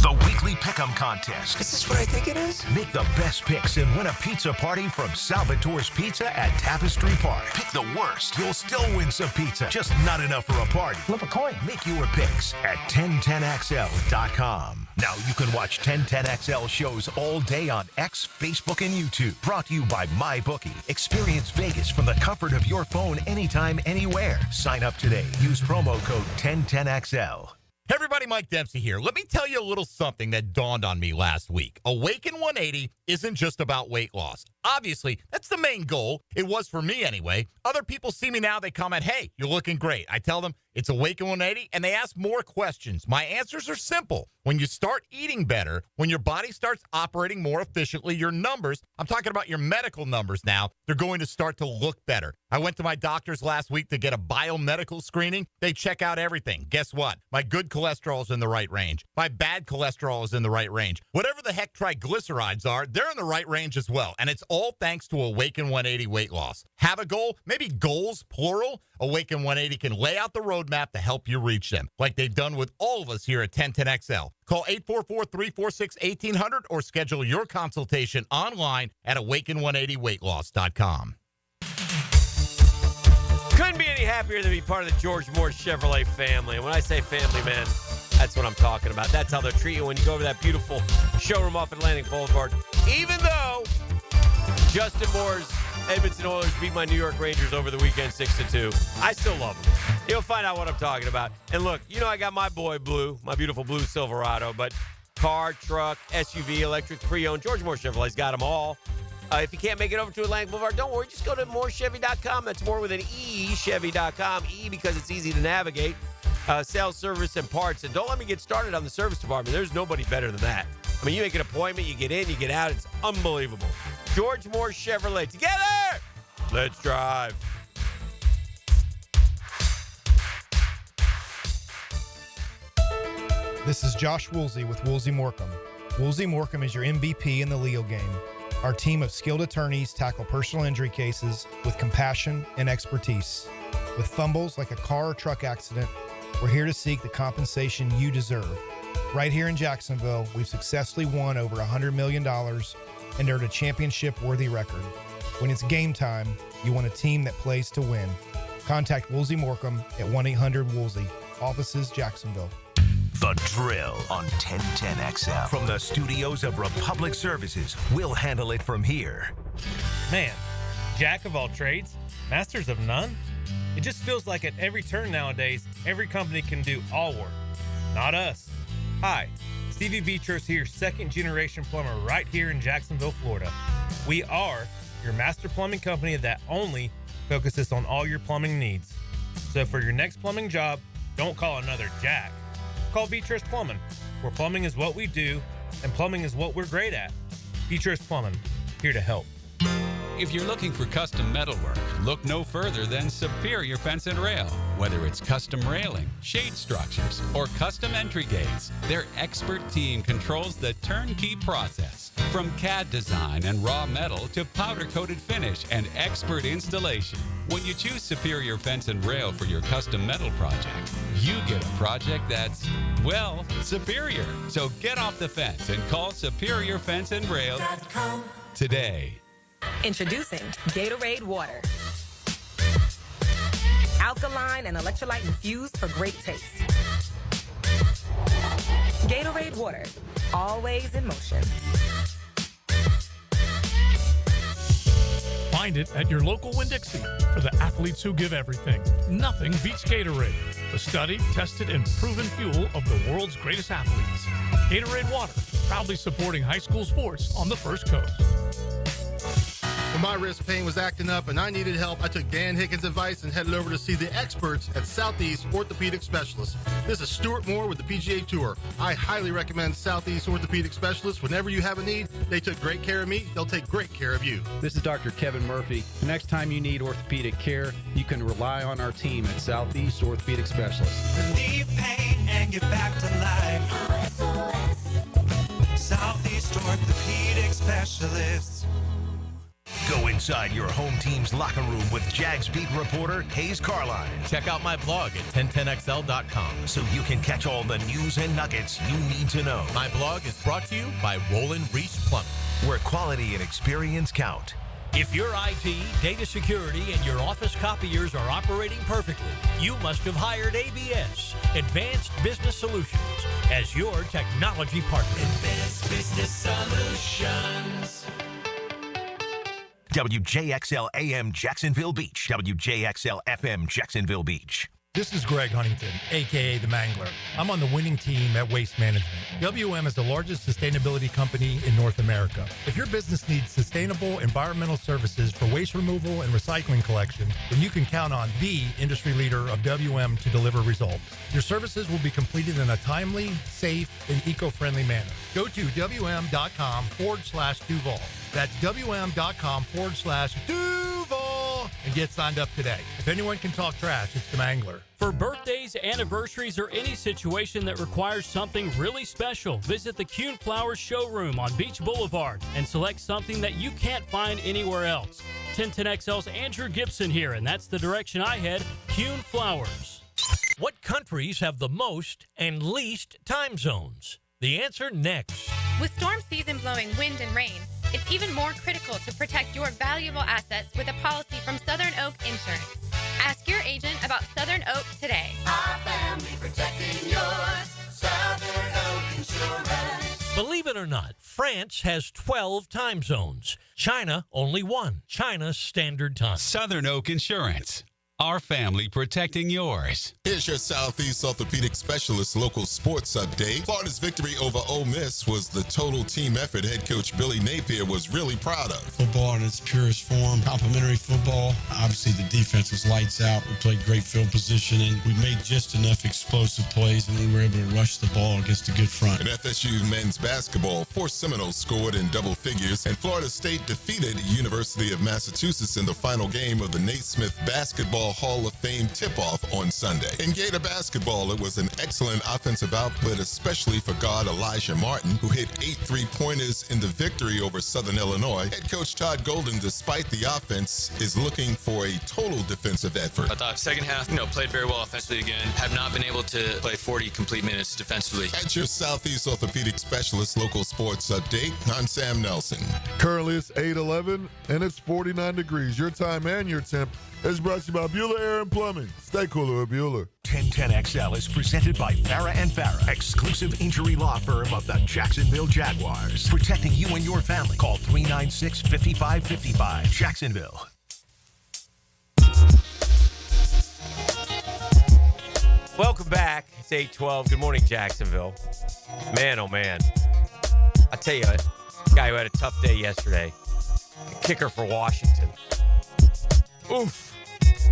The The weekly pick'em contest. Is this what I think it is? Make the best picks and win a pizza party from Salvatore's Pizza at Tapestry Park. Pick the worst. You'll still win some pizza, just not enough for a party. Flip a coin. Make your picks at 1010XL.com. Now you can watch 1010XL shows all day on X, Facebook, and YouTube. Brought to you by MyBookie. Experience Vegas from the comfort of your phone anytime, anywhere. Sign up today. Use promo code 1010XL. Hey everybody, Mike Dempsey here. Let me tell you a little something that dawned on me last week. Awaken 180 isn't just about weight loss. Obviously, that's the main goal. It was for me anyway. Other people see me now, they comment, hey, you're looking great. I tell them it's Awaken 180, and they ask more questions. My answers are simple. When you start eating better, when your body starts operating more efficiently, your numbers, I'm talking about your medical numbers now, they're going to start to look better. I went to my doctors last week to get a biomedical screening. They check out everything. Guess what? My good cholesterol is in the right range. My bad cholesterol is in the right range. Whatever the heck triglycerides are, they're in the right range as well. And it's all thanks to Awaken 180 weight loss. Have a goal? Maybe goals, plural? Awaken 180 can lay out the roadmap to help you reach them, like they've done with all of us here at 1010XL. Call 844-346-1800 or schedule your consultation online at awaken180weightloss.com. Couldn't be any happier than be part of the George Moore Chevrolet family. And when I say family, man, that's what I'm talking about. That's how they'll treat you when you go over that beautiful showroom off Atlantic Boulevard. Even though Justin Moore's Edmonton Oilers beat my New York Rangers over the weekend 6-2, I still love them. You'll find out what I'm talking about. And look, you know I got my boy Blue, my beautiful blue Silverado, but car, truck, SUV, electric, pre-owned, George Moore Chevrolet's got them all. If you can't make it over to Atlantic Boulevard, don't worry. Just go to morechevy.com. That's more with an E, Chevy.com. E because it's easy to navigate. Sales, service, and parts. And don't let me get started on the service department. There's nobody better than that. I mean, you make an appointment, you get in, you get out. It's unbelievable. George Moore Chevrolet. Together, let's drive. This is Josh Woolsey with Woolsey Morecambe. Woolsey Morecambe is your MVP in the legal game. Our team of skilled attorneys tackle personal injury cases with compassion and expertise. With fumbles like a car or truck accident, we're here to seek the compensation you deserve. Right here in Jacksonville, we've successfully won over $100 million and earned a championship-worthy record. When it's game time, you want a team that plays to win. Contact Woolsey Morecambe at 1-800-WOOLSEY. Offices, Jacksonville. The Drill on 1010XL. From the studios of Republic Services, we'll handle it from here. Man, jack of all trades, masters of none? It just feels like at every turn nowadays, every company can do all work. Not us. Hi, Stevie Beatrice here, second-generation plumber right here in Jacksonville, Florida. We are your master plumbing company that only focuses on all your plumbing needs. So for your next plumbing job, don't call another Jack. Call Beatrice Plumbing, where plumbing is what we do, and plumbing is what we're great at. Beatrice Plumbing, here to help. If you're looking for custom metalwork, look no further than Superior Fence and Rail. Whether it's custom railing, shade structures, or custom entry gates, their expert team controls the turnkey process. From CAD design and raw metal to powder-coated finish and expert installation. When you choose Superior Fence and Rail for your custom metal project, you get a project that's, well, superior. So get off the fence and call Superior Fence and Rail today. Introducing Gatorade Water. Alkaline and electrolyte infused for great taste. Gatorade Water, always in motion. Find it at your local Winn-Dixie. For the athletes who give everything, nothing beats Gatorade. The studied, tested, and proven fuel of the world's greatest athletes. Gatorade Water, proudly supporting high school sports on the First Coast. When my wrist pain was acting up and I needed help, I took Dan Hicken's advice and headed over to see the experts at Southeast Orthopedic Specialists. This is Stuart Moore with the PGA Tour. I highly recommend Southeast Orthopedic Specialists. Whenever you have a need, they took great care of me. They'll take great care of you. This is Dr. Kevin Murphy. The next time you need orthopedic care, you can rely on our team at Southeast Orthopedic Specialists. Relieve pain and get back to life. Southeast Orthopedic Specialists. Go inside your home team's locker room with Jags beat reporter Hayes Carline. Check out my blog at 1010XL.com. So you can catch all the news and nuggets you need to know. My blog is brought to you by Roland Reach Plumbing, where quality and experience count. If your IT, data security, and your office copiers are operating perfectly, you must have hired ABS, Advanced Business Solutions, as your technology partner. Advanced Business Solutions. WJXL AM Jacksonville Beach. WJXL FM Jacksonville Beach. This is Greg Huntington, a.k.a. The Mangler. I'm on the winning team at Waste Management. WM is the largest sustainability company in North America. If your business needs sustainable environmental services for waste removal and recycling collection, then you can count on the industry leader of WM to deliver results. Your services will be completed in a timely, safe, and eco-friendly manner. Go to WM.com/Duval. That's WM.com/Duval and get signed up today. If anyone can talk trash, it's the Mangler. For birthdays, anniversaries, or any situation that requires something really special, visit the Kuhn Flowers showroom on Beach Boulevard and select something that you can't find anywhere else. 1010XL's Andrew Gibson here, and that's the direction I head, Kuhn Flowers. What countries have the most and least time zones? The answer next. With storm season blowing wind and rain, it's even more critical to protect your valuable assets with a policy from Southern Oak Insurance. Ask your agent about Southern Oak today. Our family protecting yours. Southern Oak Insurance. Believe it or not, France has 12 time zones. China, only one. China's Standard Time. Southern Oak Insurance. Our family protecting yours. Here's your Southeast Orthopedic Specialist local sports update. Florida's victory over Ole Miss was the total team effort head coach Billy Napier was really proud of. Football in its purest form, complimentary football. Obviously, the defense was lights out. We played great field positioning. We made just enough explosive plays, and we were able to rush the ball against a good front. In FSU men's basketball, 4 Seminoles scored in double figures, and Florida State defeated University of Massachusetts in the final game of the Naismith Basketball Hall of Fame tip-off on Sunday. In Gator basketball, it was an excellent offensive output, especially for guard Elijah Martin, who hit 8 3-pointers in the victory over Southern Illinois. Head coach Todd Golden, despite the offense, is looking for a total defensive effort. I thought second half, played very well offensively again. Have not been able to play 40 complete minutes defensively. At your Southeast Orthopedic Specialist local sports update, I'm Sam Nelson. Currently it's 8:11 and it's 49 degrees. Your time and your temp is brought to you by Bueller Air and Plumbing. Stay cooler with Bueller. 1010XL is presented by Farrah & Farrah, exclusive injury law firm of the Jacksonville Jaguars. Protecting you and your family. Call 396-5555. Jacksonville. Welcome back. It's 8:12. Good morning, Jacksonville. Man, oh man. I tell you, a guy who had a tough day yesterday. The kicker for Washington. Oof.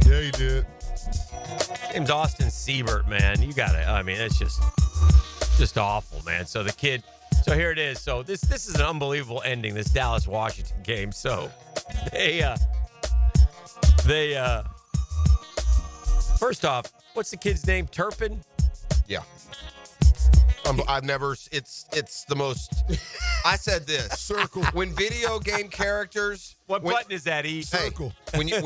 Yeah, he did. Name's Austin Siebert, man. You got it. I mean, it's just awful, man. So the kid. So here it is. So this is an unbelievable ending. This Dallas-Washington game. So they first off, what's the kid's name? Turpin? Yeah. I've never. It's the most. I said this. Circle. When video game characters. What button is that? E. Circle. When you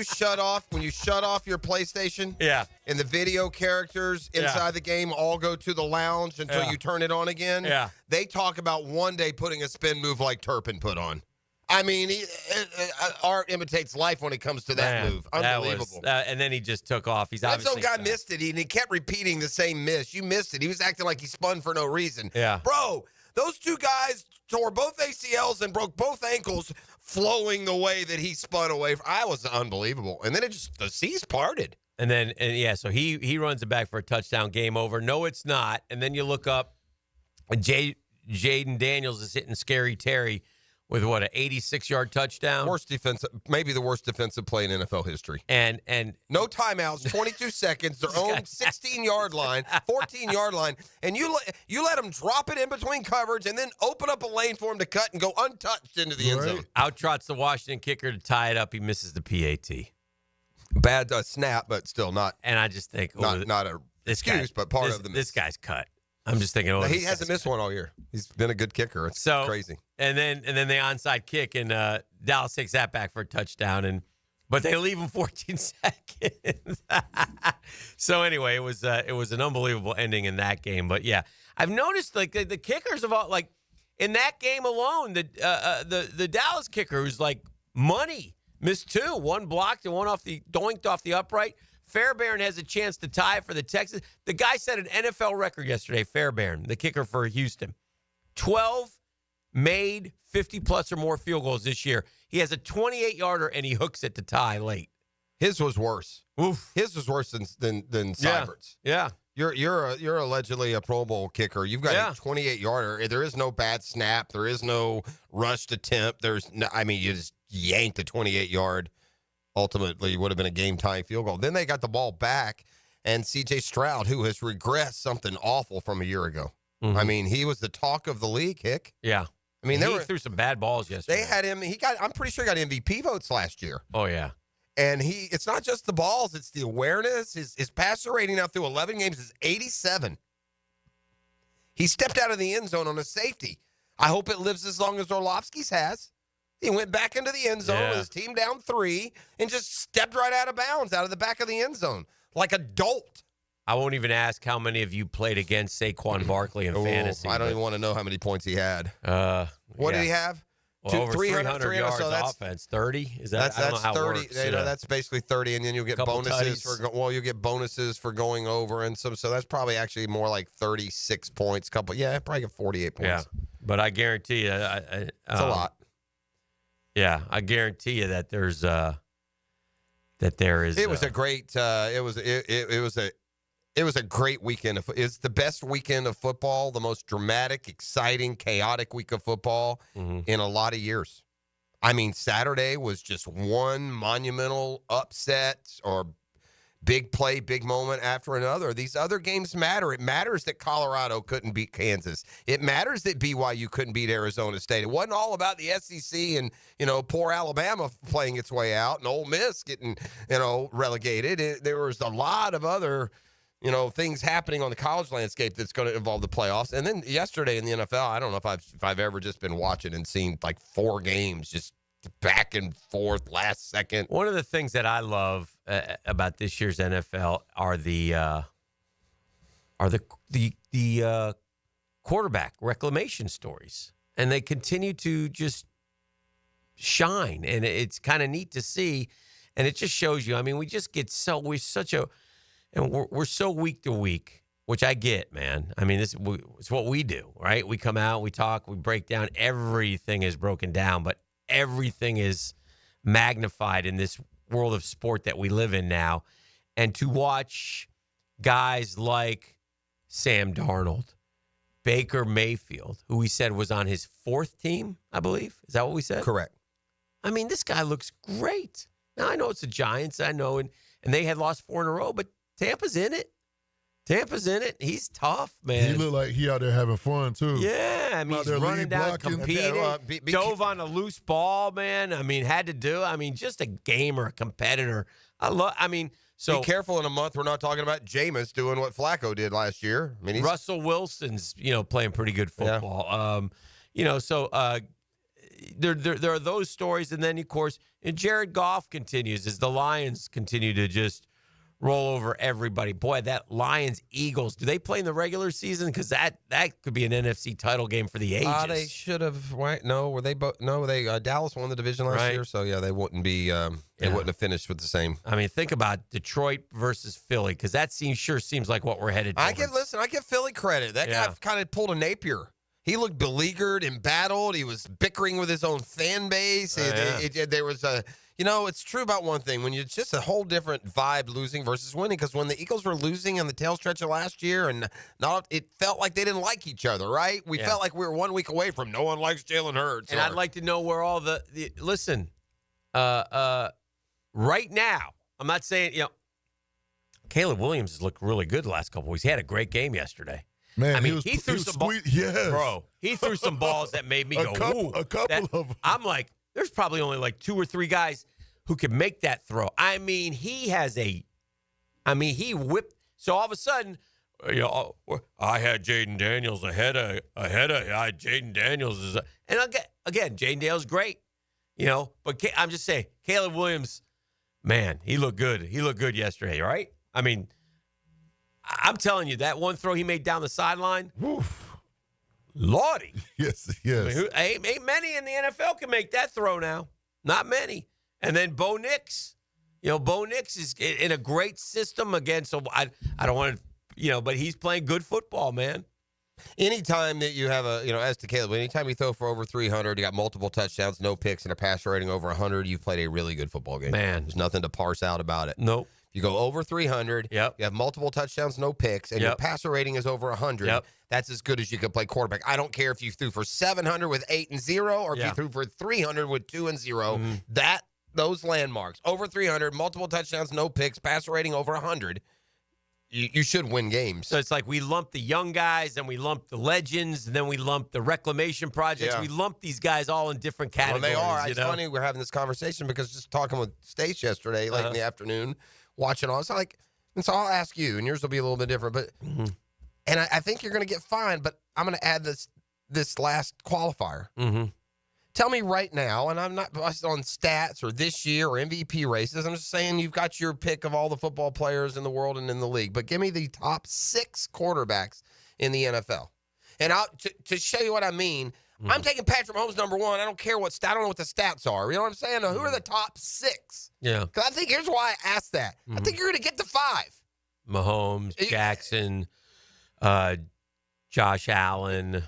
shut off your PlayStation. Yeah. And the video characters inside the game all go to the lounge until you turn it on again. Yeah. They talk about one day putting a spin move like Turpin put on. I mean, art imitates life when it comes to that move. Unbelievable. And then he just took off. He's obviously. Some guy missed it, and he kept repeating the same miss. You missed it. He was acting like he spun for no reason. Yeah. Bro, those two guys tore both ACLs and broke both ankles flowing the way that he spun away. I was unbelievable. And then the seas parted. And then, so he runs it back for a touchdown, game over. No, it's not. And then you look up, and Jaden Daniels is hitting Scary Terry with an 86-yard touchdown. Maybe the worst defensive play in NFL history. And no timeouts, 22 seconds, their own 16-yard line, 14-yard line, and you let them drop it in between coverage and then open up a lane for him to cut and go untouched into the end zone. Out-trots the Washington kicker to tie it up. He misses the PAT. Bad snap, but still not. And I just think not an excuse, but part of the miss. This guy's cut. I'm just thinking, No, he hasn't missed one all year. He's been a good kicker. It's crazy. And then the onside kick, and Dallas takes that back for a touchdown, but they leave him 14 seconds. So anyway, it was an unbelievable ending in that game. But yeah, I've noticed like the kickers of all, like in that game alone, the Dallas kicker who's like money missed 2, one blocked and one doinked off the upright. Fairbairn has a chance to tie it for the Texans. The guy set an NFL record yesterday, Fairbairn, the kicker for Houston. 12 made 50-plus or more field goals this year. He has a 28-yarder, and he hooks it to tie late. His was worse. Oof. His was worse than Seibert's. Yeah. You're allegedly a Pro Bowl kicker. You've got a 28-yarder. There is no bad snap. There is no rushed attempt. You just yanked a 28-yard. Ultimately, would have been a game-tying field goal. Then they got the ball back, and C.J. Stroud, who has regressed something awful from a year ago. Mm-hmm. I mean, he was the talk of the league, Hick. Yeah. I mean, he threw some bad balls yesterday. They had him. I'm pretty sure he got MVP votes last year. Oh, yeah. And it's not just the balls, it's the awareness. His passer rating now through 11 games is 87. He stepped out of the end zone on a safety. I hope it lives as long as Orlovsky's has. He went back into the end zone with his team down 3 and just stepped right out of bounds out of the back of the end zone like a dolt. I won't even ask how many of you played against Saquon Barkley in fantasy. I don't even want to know how many points he had. What did he have? Well, over 300 yards so offense. 30? Is that? I don't know how 30. It works. That's basically 30, and then you'll get bonuses tutties. you get bonuses for going over, and so that's probably actually more like 36 points. Probably get 48 points. Yeah, but I guarantee you, it's a lot. Yeah, I guarantee you that there is. It was a great. It was a great weekend. It's the best weekend of football, the most dramatic, exciting, chaotic week of football in a lot of years. I mean, Saturday was just one monumental upset or big play, big moment after another. These other games matter. It matters that Colorado couldn't beat Kansas. It matters that BYU couldn't beat Arizona State. It wasn't all about the SEC and, poor Alabama playing its way out and Ole Miss getting, relegated. There was a lot of other things happening on the college landscape that's going to involve the playoffs. And then yesterday in the NFL, I don't know if I've ever just been watching and seen like 4 games just back and forth last second. One of the things that I love about this year's NFL are the quarterback reclamation stories, and they continue to just shine, and it's kind of neat to see, and it just shows you. I mean, we just get we're so week to week, which I get, man. I mean, it's what we do, right? We come out, we talk, we break down. Everything is broken down, but everything is magnified in this world of sport that we live in now. And to watch guys like Sam Darnold, Baker Mayfield, who we said was on his 4th team, I believe. Is that what we said? Correct. I mean, this guy looks great. Now, I know it's the Giants, I know, and they had lost 4 in a row, but Tampa's in it. He's tough, man. He looked like he out there having fun, too. Yeah, I mean, he's running down, competing, dove on a loose ball, man. I mean, had to do. I mean, just a gamer, a competitor. Be careful in a month. We're not talking about Jameis doing what Flacco did last year. I mean, Russell Wilson's, playing pretty good football. Yeah. There are those stories, and then of course, Jared Goff continues as the Lions continue to just roll over everybody. Boy, that Lions-Eagles, do they play in the regular season? Because that could be an NFC title game for the ages. They should have. Right? No, were they both? No, Dallas won the division last year, so yeah, they wouldn't be. They wouldn't have finished with the same. I mean, think about Detroit versus Philly, because that seems like what we're headed towards. I give Philly credit. That guy kind of pulled a Napier. He looked beleaguered, embattled. He was bickering with his own fan base. There was a. It's true about one thing. When it's just a whole different vibe losing versus winning, because when the Eagles were losing on the tail stretch of last year, it felt like they didn't like each other, right? We felt like we were 1 week away from no one likes Jalen Hurts. And I'd like to know where all listen, right now, I'm not saying, Caleb Williams has looked really good the last couple weeks. He had a great game yesterday. Man, I mean, he threw some balls. Yes. Bro, he threw some balls that made me go, ooh. A couple of them. I'm like, there's probably only like 2 or 3 guys who can make that throw. I mean, he whipped. So all of a sudden, I had Jaden Daniels ahead of Jaden Daniels and again, Jaden Daniels great, but I'm just saying, Caleb Williams, man, he looked good. He looked good yesterday, right? I mean, I'm telling you, that one throw he made down the sideline, Lordy. Yes. I mean, ain't many in the NFL can make that throw now. Not many. And then Bo Nix. Bo Nix is in a great system again, so I don't want to, but he's playing good football, man. Anytime that you have as to Caleb, anytime you throw for over 300, you got multiple touchdowns, no picks, and a passer rating over 100, you've played a really good football game. Man. There's nothing to parse out about it. Nope. You go over 300, yep. You have multiple touchdowns, no picks, and your passer rating is over 100. Yep. That's as good as you could play quarterback. I don't care if you threw for 700 with 8-0 or if you threw for 300 with 2-0. Mm-hmm. Those landmarks, over 300, multiple touchdowns, no picks, passer rating over 100, you should win games. So it's like we lump the young guys, and we lump the legends, and then we lump the reclamation projects. Yeah. We lump these guys all in different categories. Well, they are. It's funny we're having this conversation because just talking with Stace yesterday, late in the afternoon, watching all. It's like, and so I'll ask you, and yours will be a little bit different, but and I think you're going to get fined, but I'm going to add this last qualifier. Mm-hmm. Tell me right now, and I'm not based on stats or this year or MVP races. I'm just saying you've got your pick of all the football players in the world and in the league. But give me the top 6 quarterbacks in the NFL. And to show you what I mean, I'm taking Patrick Mahomes number 1. I don't care I don't know what the stats are. You know what I'm saying? Who are the top 6? Yeah. Because I think here's why I asked that. I think you're going to get to 5. Mahomes, Jackson, Josh Allen,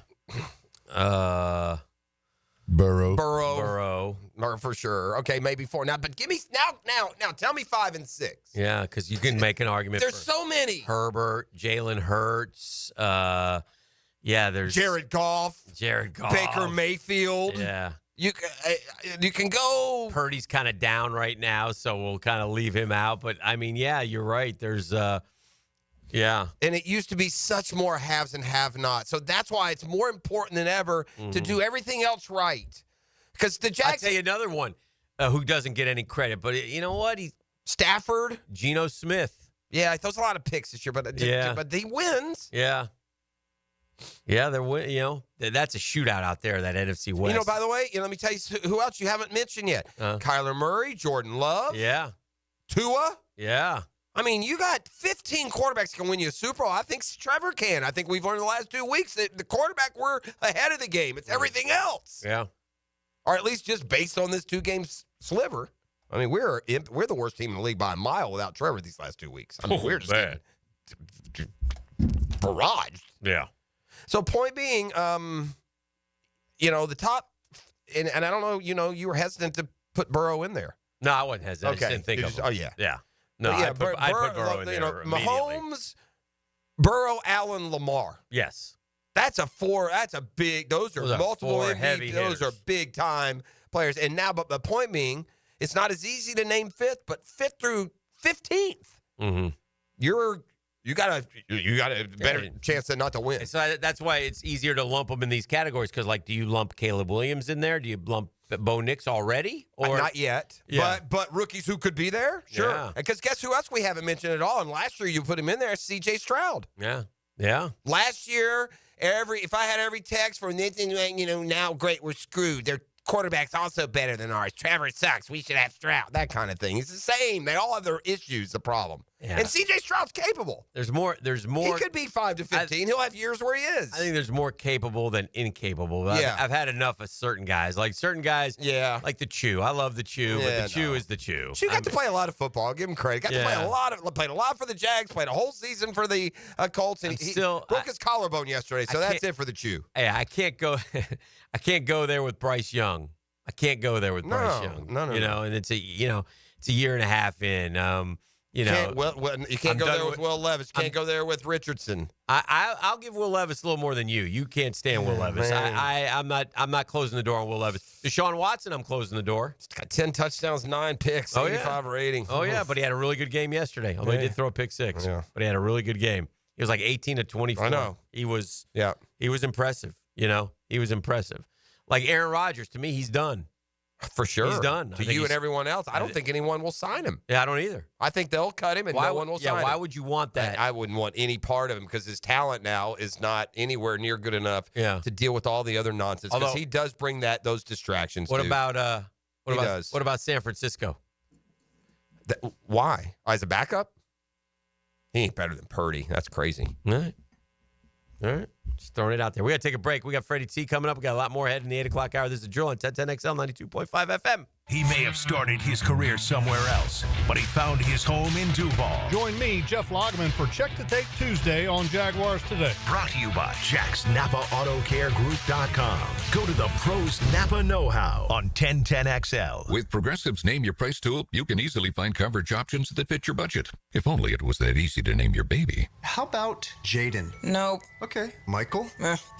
Burrow, for sure. Okay, maybe 4. Now, but give me now. Tell me 5 and 6. Yeah, because you can make an argument. There's for so many. Herbert, Jalen Hurts. There's Jared Goff, Baker Mayfield. Yeah, you can go. Purdy's kind of down right now, so we'll kind of leave him out. But I mean, yeah, you're right. There's Yeah. And it used to be such more haves and have-nots. So that's why it's more important than ever to do everything else right. Because the Jags... I'll tell you another one who doesn't get any credit. But you know what? Stafford. Geno Smith. Yeah, he throws a lot of picks this year, but he wins. Yeah. Yeah, that's a shootout out there, that NFC West. By the way, let me tell you who else you haven't mentioned yet. Kyler Murray, Jordan Love. Yeah. Tua. Yeah. I mean, you got 15 quarterbacks can win you a Super Bowl. I think Trevor can. I think we've learned the last 2 weeks that the quarterback were ahead of the game. It's everything else. Yeah. Or at least just based on this 2-game sliver. I mean, we're the worst team in the league by a mile without Trevor these last 2 weeks. I mean, we're just barraged. Yeah. So point being, the top, and I don't know, you were hesitant to put Burrow in there. No, I wasn't hesitant. Okay. I just didn't think of him. Oh, yeah. Yeah. No, I put Burrow in there immediately. Mahomes, Burrow, Allen, Lamar. Yes. That's a 4. That's a big. Those are multiple four MVP. heavy Those hitters. are big time players. And now, but the point being, it's not as easy to name 5th, but 5th through 15th. Mm-hmm. You got a better chance than not to win. So that's why it's easier to lump them in these categories. Because, do you lump Caleb Williams in there? Do you lump Bo Nix already? Or not yet. Yeah. But rookies who could be there? Sure. Yeah. Because guess who else we haven't mentioned at all? And last year you put him in there, C.J. Stroud. Yeah. Yeah. Last year, if I had every text for now great, we're screwed. Their quarterback's also better than ours. Trevor sucks. We should have Stroud. That kind of thing. It's the same. They all have their issues, the problem. Yeah. And C.J. Stroud's capable. There's more. He could be 5 to 15. He'll have years where he is. I think there's more capable than incapable. Yeah. I've had enough of certain guys. Like the Chew. I love the Chew, but the Chew is the Chew. Chew got to play a lot of football. I'll give him credit. Got to play played a lot for the Jags, played a whole season for the Colts, and he broke his collarbone yesterday, so that's it for the Chew. Hey, I can't go there with Bryce Young. I can't go there with Bryce Young. No. And it's a year and a half in. You can't go there with Will Levis. You can't go there with Richardson. I'll give Will Levis a little more than you. You can't stand Will Levis. I'm not closing the door on Will Levis. Deshaun Watson, I'm closing the door. He's got 10 touchdowns, 9 picks, 85 rating. Oh yeah, but he had a really good game yesterday. Although he did throw a pick 6, but he had a really good game. He was like 18 to 24. I know. He was impressive. He was impressive. Like Aaron Rodgers, to me, he's done. For sure. He's done. To you and everyone else, I don't think anyone will sign him. Yeah, I don't either. I think they'll cut him and no one will sign him. Why would you want that? I wouldn't want any part of him because his talent now is not anywhere near good enough to deal with all the other nonsense. Because he does bring those distractions. What about San Francisco? Why? As a backup? He ain't better than Purdy. That's crazy. All right. Just throwing it out there. We got to take a break. We got Freddie T coming up. We got a lot more ahead in the 8 o'clock hour. This is the Drill on 1010XL 92.5 FM. He may have started his career somewhere else, but he found his home in Duval. Join me, Jeff Loggeman, for Check the Tape Tuesday on Jaguars Today. Brought to you by Jack's Napa Auto Care Group.com. Go to the pros Napa know-how on 1010XL. With Progressive's Name Your Price tool, you can easily find coverage options that fit your budget. If only it was that easy to name your baby. How about Jaden? Nope. Okay. Michael?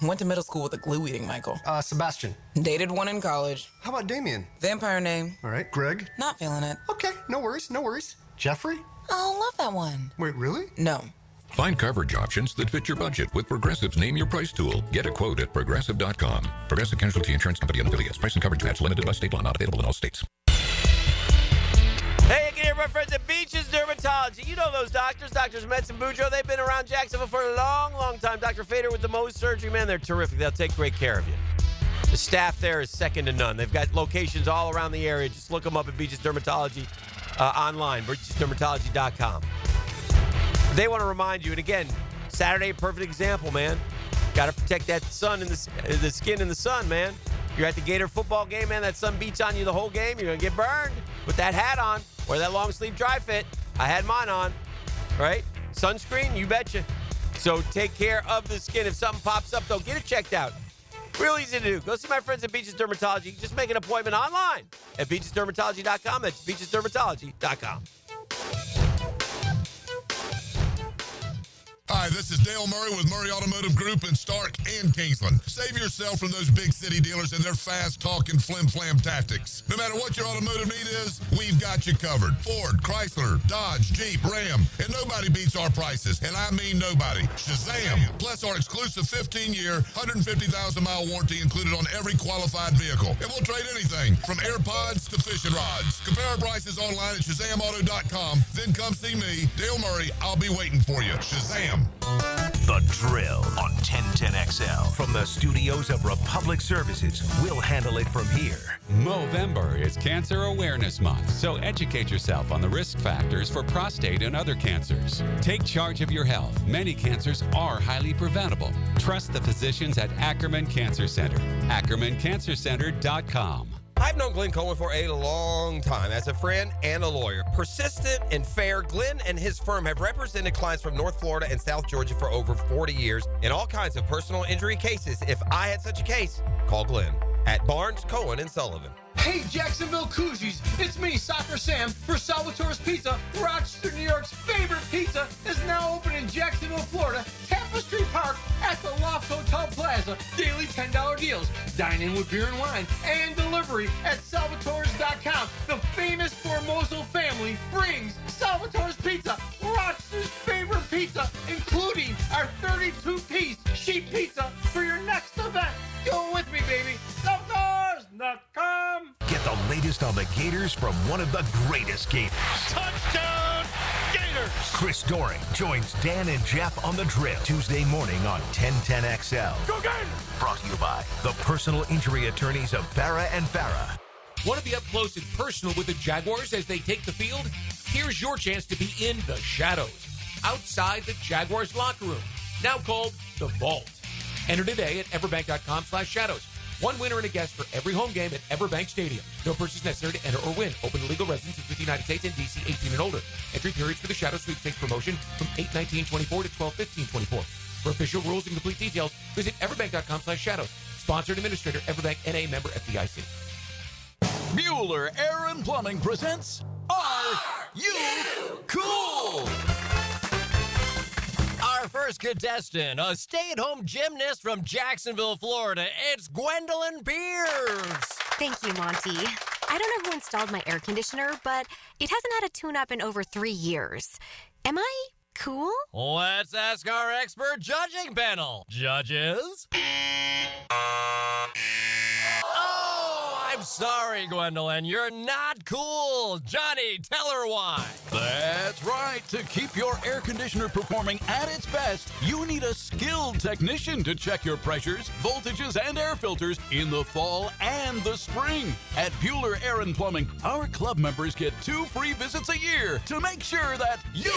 Went to middle school with a glue-eating Michael. Sebastian? Dated one in college. How about Damien? Vampire name. All right. Greg? Not feeling it. Okay. No worries. Jeffrey? Oh, love that one. Wait, really? No. Find coverage options that fit your budget with Progressive's Name Your Price tool. Get a quote at Progressive.com. Progressive Casualty Insurance Company and affiliates. Price and coverage match limited by state law. Not available in all states. Hey, again, here, my friends at Beaches Dermatology. You know those doctors, Doctors Metz and Boudreaux. They've been around Jacksonville for a long, long time. Dr. Fader with the Mohs surgery, man, they're terrific. They'll take great care of you. The staff there is second to none. They've got locations all around the area. Just look them up at Beaches Dermatology online, beachesdermatology.com. They want to remind you, and again, Saturday, perfect example, man. Got to protect that sun and the skin in the sun, man. You're at the Gator football game, man. That sun beats on you the whole game. You're going to get burned. Put that hat on. Wear that long sleeve dry fit. I had mine on, right? Sunscreen, you betcha. So take care of the skin. If something pops up, though, get it checked out. Real easy to do. Go see my friends at Beaches Dermatology. Just make an appointment online at beachesdermatology.com. That's beachesdermatology.com. Hi, this is Dale Murray with Murray Automotive Group in Stark and Kingsland. Save yourself from those big city dealers and their fast-talking flim-flam tactics. No matter what your automotive need is, we've got you covered. Ford, Chrysler, Dodge, Jeep, Ram, and nobody beats our prices, and I mean nobody. Shazam! Plus our exclusive 15-year, 150,000-mile warranty included on every qualified vehicle. And we'll trade anything from AirPods to fishing rods. Compare our prices online at ShazamAuto.com. Then come see me, Dale Murray. I'll be waiting for you. Shazam! The Drill on 1010XL. From the studios of Republic Services, we'll handle it from here. Movember is Cancer Awareness Month, so educate yourself on the risk factors for prostate and other cancers. Take charge of your health. Many cancers are highly preventable. Trust the physicians at Ackerman Cancer Center. AckermanCancerCenter.com. I've known Glenn Coleman for a long time as a friend and a lawyer. Persistent and fair, Glenn and his firm have represented clients from North Florida and South Georgia for over 40 years in all kinds of personal injury cases. If I had such a case, call Glenn at Barnes, Cohen, and Sullivan. Hey, Jacksonville Koozies, it's me, Soccer Sam, for Salvatore's Pizza. Rochester, New York's favorite pizza is now open in Jacksonville, Florida, Tapestry Park at the Loft Hotel Plaza. Daily $10 deals, dine in with beer and wine, and delivery at salvatores.com. The famous Formoso family brings Salvatore's Pizza, Rochester's favorite pizza, including our 32-piece sheet pizza for your next event. Go with me, baby. Salvatores.com. Get the latest on the Gators from one of the greatest Gators. Touchdown, Gators! Chris Doring joins Dan and Jeff on The Drill Tuesday morning on 1010XL. Go Gators! Brought to you by the personal injury attorneys of Farah and Farah. Want to be up close and personal with the Jaguars as they take the field? Here's your chance to be in the shadows, outside the Jaguars locker room, now called The Vault. Enter today at everbank.com/shadows. One winner and a guest for every home game at Everbank Stadium. No purchase necessary to enter or win. Open to legal residents of the United States and D.C. 18 and older. Entry periods for the Shadow Sweepstakes promotion from 8/19/24 to 12/15/24. For official rules and complete details, visit everbank.com/shadows. Sponsored administrator, Everbank N.A. member FDIC. Bueller Air and Plumbing presents Are You Cool? Our first contestant, a stay-at-home gymnast from Jacksonville, Florida. It's Gwendolyn Pierce. Thank you, Monty. I don't know who installed my air conditioner, but it hasn't had a tune-up in over 3 years. Am I cool? Let's ask our expert judging panel. Judges? Oh, I I'm sorry, Gwendolyn. You're not cool. Johnny, tell her why. That's right. To keep your air conditioner performing at its best, you need a skilled technician to check your pressures, voltages, and air filters in the fall and the spring. At Bueller Air and Plumbing, our club members get 2 free visits a year to make sure that you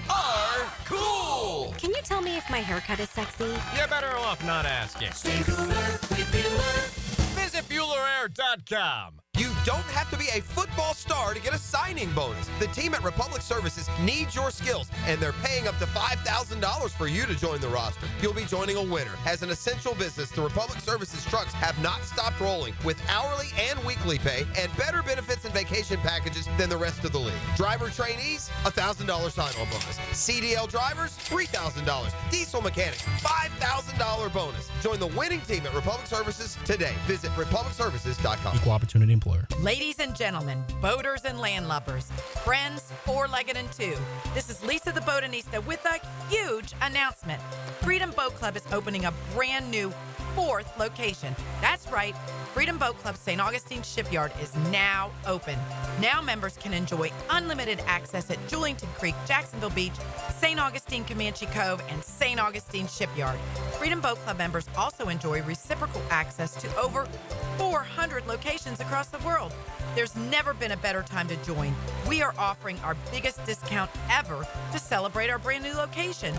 are cool. Can you tell me if my haircut is sexy? You're better off not asking. Stay cooler with Bueller. Visit BuellerAir.com. You don't have to be a football star to get a signing bonus. The team at Republic Services needs your skills, and they're paying up to $5,000 for you to join the roster. You'll be joining a winner. As an essential business, the Republic Services trucks have not stopped rolling with hourly and weekly pay and better benefits and vacation packages than the rest of the league. Driver trainees, $1,000 sign-on bonus. CDL drivers, $3,000. Diesel mechanics, $5,000 bonus. Join the winning team at Republic Services today. Visit republicservices.com. Equal opportunity employer. Ladies and gentlemen, boaters and landlubbers, friends, four-legged and two, this is Lisa the Botanista with a huge announcement. Freedom Boat Club is opening a brand new 4th location. That's right, Freedom Boat Club St. Augustine Shipyard is now open. Now members can enjoy unlimited access at Julington Creek, Jacksonville Beach, St. Augustine Comanche Cove, and St. Augustine Shipyard. Freedom Boat Club members also enjoy reciprocal access to over 400 locations across the world. There's never been a better time to join. We are offering our biggest discount ever to celebrate our brand new location.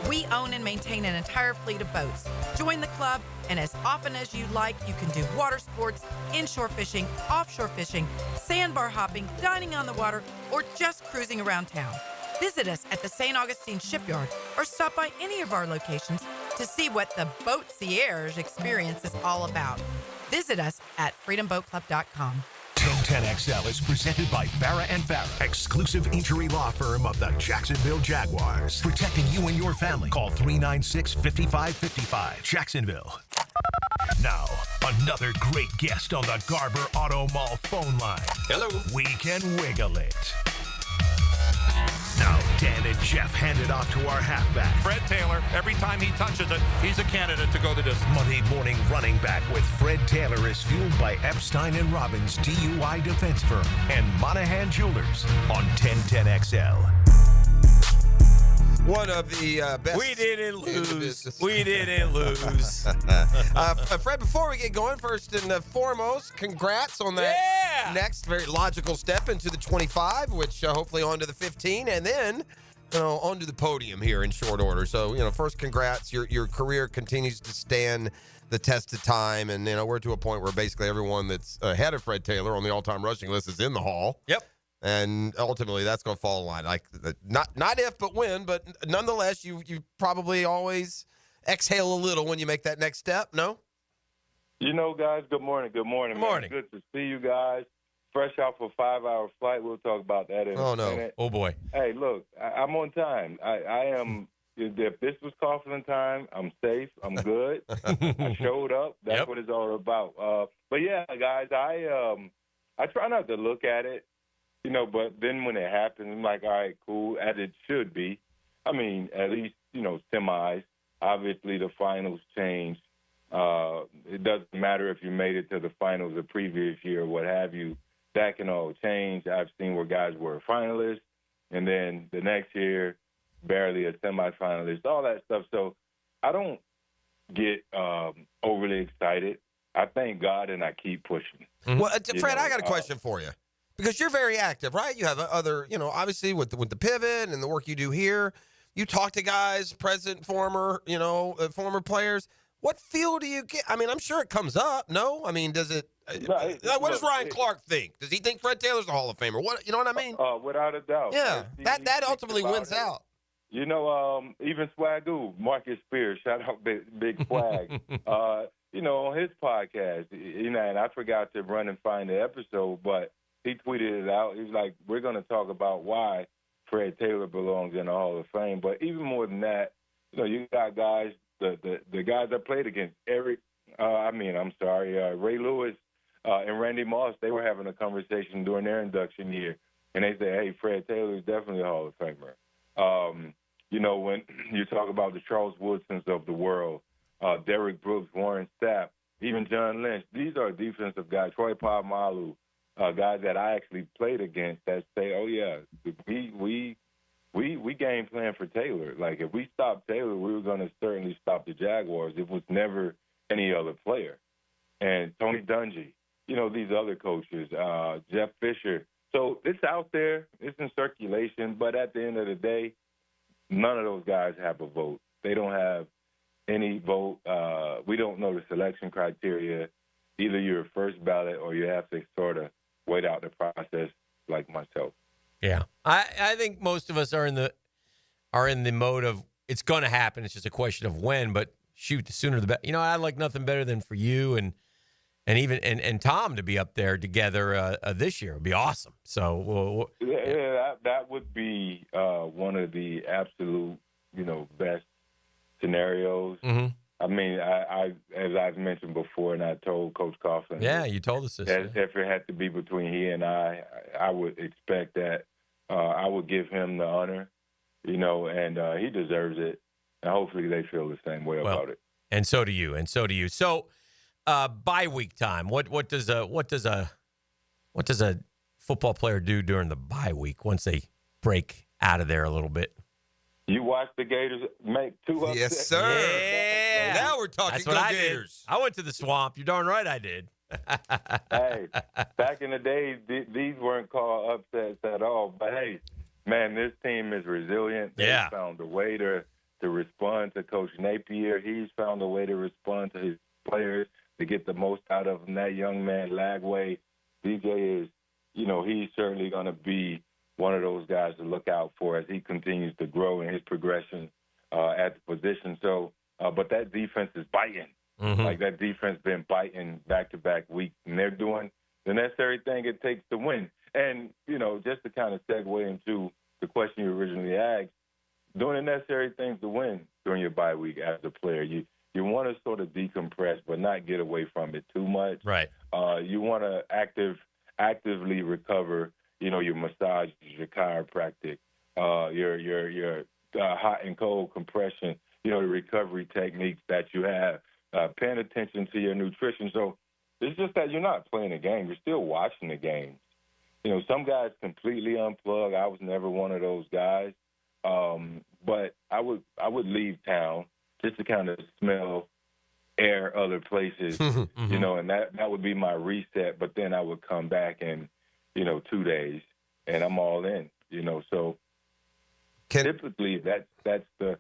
We own and maintain an entire fleet of boats. Join the club, and as often as you like, you can do water sports, inshore fishing, offshore fishing, sandbar hopping, dining on the water, or just cruising around town. Visit us at the St. Augustine Shipyard or stop by any of our locations to see what the Boatsiers experience is all about. Visit us at freedomboatclub.com. 1010XL is presented by Farah & Farah, exclusive injury law firm of the Jacksonville Jaguars. Protecting you and your family. Call 396-5555. Jacksonville. Now, another great guest on the Garber Auto Mall phone line. Hello. We can wiggle it. Now, Dan and Jeff hand it off to our halfback. Fred Taylor, every time he touches it, he's a candidate to go the distance. Monday morning running back with Fred Taylor is fueled by Epstein & Robbins DUI defense firm and Monahan Jewelers on 1010XL. One of the best. We didn't lose. We didn't lose. Fred, before we get going, first and foremost, congrats on that next very logical step into the 25, which hopefully onto the 15, and then onto the podium here in short order. So, first, congrats. Your career continues to stand the test of time, and we're to a point where basically everyone that's ahead of Fred Taylor on the all-time rushing list is in the Hall. Yep. And ultimately, that's going to fall in line. Like not if, but when. But nonetheless, you probably always exhale a little when you make that next step. No. Guys. Good morning. Good morning. Good morning. Man. Good to see you guys. Fresh off a 5-hour flight. We'll talk about that in a minute. Oh boy. Hey, look, I'm on time. I am. If this was Coughlin time, I'm safe. I'm good. I showed up. That's what it's all about. But yeah, guys, I try not to look at it. But then when it happens, I'm like, all right, cool, as it should be. I mean, at least, semis. Obviously, the finals change. It doesn't matter if you made it to the finals the previous year or what have you. That can all change. I've seen where guys were finalists, and then the next year, barely a semifinalist, all that stuff. So I don't get overly excited. I thank God, and I keep pushing. Well, Fred, I got a question for you. Because you're very active, right? You have other, obviously with the pivot and the work you do here. You talk to guys, present, former, former players. What feel do you get? I mean, I'm sure it comes up. No? I mean, does it? What does Ryan Clark think? Does he think Fred Taylor's a Hall of Famer? What? You know what I mean? Without a doubt. Yeah, that ultimately wins out. Even Swagoo, Marcus Spears, shout out Big Swag. On his podcast, and I forgot to run and find the episode, but he tweeted it out. He's like, we're going to talk about why Fred Taylor belongs in the Hall of Fame. But even more than that, you got guys, the guys I played against, Ray Lewis and Randy Moss, they were having a conversation during their induction year. And they said, hey, Fred Taylor is definitely a Hall of Famer. When you talk about the Charles Woodsons of the world, Derek Brooks, Warren Sapp, even John Lynch. These are defensive guys. Troy Polamalu, guys that I actually played against that say, oh, yeah, we game plan for Taylor. Like, if we stopped Taylor, we were going to certainly stop the Jaguars. It was never any other player. And Tony Dungy, these other coaches, Jeff Fisher. So it's out there. It's in circulation. But at the end of the day, none of those guys have a vote. They don't have any vote. We don't know the selection criteria. Either you're first ballot or you have to sort of wait out the process like myself. Yeah. I think most of us are in the mode of it's going to happen. It's just a question of when, but shoot, the sooner the better. I'd like nothing better than for you and even Tom to be up there together this year. It would be awesome. So that would be one of the absolute, best scenarios. Mm-hmm. I mean, I as I've mentioned before, and I told Coach Coughlin. Yeah, you told us this. If it had to be between he and I would expect that I would give him the honor, and he deserves it. And hopefully they feel the same way about it. And so do you. So, bye week time. What does a football player do during the bye week once they break out of there a little bit? You watch the Gators make 2 upsets. Yes, sir. Yeah. Now we're talking. That's what I did. I went to the swamp. You're darn right I did. Hey, back in the day, these weren't called upsets at all. But, hey, man, this team is resilient. They found a way to respond to Coach Napier. He's found a way to respond to his players to get the most out of them. That young man, Lagway, DJ is, he's certainly going to be one of those guys to look out for as he continues to grow in his progression at the position. So, but that defense is biting. Mm-hmm. Like, that defense been biting back-to-back weeks, and they're doing the necessary thing it takes to win. And, just to kind of segue into the question you originally asked, doing the necessary things to win during your bye week as a player. You want to sort of decompress but not get away from it too much. Right. You want to actively recover, your massage, your chiropractic, your hot and cold compression, the recovery techniques that you have, paying attention to your nutrition. So it's just that you're not playing a game. You're still watching the games. Some guys completely unplug. I was never one of those guys. But I would leave town just to kind of smell air other places, Mm-hmm. and that would be my reset. But then I would come back in, 2 days, and I'm all in, So typically that's the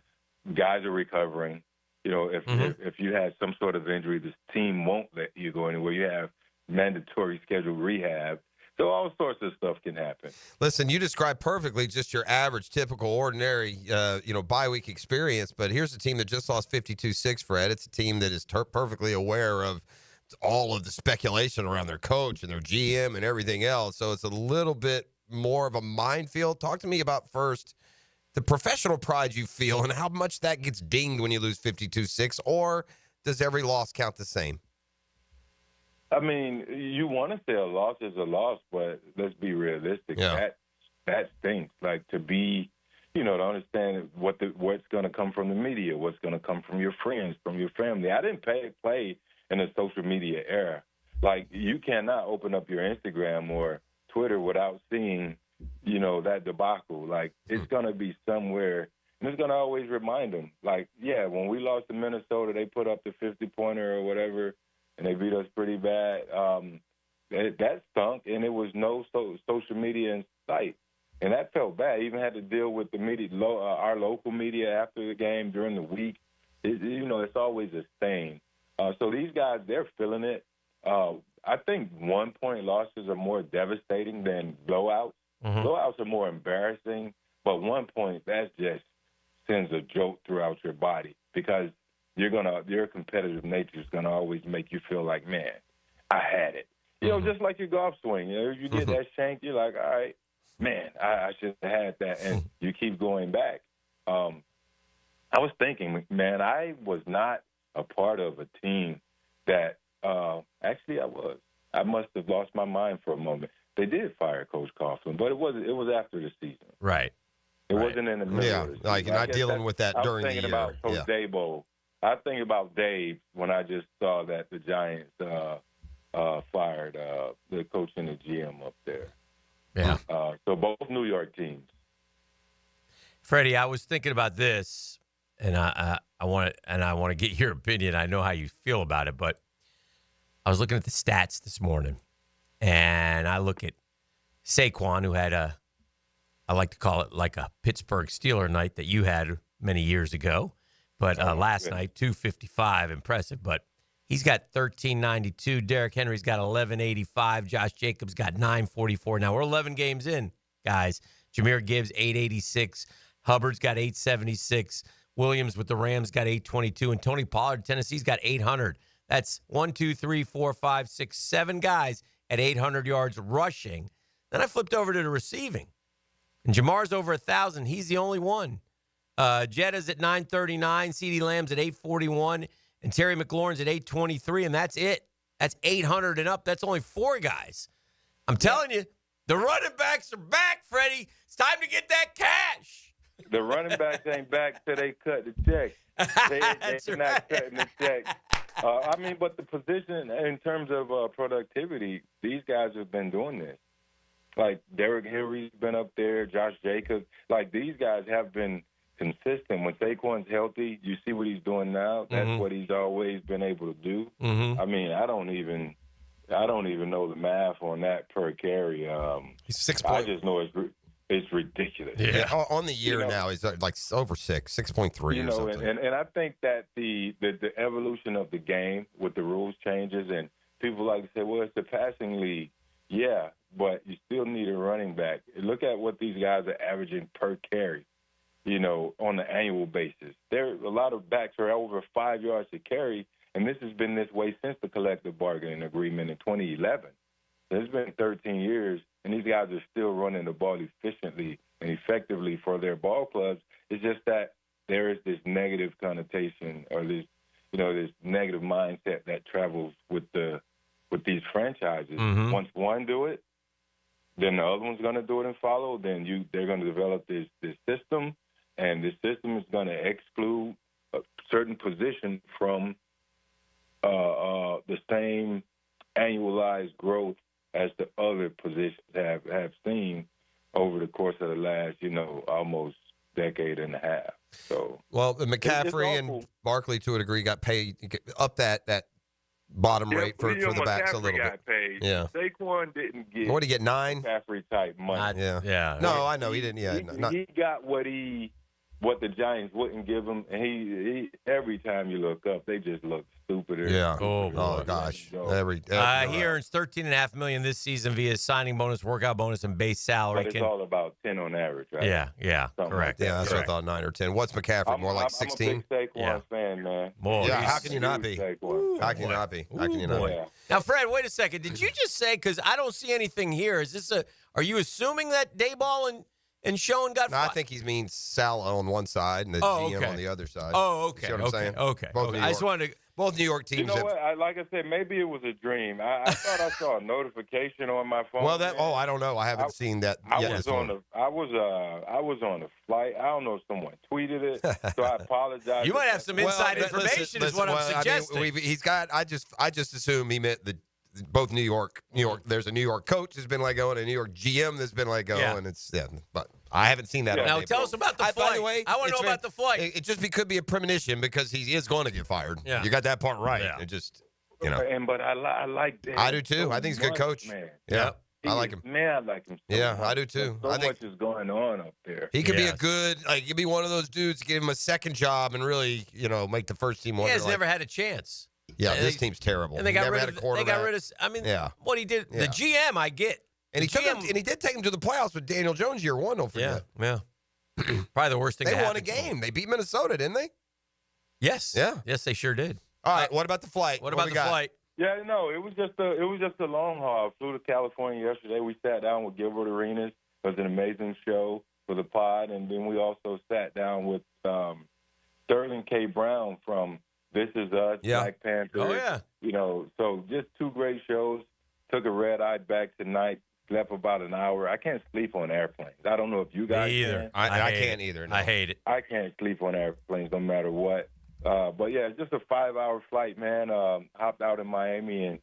guys are recovering. If you had some sort of injury, this team won't let you go anywhere. You have mandatory scheduled rehab. So all sorts of stuff can happen. Listen, you described perfectly just your average, typical, ordinary, bye week experience. But here's a team that just lost 52-6, Fred. It's a team that is perfectly aware of all of the speculation around their coach and their GM and everything else. So it's a little bit more of a minefield. Talk to me about first the professional pride you feel and how much that gets dinged when you lose 52-6, or does every loss count the same? I mean, you want to say a loss is a loss, but let's be realistic. Yeah. That stinks. Like, to be, to understand what's going to come from the media, what's going to come from your friends, from your family. I didn't play in the social media era. Like, you cannot open up your Instagram or Twitter without seeing, that debacle. Like, it's going to be somewhere, and it's going to always remind them. Like, yeah, when we lost to Minnesota, they put up the 50-pointer or whatever, and they beat us pretty bad. That stunk, and it was no social media in sight. And that felt bad. I even had to deal with the media, our local media after the game during the week. It's always a stain. So these guys, they're feeling it. I think 1-point losses are more devastating than blowouts. Mm-hmm. Blowouts are more embarrassing, but 1 point, that just sends a jolt throughout your body because your competitive nature is gonna always make you feel like, man, I had it. Just like your golf swing. You get that shank, you're like, all right, man, I should have had that, and you keep going back. I was thinking, man, I was not a part of a team that actually I was. I must have lost my mind for a moment. They did fire Coach Coughlin, but it was after the season. Right. It wasn't in the middle. Yeah, of the season. like you're not dealing with that during the year. I was thinking about Coach Dabo I think about Dave when I just saw that the Giants fired the coach and the GM up there. Yeah. So both New York teams. Freddie, I was thinking about this, and I want to get your opinion. I know how you feel about it, but I was looking at the stats this morning, and I look at Saquon, who had I like to call it like a Pittsburgh Steeler night that you had many years ago, but last night 255, impressive. But he's got 1392. Derrick Henry's got 1185. Josh Jacobs got 944. Now we're 11 games in, guys. Jahmyr Gibbs 886. Hubbard's got 876. Williams with the Rams got 822. And Tony Pollard, Tennessee's got 800. That's 1, 2, 3, 4, 5, 6, 7 guys at 800 yards rushing. Then I flipped over to the receiving. And Jamar's over 1,000. He's the only one. Jetta's at 939. CeeDee Lamb's at 841. And Terry McLaurin's at 823. And that's it. That's 800 and up. That's only 4 guys. I'm telling you, the running backs are back, Freddie. It's time to get that cash. The running backs ain't back till they cut the check. They're not cutting the check. But the position in terms of productivity, these guys have been doing this. Like Derrick Henry's been up there, Josh Jacobs. Like these guys have been consistent. When Saquon's healthy, you see what he's doing now. That's what he's always been able to do. I mean, I don't even know the math on that per carry. He's 6 I just know it's ridiculous. Yeah. On the year now, he's like over 6.3 or something. And I think that the evolution of the game with the rules changes, and people like to say, well, it's the passing league. Yeah, but you still need a running back. Look at what these guys are averaging per carry, on an annual basis. There a lot of backs are over 5 yards to carry, and this has been this way since the collective bargaining agreement in 2011. So it's been 13 years, and these guys are still running the ball efficiently and effectively for their ball clubs. It's just that there is this negative connotation or this negative mindset that travels with these franchises. Once one do it, then the other one's going to do it and follow. Then they're going to develop this system, and this system is going to exclude a certain position from the same annualized growth as the other positions have seen over the course of the last, almost decade and a half. So, well, McCaffrey and Barkley, to a degree, got paid up that bottom rate for the backs a little bit. Paid. Yeah, Saquon didn't get. What did he get? 9 McCaffrey type money. Yeah. No, I know he didn't. Yeah, he got what the Giants wouldn't give him, and he every time you look up, they just look stupider. Yeah. Oh gosh. He earns $13.5 million this season via signing bonus, workout bonus, and base salary. But it's all about 10 on average, right? Yeah, something correct. Like yeah, that's what I thought. 9 or 10. What's McCaffrey? More like 16. I'm a big Saquon fan, man. How can you not be? How can you not be? Now, Fred, wait a second. Did you just say? Because I don't see anything here. Is this Are you assuming that Dayball and Schoen got? No, I think he means Sal on one side and the GM on the other side. Oh, okay. See what I'm saying? Okay. I just wanted to. Both New York teams. You know what? Like I said, maybe it was a dream. I thought I saw a notification on my phone. Well, I don't know. I haven't seen that yet. I was on a flight. I don't know if someone tweeted it, so I apologize. You might have some inside information. Is what I'm suggesting. I mean, he's got. I just assume he meant both New York. There's a New York coach that's been let go and a New York GM that's been let go, and it's but I haven't seen that. Now tell us about the flight. By the way, I want to know about the flight. It just could be a premonition because he is going to get fired. Yeah. You got that part right. It just But I like that. I do too. So I think he's a good coach. Man. Yeah. I like him. Man, I like him. So much. I do too. So much is going on up there. He could be a good, he could be one of those dudes. Give him a second job and really, make the first team. He has never had a chance. Yeah, this team's terrible. And they got rid of. They got rid of. I mean, what he did. The GM, I get. And he did take him to the playoffs with Daniel Jones year 1. Don't forget. Yeah. Probably the worst thing. They won a game. They beat Minnesota, didn't they? Yes. Yeah. Yes, they sure did. All right. What about the flight? What about the flight? Yeah, no, it was just a long haul. I flew to California yesterday. We sat down with Gilbert Arenas. It was an amazing show for the pod, and then we also sat down with Sterling K. Brown from This Is Us, Black Panther. Oh yeah. So just 2 great shows. Took a red-eye back tonight. Slept about an hour. I can't sleep on airplanes. I don't know if you guys Me either. can. I can't either. No. I hate it. I can't sleep on airplanes no matter what. But yeah, it's just a 5-hour flight, man. Hopped out in Miami, and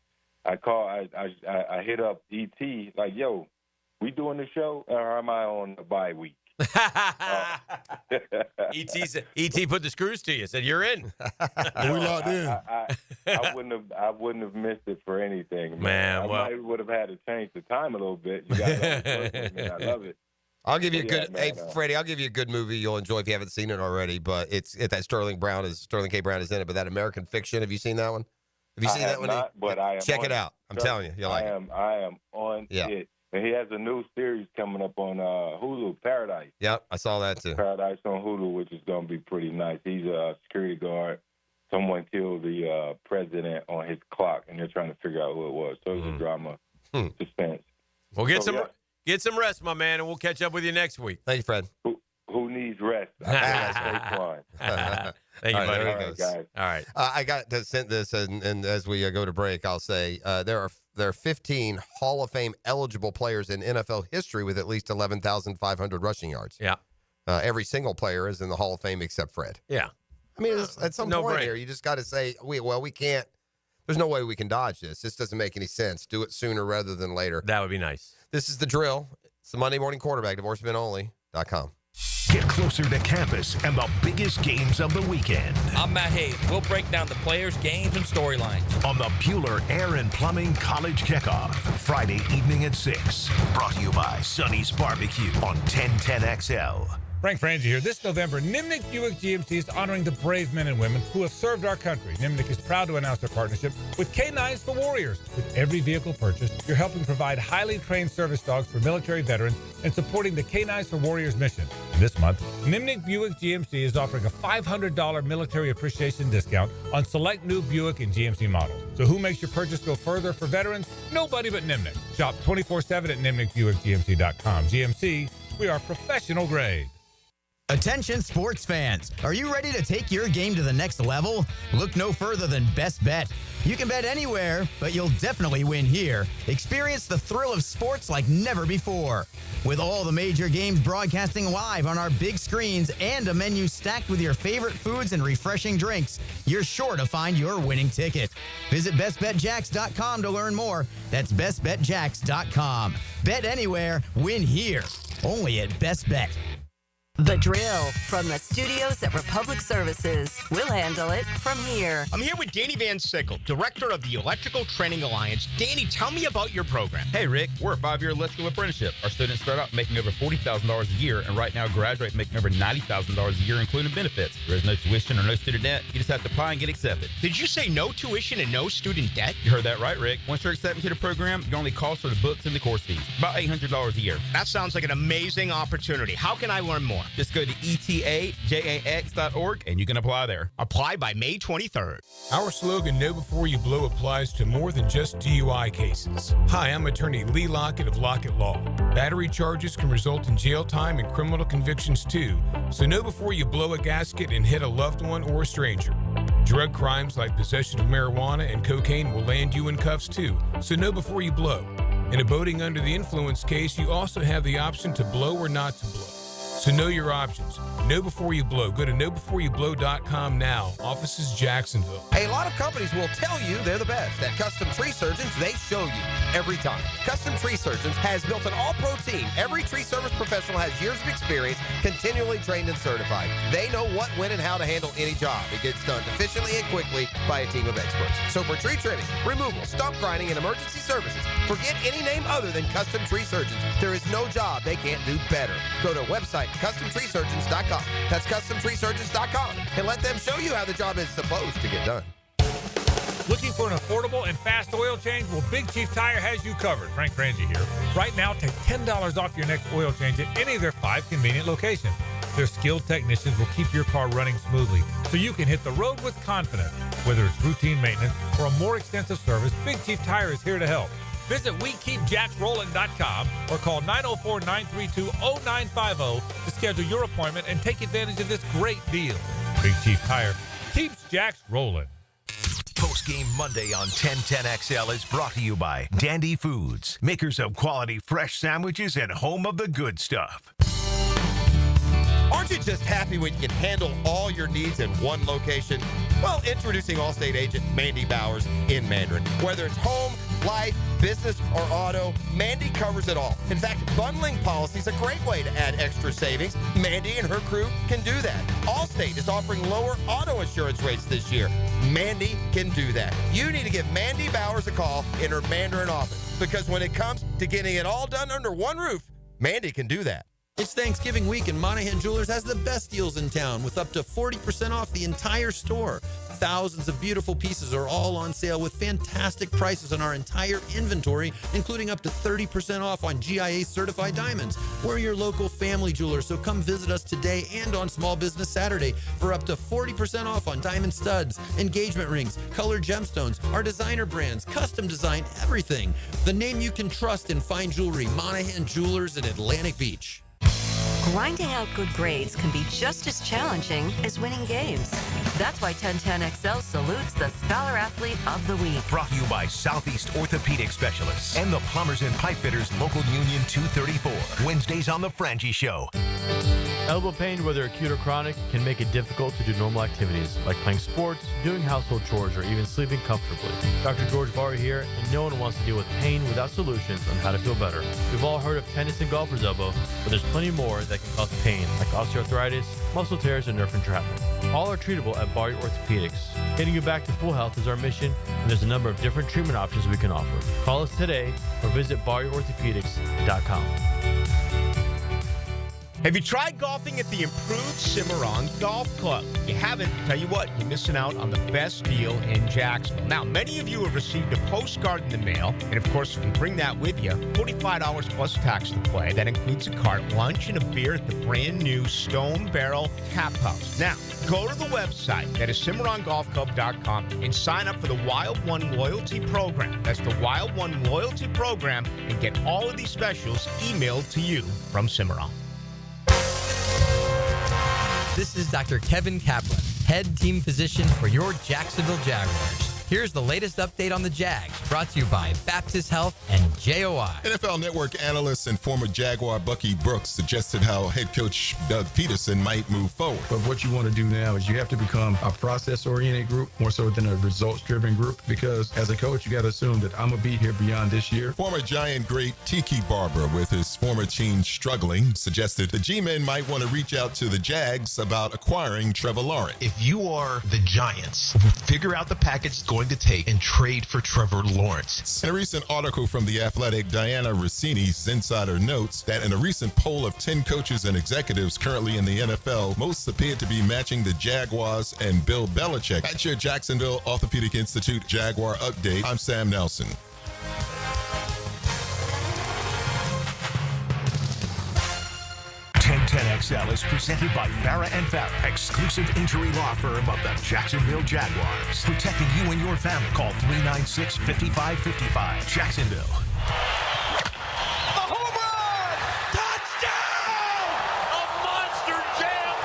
I hit up ET like, yo, we doing the show, or am I on a bye week? ET put the screws to you. Said you're in. We locked in. I wouldn't have missed it for anything, man. I might would have had to change the time a little bit. You guys I love it. I'll give you a good. man, Freddie, I'll give you a good movie you'll enjoy if you haven't seen it already. But it's that Sterling K. Brown is in it. But that American Fiction, have you seen that one? Have you seen that one? Not, but I am check on it out. I'm telling you, you'll like it. I am on it. And he has a new series coming up on Hulu, Paradise. Yep, I saw that too. Paradise on Hulu, which is going to be pretty nice. He's a security guard. Someone killed the president on his clock, and they're trying to figure out who it was. So it's a drama, suspense. Well, get some rest, my man, and we'll catch up with you next week. Thank you, Fred. Who needs rest? Thank you, buddy. There he goes. Guys. All right. I got to send this, and as we go to break, I'll say there are 15 Hall of Fame eligible players in NFL history with at least 11,500 rushing yards. Yeah. Every single player is in the Hall of Fame except Fred. Yeah. I mean, at some point here, you just got to say, we can't. There's no way we can dodge this. This doesn't make any sense. Do it sooner rather than later. That would be nice. This is The Drill. It's the Monday Morning Quarterback, divorcemenonly.com. Get closer to campus and the biggest games of the weekend. I'm Matt Hayes. We'll break down the players, games, and storylines on the Bueller Air and Plumbing College Kickoff, Friday evening at 6. Brought to you by Sonny's Barbecue on 1010XL. Frank Frangie here. This November, Nimnik Buick GMC is honoring the brave men and women who have served our country. Nimnik is proud to announce their partnership with K9s for Warriors. With every vehicle purchased, you're helping provide highly trained service dogs for military veterans and supporting the K9s for Warriors mission. And this month, Nimnik Buick GMC is offering a $500 military appreciation discount on select new Buick and GMC models. So who makes your purchase go further for veterans? Nobody but Nimnik. Shop 24/7 at NimnikBuickGMC.com. GMC, we are professional grade. Attention sports fans, are you ready to take your game to the next level? Look no further than Best Bet. You can bet anywhere, but you'll definitely win here. Experience the thrill of sports like never before. With all the major games broadcasting live on our big screens and a menu stacked with your favorite foods and refreshing drinks, you're sure to find your winning ticket. Visit bestbetjacks.com to learn more. That's bestbetjacks.com. Bet anywhere, win here. Only at Best Bet. The Drill from the studios at Republic Services. We'll handle it from here. I'm here with Danny Van Sickle, director of the Electrical Training Alliance. Danny, tell me about your program. Hey, Rick, we're a 5-year electrical apprenticeship. Our students start out making over $40,000 a year, and right now graduate making over $90,000 a year, including benefits. There is no tuition or no student debt. You just have to apply and get accepted. Did you say no tuition and no student debt? You heard that right, Rick. Once you're accepted to the program, your only cost for the books and the course fees. About $800 a year. That sounds like an amazing opportunity. How can I learn more? Just go to etajax.org and you can apply there. Apply by May 23rd. Our slogan, Know Before You Blow, applies to more than just DUI cases. Hi, I'm attorney Lee Lockett of Lockett Law. Battery charges can result in jail time and criminal convictions too, so know before you blow a gasket and hit a loved one or a stranger. Drug crimes like possession of marijuana and cocaine will land you in cuffs too, so know before you blow. In a boating under the influence case, you also have the option to blow or not to blow. So know your options. Know before you blow. Go to knowbeforeyouBlow.com now. Offices Jacksonville. A lot of companies will tell you they're the best. At Custom Tree Surgeons, they show you every time. Custom Tree Surgeons has built an all-pro team. Every tree service professional has years of experience, continually trained and certified. They know what, when, and how to handle any job. It gets done efficiently and quickly by a team of experts. So for tree trimming, removal, stump grinding, and emergency services, forget any name other than Custom Tree Surgeons. There is no job they can't do better. Go to website CustomTreeSurgeons.com. That's CustomTreeSurgeons.com, and let them show you how the job is supposed to get done. Looking for an affordable and fast oil change? Well, Big Chief Tire has you covered. Frank Frangie here. Right now, take $10 off your next oil change at any of their 5 convenient locations. Their skilled technicians will keep your car running smoothly so you can hit the road with confidence. Whether it's routine maintenance or a more extensive service, Big Chief Tire is here to help. Visit WeKeepJacksRollin.com or call 904-932-0950 to schedule your appointment and take advantage of this great deal. Big Chief Tire keeps Jacks rolling. Postgame Monday on 1010XL is brought to you by Dandy Foods, makers of quality fresh sandwiches and home of the good stuff. Aren't Aren't you just happy when you can handle all your needs in one location? Well, introducing Allstate agent Mandy Bowers in Mandarin. Whether it's home, life, business, or auto, Mandy covers it all. In fact, bundling policy is a great way to add extra savings. Mandy and her crew can do that. Allstate is offering lower auto insurance rates this year. Mandy can do that. You need to give Mandy Bowers a call in her Mandarin office, because when it comes to getting it all done under one roof, Mandy can do that. It's Thanksgiving week, and Monahan Jewelers has the best deals in town with up to 40% off the entire store. Thousands of beautiful pieces are all on sale with fantastic prices on our entire inventory, including up to 30% off on GIA certified diamonds. We're your local family jeweler, so come visit us today and on Small Business Saturday for up to 40% off on diamond studs, engagement rings, colored gemstones, our designer brands, custom design, everything. The name you can trust in fine jewelry, Monahan Jewelers in Atlantic Beach. Grinding out good grades can be just as challenging as winning games. That's why 1010XL salutes the Scholar Athlete of the Week. Brought to you by Southeast Orthopedic Specialists and the Plumbers and Pipe Fitters Local Union 234. Wednesdays on The Frangie Show. Elbow pain, whether acute or chronic, can make it difficult to do normal activities like playing sports, doing household chores, or even sleeping comfortably. Dr. George Vari here, and no one wants to deal with pain without solutions on how to feel better. We've all heard of tennis and golfer's elbow, but there's plenty more that can cause pain, like osteoarthritis, muscle tears, and nerve entrapment. All are treatable at Vari Orthopedics. Getting you back to full health is our mission, and there's a number of different treatment options we can offer. Call us today or visit VariOrthopedics.com. Have you tried golfing at the improved Cimarron Golf Club? If you haven't, tell you what, you're missing out on the best deal in Jacksonville. Now, many of you have received a postcard in the mail, and of course, if you bring that with you, $45 plus tax to play. That includes a cart, lunch, and a beer at the brand new Stone Barrel Tap House. Now, go to the website, that is CimarronGolfClub.com, and sign up for the Wild One Loyalty Program. That's the Wild One Loyalty Program, and get all of these specials emailed to you from Cimarron. This is Dr. Kevin Kaplan, head team physician for your Jacksonville Jaguars. Here's the latest update on the Jags, brought to you by Baptist Health and JOI. NFL Network analyst and former Jaguar Bucky Brooks suggested how head coach Doug Peterson might move forward. But what you want to do now is you have to become a process-oriented group more so than a results-driven group, because as a coach, you got to assume that I'm going to be here beyond this year. Former Giant great Tiki Barber, with his former team struggling, suggested the G-men might want to reach out to the Jags about acquiring Trevor Lawrence. If you are the Giants, figure out the package it's going to take and trade for Trevor Lawrence. In a recent article from The Athletic, Diana Rossini's insider notes that in a recent poll of 10 coaches and executives currently in the NFL, most appeared to be matching the Jaguars and Bill Belichick. At your Jacksonville Orthopedic Institute Jaguar Update, I'm Sam Nelson. XL is presented by Farrah & Farrah, exclusive injury law firm of the Jacksonville Jaguars. Protecting you and your family. Call 396-5555. Jacksonville. A home run! Touchdown! A monster jam!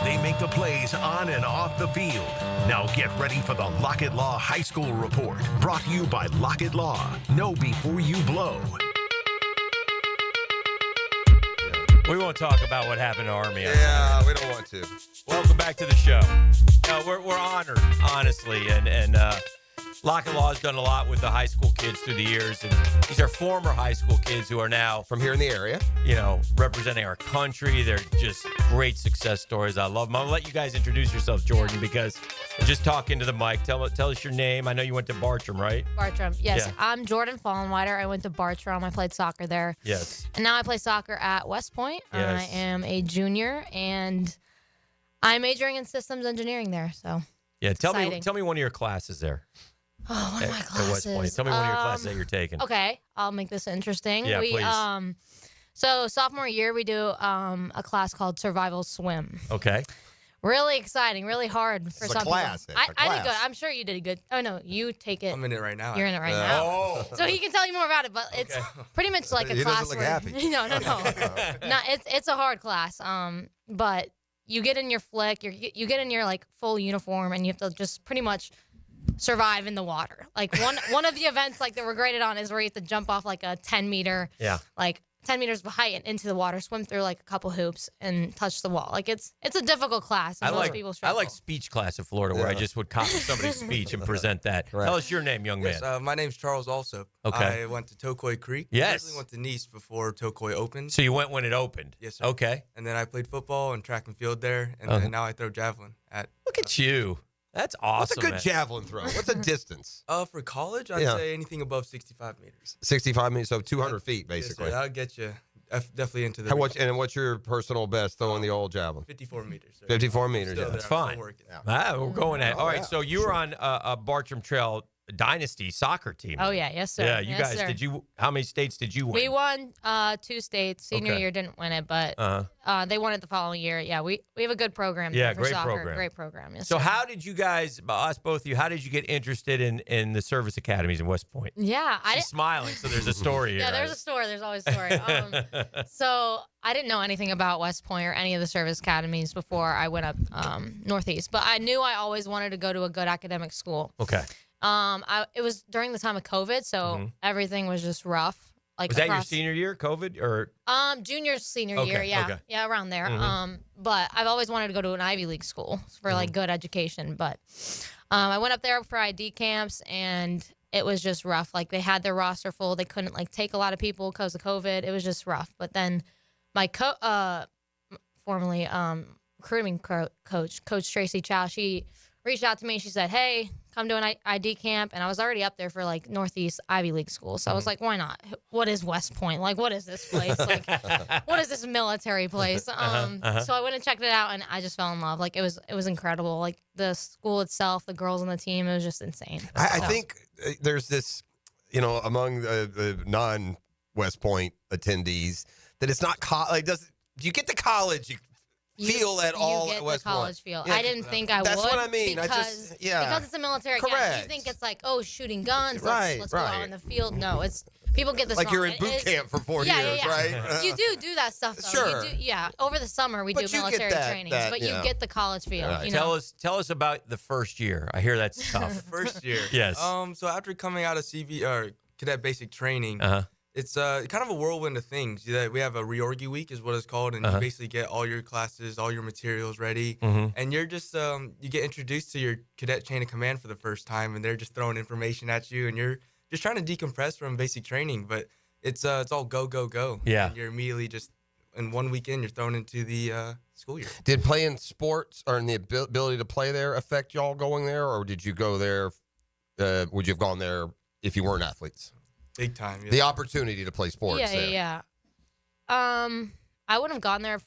They make the plays on and off the field. Now get ready for the Lockett Law High School Report. Brought to you by Lockett Law. Know before you blow. We won't talk about what happened to Army. Yeah, we don't want to. Welcome back to the show. We're honored, honestly, and Lockett Law has done a lot with the high school kids through the years, and these are former high school kids who are now from here in the area, representing our country. They're just great success stories. I love them. I'll let you guys introduce yourselves, Jordan, because just talk into the mic. Tell us your name. I know you went to Bartram, right? Bartram, yes. Yeah. I'm Jordan Fallenweider. I went to Bartram. I played soccer there. Yes. And now I play soccer at West Point. Yes. I am a junior, and I'm majoring in systems engineering there. So yeah, tell exciting. me one of your classes there. Oh, one of my At classes. West Point. Tell me one of your classes that you're taking. Okay, I'll make this interesting. Yeah, please. So sophomore year, we do a class called Survival Swim. Okay. Really exciting, really hard for It's a some class. people. It's a I did class. good. I'm sure you did good. Oh no, you take it. I'm in it right now. You're in it right now. Oh. So he can tell you more about it, but it's pretty much like a He class doesn't look where happy. no. No, it's a hard class. But you get in your flick, you get in your like full uniform, and you have to just pretty much survive in the water. Like one of the events like that we're graded on is where you have to jump off like a 10 meter, Yeah. like 10 meters of height and into the water, swim through like a couple hoops and touch the wall. Like it's a difficult class. And most people I struggle. like speech class in Florida where I just would copy somebody's speech and present that. Right. Tell us your name, young man. Yes, my name's Charles also. Okay. I went to Tokoi Creek. Yes. I originally went to Nice before Tokoi opened. So you went when it opened? Yes, sir. Okay. And then I played football and track and field there, and then now I throw javelin at. Look at you. That's awesome. What's a good man. javelin throw? What's a distance? For college, I'd say anything above 65 meters. 65 meters, so 200 feet, basically. Yes, that'll get you definitely into the. What's your personal best throwing the old javelin? 54 meters. Sir. 54 meters, yeah. That's fine. We're going at. All right, so you were on a Bartram Trail Dynasty soccer team. Oh, yeah. Yes, sir. Yeah, you Yes, guys, sir. how many states did you win? We won 2 states. Senior Okay. year didn't win it, but they won it the following year. Yeah, we have a good program Yeah, there for great soccer. program. Great program. Yes, So sir. how did you guys, both of you, how did you get interested in the service academies in West Point? Yeah, She's smiling, so there's a story here. Yeah, there's a story. There's always a story. So I didn't know anything about West Point or any of the service academies before I went up Northeast, but I knew I always wanted to go to a good academic school. Okay. It was during the time of COVID, so everything was just rough. Like Was that your across- senior year, COVID, or? Junior, senior year, Okay, yeah. okay. Yeah, around there. Mhm. But I've always wanted to go to an Ivy League school for like good education. But I went up there for ID camps and it was just rough. Like they had their roster full. They couldn't like take a lot of people because of COVID. It was just rough. But then my formerly recruiting coach, Coach Tracy Chow, she reached out to me. She said, "Hey, come to an ID camp." And I was already up there for like Northeast Ivy League school. So I was like, why not? What is West Point? Like, what is this place? Like, what is this military place? So I went and checked it out and I just fell in love. Like, it was incredible. Like the school itself, the girls on the team, it was just insane. I think there's this, among the non-West Point attendees, that it's not like do you get to college? You feel at all get at the West Point. college feel. Yeah, I didn't think I would. That's what I mean. Because, yeah. because it's a military academy. Correct. You think it's like, oh, shooting guns. Right, Let's go out right. in the field. No, it's people get this Like wrong. you're in boot camp for 4 years, right? You do that stuff, though. Sure. You do, yeah. Over the summer, we But do you get military that- trainings, that, but you you know. get the college feel. Right. You know? Tell us about the first year. I hear that's tough. First year. Yes. So after coming out of CV or cadet basic training, it's kind of a whirlwind of things. We have a reorgy week, is what it's called, and you basically get all your classes, all your materials ready, and you're just you get introduced to your cadet chain of command for the first time, and they're just throwing information at you, and you're just trying to decompress from basic training, but it's all go go go. Yeah. And you're immediately just in 1 weekend you're thrown into the school year. Did playing sports or the ability to play there affect y'all going there, or did you go there? Would you have gone there if you weren't athletes? Big time. Yeah. The opportunity to play sports. Yeah, there. yeah. I wouldn't have gone there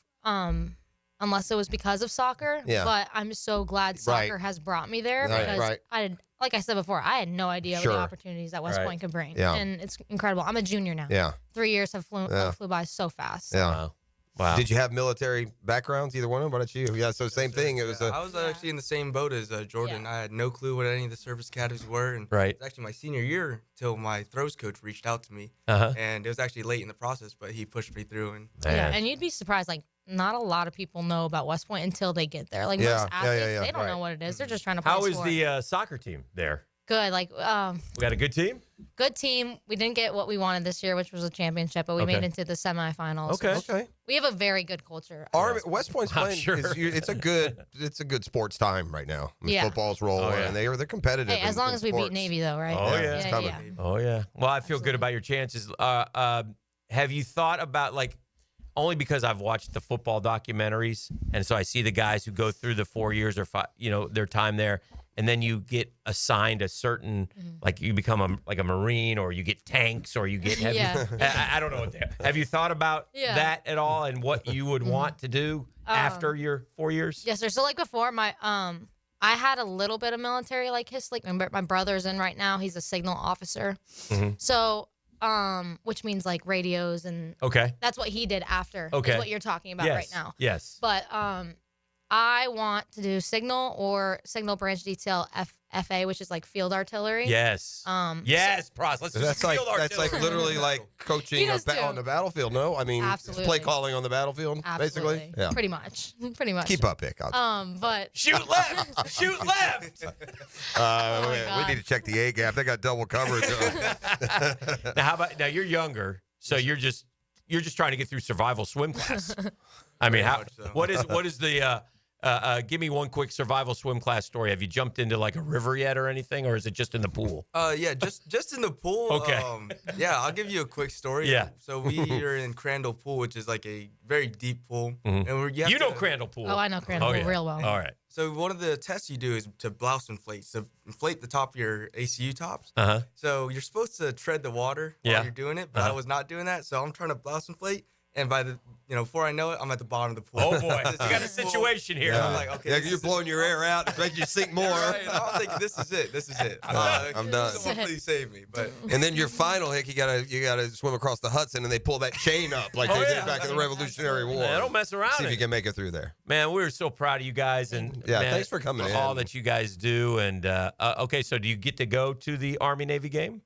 unless it was because of soccer. Yeah. But I'm so glad soccer Right. has brought me there Right, because right. like I said before, I had no idea what Sure. the opportunities that West Right. Point could bring. Yeah. And it's incredible. I'm a junior now. Yeah. 3 years have flew by so fast. Yeah. Wow. Did you have military backgrounds? Either one of them? What about you? Yeah. So same thing. It was I was actually in the same boat as Jordan. I had no clue what any of the service academies were. And Right. it was actually my senior year till my throws coach reached out to me. And it was actually late in the process, but he pushed me through. And Yeah, and you'd be surprised. Like, not a lot of people know about West Point until they get there. Like Yeah, most yeah, athletes, yeah, they don't Right. know what it is. They're just trying to play How is sport. the soccer team there? Good. Like, We got a good team? good team. We didn't get what we wanted this year, which was a championship, but we Okay. made it into the semifinals. Okay. which- Okay. We have a very good culture. West Point's I'm playing. sure. It's a good sports time right now. I mean, Yeah. Football's rolling, Oh, yeah. and they're competitive. Hey, as long as we beat sports. Navy, though, right? Oh, yeah. It's coming. yeah. Oh, yeah. Well, I feel good about your chances. Have you thought about, like, only because I've watched the football documentaries, and so I see the guys who go through the 4 years or their time there, and then you get assigned a certain, like you become a Marine, or you get tanks, or you get heavy. Yeah. I don't know what have you thought about Yeah. that at all, and what you would want to do after your 4 years? Yes, sir. So, like before, my I had a little bit of military, like history. Like my brother's in right now. He's a signal officer. So, which means like radios and Okay. that's what he did after. Okay. Is what you're talking about Yes. right now. Yes. But I want to do signal or signal branch detail FA, which is like field artillery. Yes. Yes, Pros. Let's just That's like field artillery. literally like coaching He does too. on the battlefield. No, I mean it's Absolutely. play calling on the battlefield, Absolutely. basically. Yeah. Pretty much. Pretty much. Keep up, Vic. But Shoot left. Shoot left. We need to check the A gap. They got double coverage. Now, how about now? You're younger, so you're just you're just trying to get through survival swim class. I mean, what is the give me one quick survival swim class story. Have you jumped into like a river yet or anything, or is it just in the pool? Yeah, just in the pool. Okay. Yeah, I'll give you a quick story. Yeah. So we are in Crandall Pool, which is like a very deep pool. Mhm. And You know Crandall Pool. Oh, I know Crandall Pool real well. All right. So one of the tests you do is to blouse inflate. So inflate the top of your ACU tops. Uh-huh. So you're supposed to tread the water while you're doing it, but I was not doing that. So I'm trying to blouse inflate. And by the, before I know it, I'm at the bottom of the pool. Oh, boy. You got a situation here. Yeah, I'm like, okay. You're blowing your air out. It makes you sink more. Right, I'm thinking, this is it. This is it. I'm done. Someone please save me. But And then your final hick, you gotta swim across the Hudson, and they pull that chain up like they did back in the Revolutionary War. Man, don't mess around. See if you can make it through there. Man, we're so proud of you guys, and Yeah, man, thanks for coming in. all that you guys do. And okay, so do you get to go to the Army Navy game?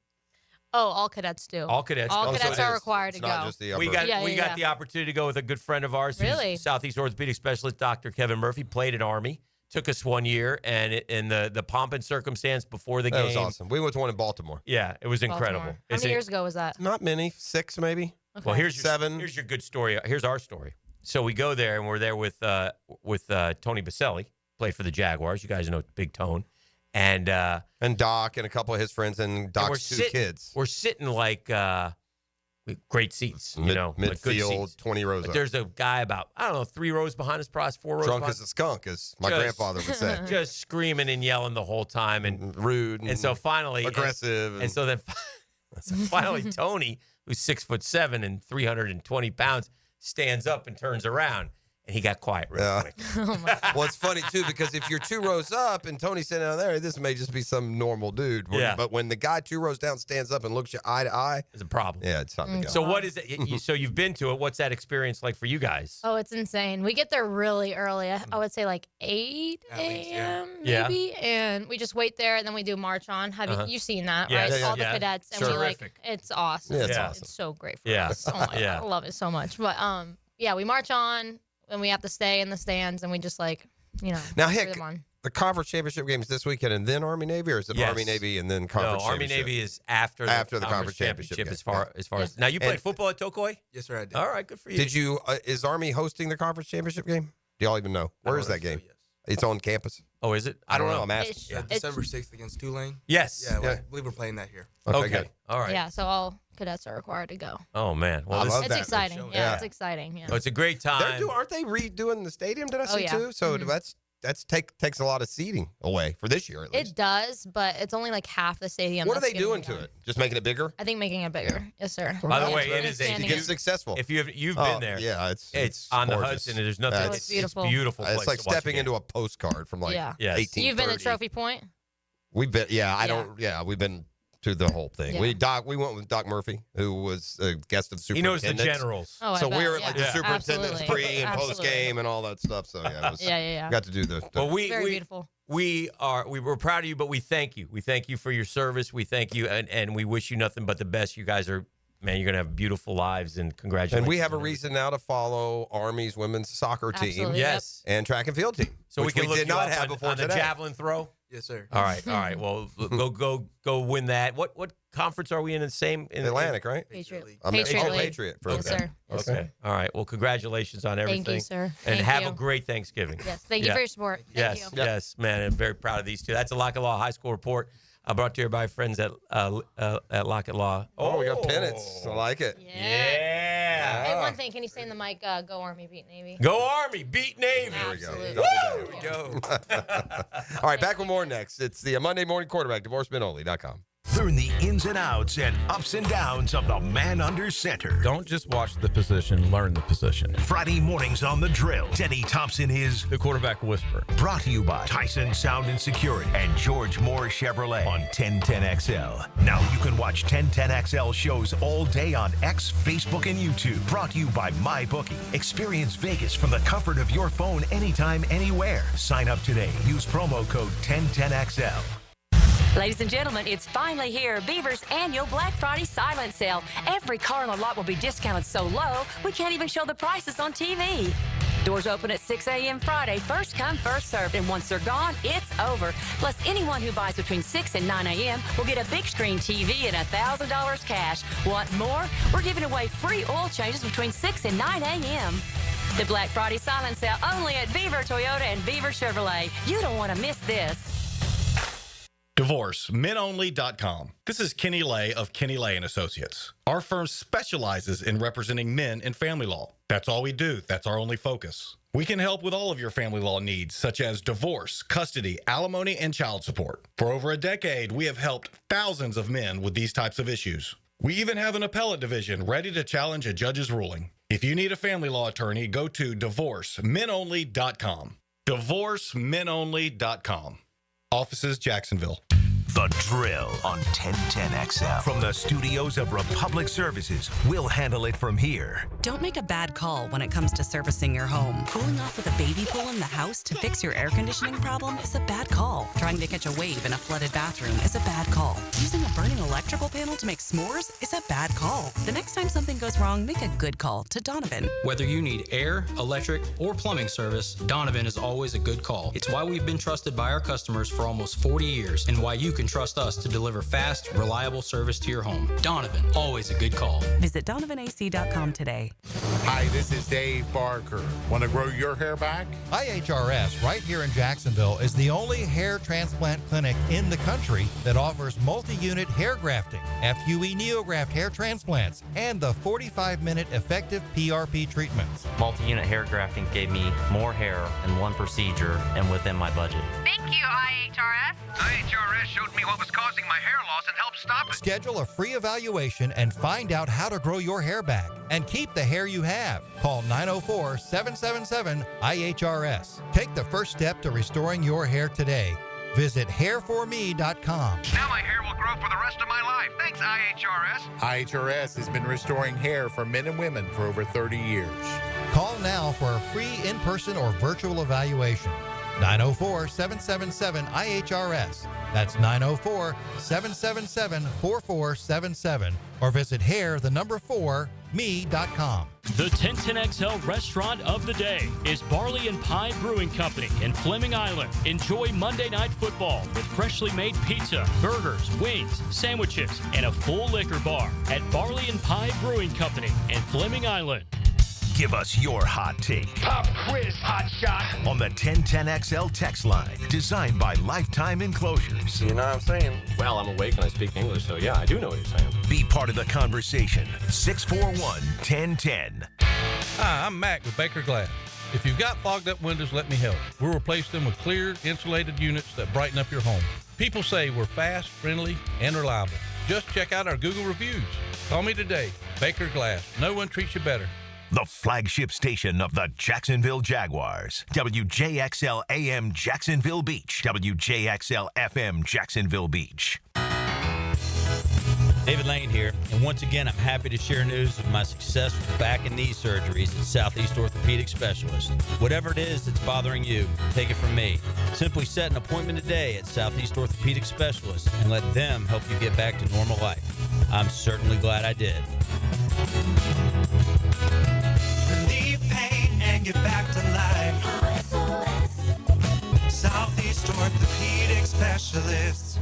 Oh, all cadets do. All cadets. All Oh, so cadets it are is. required It's to not go. just the We upper. got the opportunity to go with a good friend of ours, who's Really? Southeast orthopedic specialist, Dr. Kevin Murphy, played in Army. Took us 1 year, and in the pomp and circumstance before the That game. was awesome. We went to one in Baltimore. Yeah, it was incredible. Baltimore. How many years ago was that? Not many. 6 maybe. Well, here's your, 7. Here's your good story. Here's our story. So we go there, and we're there with Tony Baselli, played for the Jaguars. You guys know Big Tone. And Doc and a couple of his friends and Doc's 2 kids. We're sitting like great seats, like good midfield, seats. 20 rows But up. there's a guy about 3 rows behind us, perhaps 4 rows. Drunk behind. as a skunk, as my grandfather would say. Just screaming and yelling the whole time, and rude, and so finally aggressive, and so then finally Tony, who's 6'7" and 320 pounds, stands up and turns around. And he got quiet real quick. Well, it's funny, too, because if you're 2 rows up and Tony's sitting down there, this may just be some normal dude. Yeah. But when the guy 2 rows down stands up and looks you eye to eye, it's a problem. Yeah, it's time to go. So what is it? So you've been to it. What's that experience like for you guys? Oh, it's insane. We get there really early. I would say like 8 a.m. maybe, and we just wait there, and then we do march on. You've seen that, Yes. right? Yeah, All the cadets, and we Terrific. it's awesome. Yeah, it's awesome. It's so great for Yeah. us. Oh my God, I love it so much. But we march on, and we have to stay in the stands, and we just Now, cheer Hick, them on. the conference championship game is this weekend and then Army Navy, or is it Yes. Army Navy and then conference No, Army championship? Navy is after the conference championship. As far as now, you played football at Tokoi. Yes, sir, I did. All right, good for you. Did you? Is Army hosting the conference championship game? Do y'all even know? Where is that game? It's on campus. Oh, is it? I don't know. I'm asking. December 6th against Tulane. Yes. Yeah, Yeah. I believe we're playing that here. Okay, good. All right. Yeah, so all cadets are required to go. Oh man. Well, I this, love It's that. exciting. Yeah, it's exciting. Yeah. oh, it's a great time. Aren't they redoing the stadium? Did I see yeah. too? So takes a lot of seating away for this year at least. It does, but it's only like half the stadium. What are that's they getting doing redone. to it? Just making it bigger? I think making it bigger. Yes, sir. By the Yeah, way, we're it is a expanding It's successful. If you've Oh, been there, yeah, it's on the gorgeous. Hudson, and there's nothing. That's- it's beautiful. It's beautiful. It's place like to watch a stepping game. into a postcard from like Yeah. Yes. 1830. You've been to Trophy Point? We've been, we've been to the whole thing. Yeah. We went with Doc Murphy, who was a guest of the He knows superintendent. the generals. Oh, I So bet, we were at like the yeah. superintendent's Absolutely. pre and post Absolutely. game and all that stuff. So yeah, it was, Yeah. got to do the Well, Very beautiful. We're proud of you, but we thank you. We thank you for your service. We thank you, and we wish you nothing but the best. You guys are, man, you're gonna have beautiful lives, and congratulations. and we have a reason now to follow Army's women's soccer team, Absolutely. Yes. and track and field team, So which we can look did you not up have on, before on today. the javelin throw. Yes, sir. All right. Well, go win that. What conference are we in? The same in Atlantic, right? Patriot League. I'm Patriot League. Patriot. Yes, Okay. sir. Yes, Okay. All right. Well, congratulations on everything. Thank you, sir. And Thank have you. a great Thanksgiving. Yes. Thank you for your support. Thank Yes. you. Yes, man. I'm very proud of these two. That's a Lockett Law High School report. Brought to you by friends at Lockett Law. Oh, we got pennants. I like it. Yeah. Hey, one thing. Can you say in the mic, go Army, beat Navy? Go Army, beat Navy. There we go. Absolutely. Double Here we go. All right, back with more next. It's the Monday Morning Quarterback, divorcemenonly.com. Learn the ins and outs and ups and downs of the man under center. Don't just watch the position, learn the position. Friday mornings on The Drill. Denny Thompson is The quarterback whisper. brought to you by Tyson Sound and Security and George Moore Chevrolet on 1010XL. Now you can watch 1010XL shows all day on X, Facebook, and YouTube. Brought to you by MyBookie. Experience Vegas from the comfort of your phone anytime, anywhere. Sign up today. Use promo code 1010XL. Ladies and gentlemen, it's finally here. Beaver's annual Black Friday silent sale. Every car on the lot will be discounted so low, we can't even show the prices on TV. Doors open at 6 a.m. Friday, first come, first served. And once they're gone, it's over. Plus, anyone who buys between 6 and 9 a.m. will get a big screen TV and $1,000 cash. Want more? We're giving away free oil changes between 6 and 9 a.m. The Black Friday silent sale only at Beaver Toyota and Beaver Chevrolet. You don't want to miss this. DivorceMenOnly.com. This is Kenny Lay of Kenny Lay & Associates. Our firm specializes in representing men in family law. That's all we do. That's our only focus. We can help with all of your family law needs, such as divorce, custody, alimony, and child support. For over a decade, we have helped thousands of men with these types of issues. We even have an appellate division ready to challenge a judge's ruling. If you need a family law attorney, go to DivorceMenOnly.com. DivorceMenOnly.com. Offices, Jacksonville. The Drill on 1010XL. From the studios of Republic Services, we'll handle it from here. Don't make a bad call when it comes to servicing your home. Cooling off with a baby pool in the house to fix your air conditioning problem is a bad call. Trying to catch a wave in a flooded bathroom is a bad call. Using a burning electrical panel to make s'mores is a bad call. The next time something goes wrong, make a good call to Donovan. Whether you need air, electric, or plumbing service, Donovan is always a good call. It's why we've been trusted by our customers for almost 40 years and why you can trust us to deliver fast, reliable service to your home. Donovan, always a good call. Visit DonovanAC.com today. Hi, this is Dave Barker. Want to grow your hair back? IHRS right here in Jacksonville is the only hair transplant clinic in the country that offers multi-unit hair grafting, FUE neograft hair transplants, and the 45-minute effective PRP treatments. Multi-unit hair grafting gave me more hair in one procedure and within my budget. Thank you, IHRS. IHRS showed me what was causing my hair loss and helped stop it. Schedule a free evaluation and find out how to grow your hair back and keep the hair you have. Call 904-777-IHRS. Take the first step to restoring your hair today. Visit hairforme.com. Now my hair will grow for the rest of my life. Thanks, IHRS. IHRS has been restoring hair for men and women for over 30 years. Call now for a free in-person or virtual evaluation. 904-777-IHRS. That's 904-777-4477. Or visit hair4me.com. The 1010XL restaurant of the day is Barley and Pie Brewing Company in Fleming Island. Enjoy Monday Night Football with freshly made pizza, burgers, wings, sandwiches, and a full liquor bar at Barley and Pie Brewing Company in Fleming Island. Give us your hot take. Pop quiz, hot shot. On the 1010XL text line, designed by Lifetime Enclosures. You know what I'm saying? Well, I'm awake and I speak English, so yeah, I do know what you're saying. Be part of the conversation. 641-1010. Hi, I'm Mac with Baker Glass. If you've got fogged up windows, let me help. We'll replace them with clear, insulated units that brighten up your home. People say we're fast, friendly, and reliable. Just check out our Google reviews. Call me today. Baker Glass. No one treats you better. The flagship station of the Jacksonville Jaguars. WJXL AM Jacksonville Beach. WJXL FM Jacksonville Beach. David Lane here, and once again, I'm happy to share news of my success with back and knee surgeries at Southeast Orthopedic Specialist. Whatever it is that's bothering you, take it from me. Simply set an appointment today at Southeast Orthopedic Specialist and let them help you get back to normal life. I'm certainly glad I did. Relieve pain and get back to life. Southeast Orthopedic Specialists.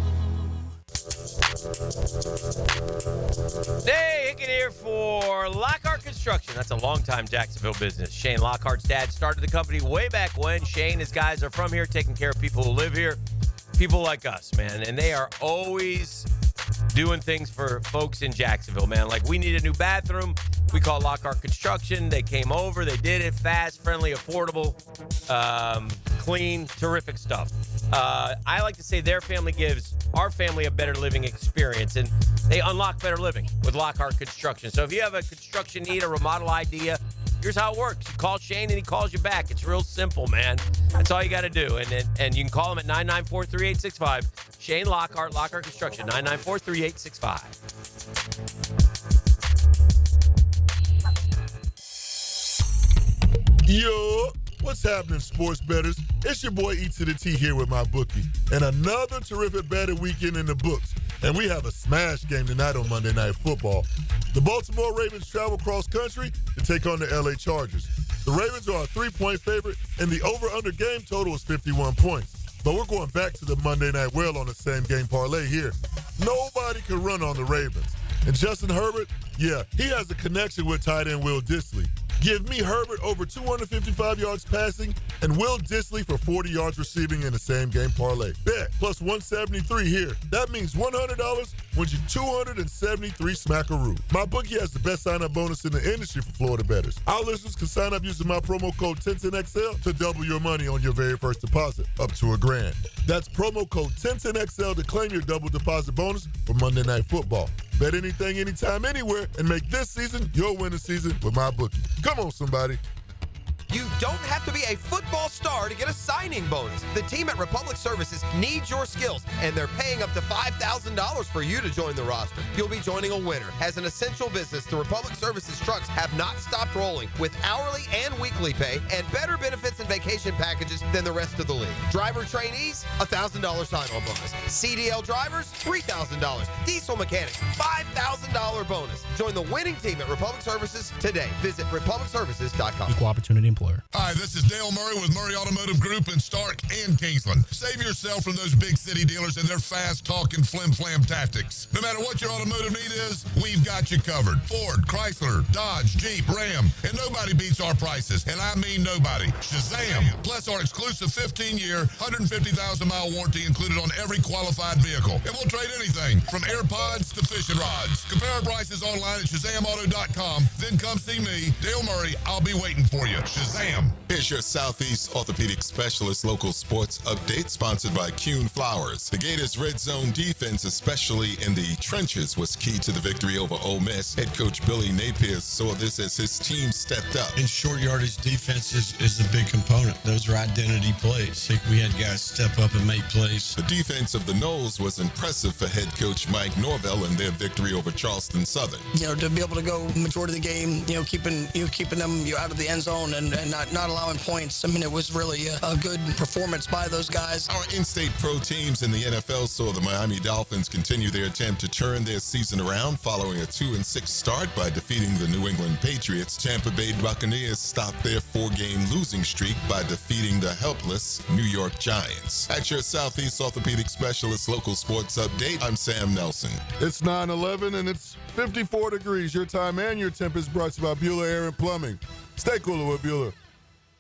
Dan Hicken here for Lockhart Construction. That's a longtime Jacksonville business. Shane Lockhart's dad started the company way back when. Shane, his guys are from here, taking care of people who live here. People like us, man. And they are always doing things for folks in Jacksonville, man. Like, we need a new bathroom. We call Lockhart Construction. They came over. They did it fast, friendly, affordable, clean, terrific stuff. I like to say their family gives our family a better living experience, and they unlock better living with Lockhart Construction. So if you have a construction need, a remodel idea, here's how it works. You call Shane, and he calls you back. It's real simple, man. That's all you got to do. And you can call him at 994-3865. Shane Lockhart, Lockhart Construction, 994-3865. Yo, what's happening, sports bettors? It's your boy E to the T here with my bookie. And another terrific betting weekend in the books. And we have a smash game tonight on Monday Night Football. The Baltimore Ravens travel cross country to take on the LA Chargers. The Ravens are a 3-point favorite, and the over-under game total is 51 points. But we're going back to the Monday Night Well on the same game parlay here. Nobody can run on the Ravens. And Justin Herbert, yeah, he has a connection with tight end Will Dissly. Give me Herbert over 255 yards passing and Will Dissly for 40 yards receiving in the same game parlay. Bet plus 173 here. That means $100 wins you 273 smackaroo. My bookie has the best sign-up bonus in the industry for Florida bettors. Our listeners can sign up using my promo code 1010XL to double your money on your very first deposit, up to $1,000. That's promo code 1010XL to claim your double deposit bonus for Monday Night Football. Bet anything, anytime, anywhere, and make this season your winning season with my bookie. Come on, somebody. You don't have to be a football star to get a signing bonus. The team at Republic Services needs your skills, and they're paying up to $5,000 for you to join the roster. You'll be joining a winner. As an essential business, the Republic Services trucks have not stopped rolling with hourly and weekly pay and better benefits and vacation packages than the rest of the league. Driver trainees, $1,000 sign-on bonus. CDL drivers, $3,000. Diesel mechanics, $5,000 bonus. Join the winning team at Republic Services today. Visit republicservices.com. Equal opportunity employer. Hi, this is Dale Murray with Murray Automotive Group in Stark and Kingsland. Save yourself from those big city dealers and their fast-talking flim-flam tactics. No matter what your automotive need is, we've got you covered. Ford, Chrysler, Dodge, Jeep, Ram, and nobody beats our prices, and I mean nobody. Shazam! Plus our exclusive 15-year, 150,000-mile warranty included on every qualified vehicle. And we'll trade anything from AirPods to fishing rods. Compare our prices online at ShazamAuto.com. Then come see me, Dale Murray. I'll be waiting for you. Shazam! Here's your Southeast Orthopedic Specialist local sports update sponsored by Kuhn Flowers. The Gators' red zone defense, especially in the trenches, was key to the victory over Ole Miss. Head coach Billy Napier saw this as his team stepped up. And short yardage defense is a big component. Those are identity plays. I think we had guys step up and make plays. The defense of the Noles was impressive for head coach Mike Norvell in their victory over Charleston Southern. To be able to go majority of the game, keeping them out of the end zone and not allowing points. I mean, it was really a good performance by those guys. Our in-state pro teams in the NFL saw the Miami Dolphins continue their attempt to turn their season around following a 2-6 start by defeating the New England Patriots. Tampa Bay Buccaneers stopped their 4-game losing streak by defeating the helpless New York Giants. At your Southeast Orthopedic Specialist local sports update, I'm Sam Nelson. It's 9/11 and it's 54 degrees. Your time and your temp is brought to you by Bueller Air and Plumbing. Stay cooler with Bueller.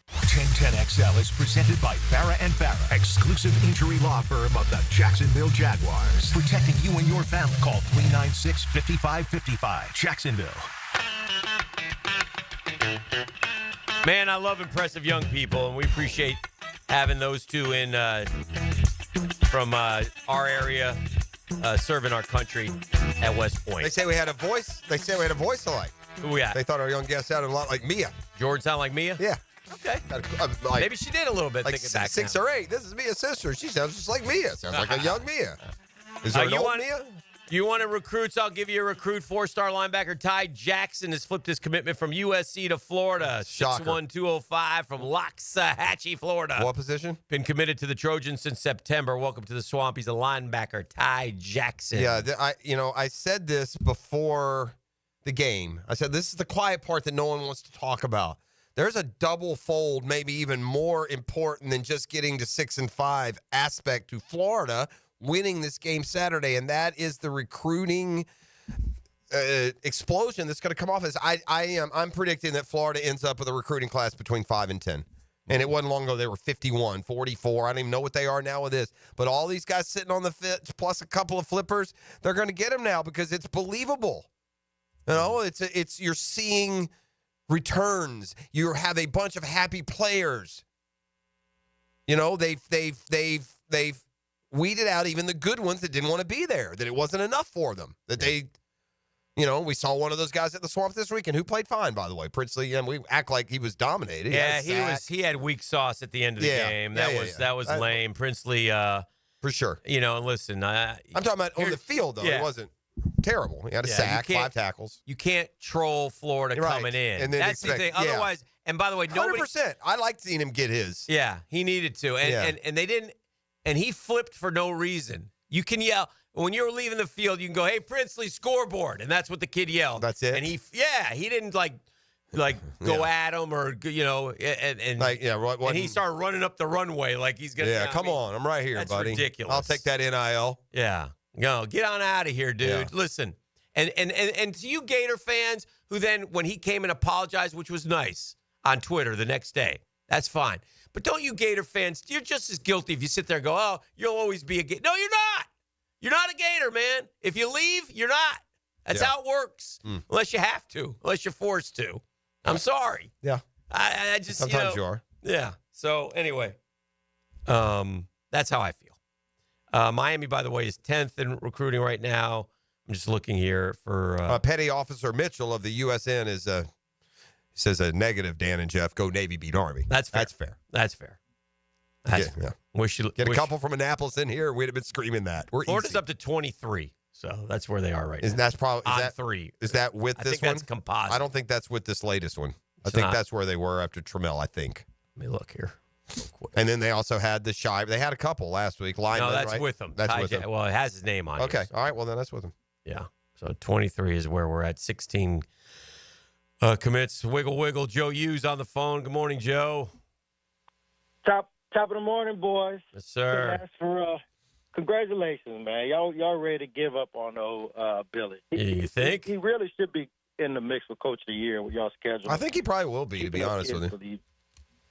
1010XL is presented by Farrah & Farrah, exclusive injury law firm of the Jacksonville Jaguars. Protecting you and your family. Call 396-5555. Jacksonville. Man, I love impressive young people, and we appreciate having those two in from our area serving our country at West Point. They say we had a voice. Alike. Who we at? They thought our young guest sounded a lot like Mia. Jordan sound like Mia? Yeah. Okay. Maybe she did a little bit. Like thinking back 6 or 8. This is Mia's sister. She sounds just like Mia. Sounds like a young Mia. Is there an old Mia? You want to recruits? I'll give you a recruit. 4-star linebacker Ty Jackson has flipped his commitment from USC to Florida. 6'1", 205 from Loxahatchee, Florida. What position? Been committed to the Trojans since September. Welcome to the Swamp. He's a linebacker, Ty Jackson. Yeah, I said this before the game. I said this is the quiet part that no one wants to talk about. There's a double fold, maybe even more important than just getting to 6-5 aspect to Florida winning this game Saturday, and that is the recruiting explosion that's going to come off. As I'm predicting that Florida ends up with a recruiting class between 5 and 10. And it wasn't long ago they were 51, 44. I don't even know what they are now with this. But all these guys sitting on the fence plus a couple of flippers, they're going to get them now because it's believable. It's you're seeing returns. You have a bunch of happy players. They've weeded out even the good ones that didn't want to be there, that it wasn't enough for them. That they, we saw one of those guys at the Swamp this weekend who played fine, by the way. Princely, and we act like he was dominated. Yeah, he had weak sauce at the end of the game. That was lame. Princely, for sure. Listen, I'm talking about on the field though. It wasn't terrible. He had a sack, 5 tackles. You can't troll Florida coming in. And then that's the thing. Otherwise, and by the way, 100%. I liked seeing him get his. Yeah, he needed to, and they didn't. And he flipped for no reason. You can yell when you're leaving the field. You can go, "Hey, Princely, scoreboard," and that's what the kid yelled. That's it. And he didn't go at him or and and he started running up the runway like he's gonna. Yeah, come on, I'm right here, that's buddy. Ridiculous. I'll take that NIL. Yeah, no, get on out of here, dude. Yeah. Listen, and to you Gator fans who then when he came and apologized, which was nice on Twitter the next day, that's fine. But don't you Gator fans? You're just as guilty if you sit there and go, "Oh, you'll always be a Gator." No, you're not. You're not a Gator, man. If you leave, you're not. That's how it works. Unless you have to, unless you're forced to. I'm sorry. Yeah. I just sometimes you are. Yeah. So anyway, that's how I feel. Miami, by the way, is 10th in recruiting right now. I'm just looking here for Petty Officer Mitchell of the USN is says a negative. Dan and Jeff go Navy beat Army. That's fair. That's fair. That's fair. That's fair. Wish you get a couple from Annapolis in here. We'd have been screaming that. Florida's easy. up to 23, so that's where they are right now. That's probably on 3. Is that with I this think one? That's composite. I don't think that's with this latest one. I think that's where they were after Trammell. I think. Let me look here. And then they also had the shy. They had a couple last week. Lineman, no, that's right? with them. That's with them. Well, it has his name on it. Okay. All right. Well, then that's with them. Yeah. So 23 is where we're at. 16 commits. Wiggle. Joe Hughes on the phone. Good morning, Joe. Top of the morning, boys. Yes, sir. Ask for congratulations, man. Y'all ready to give up on Billy? You think? He really should be in the mix for Coach of the Year with y'all schedule. I think he probably will be, to be honest with you.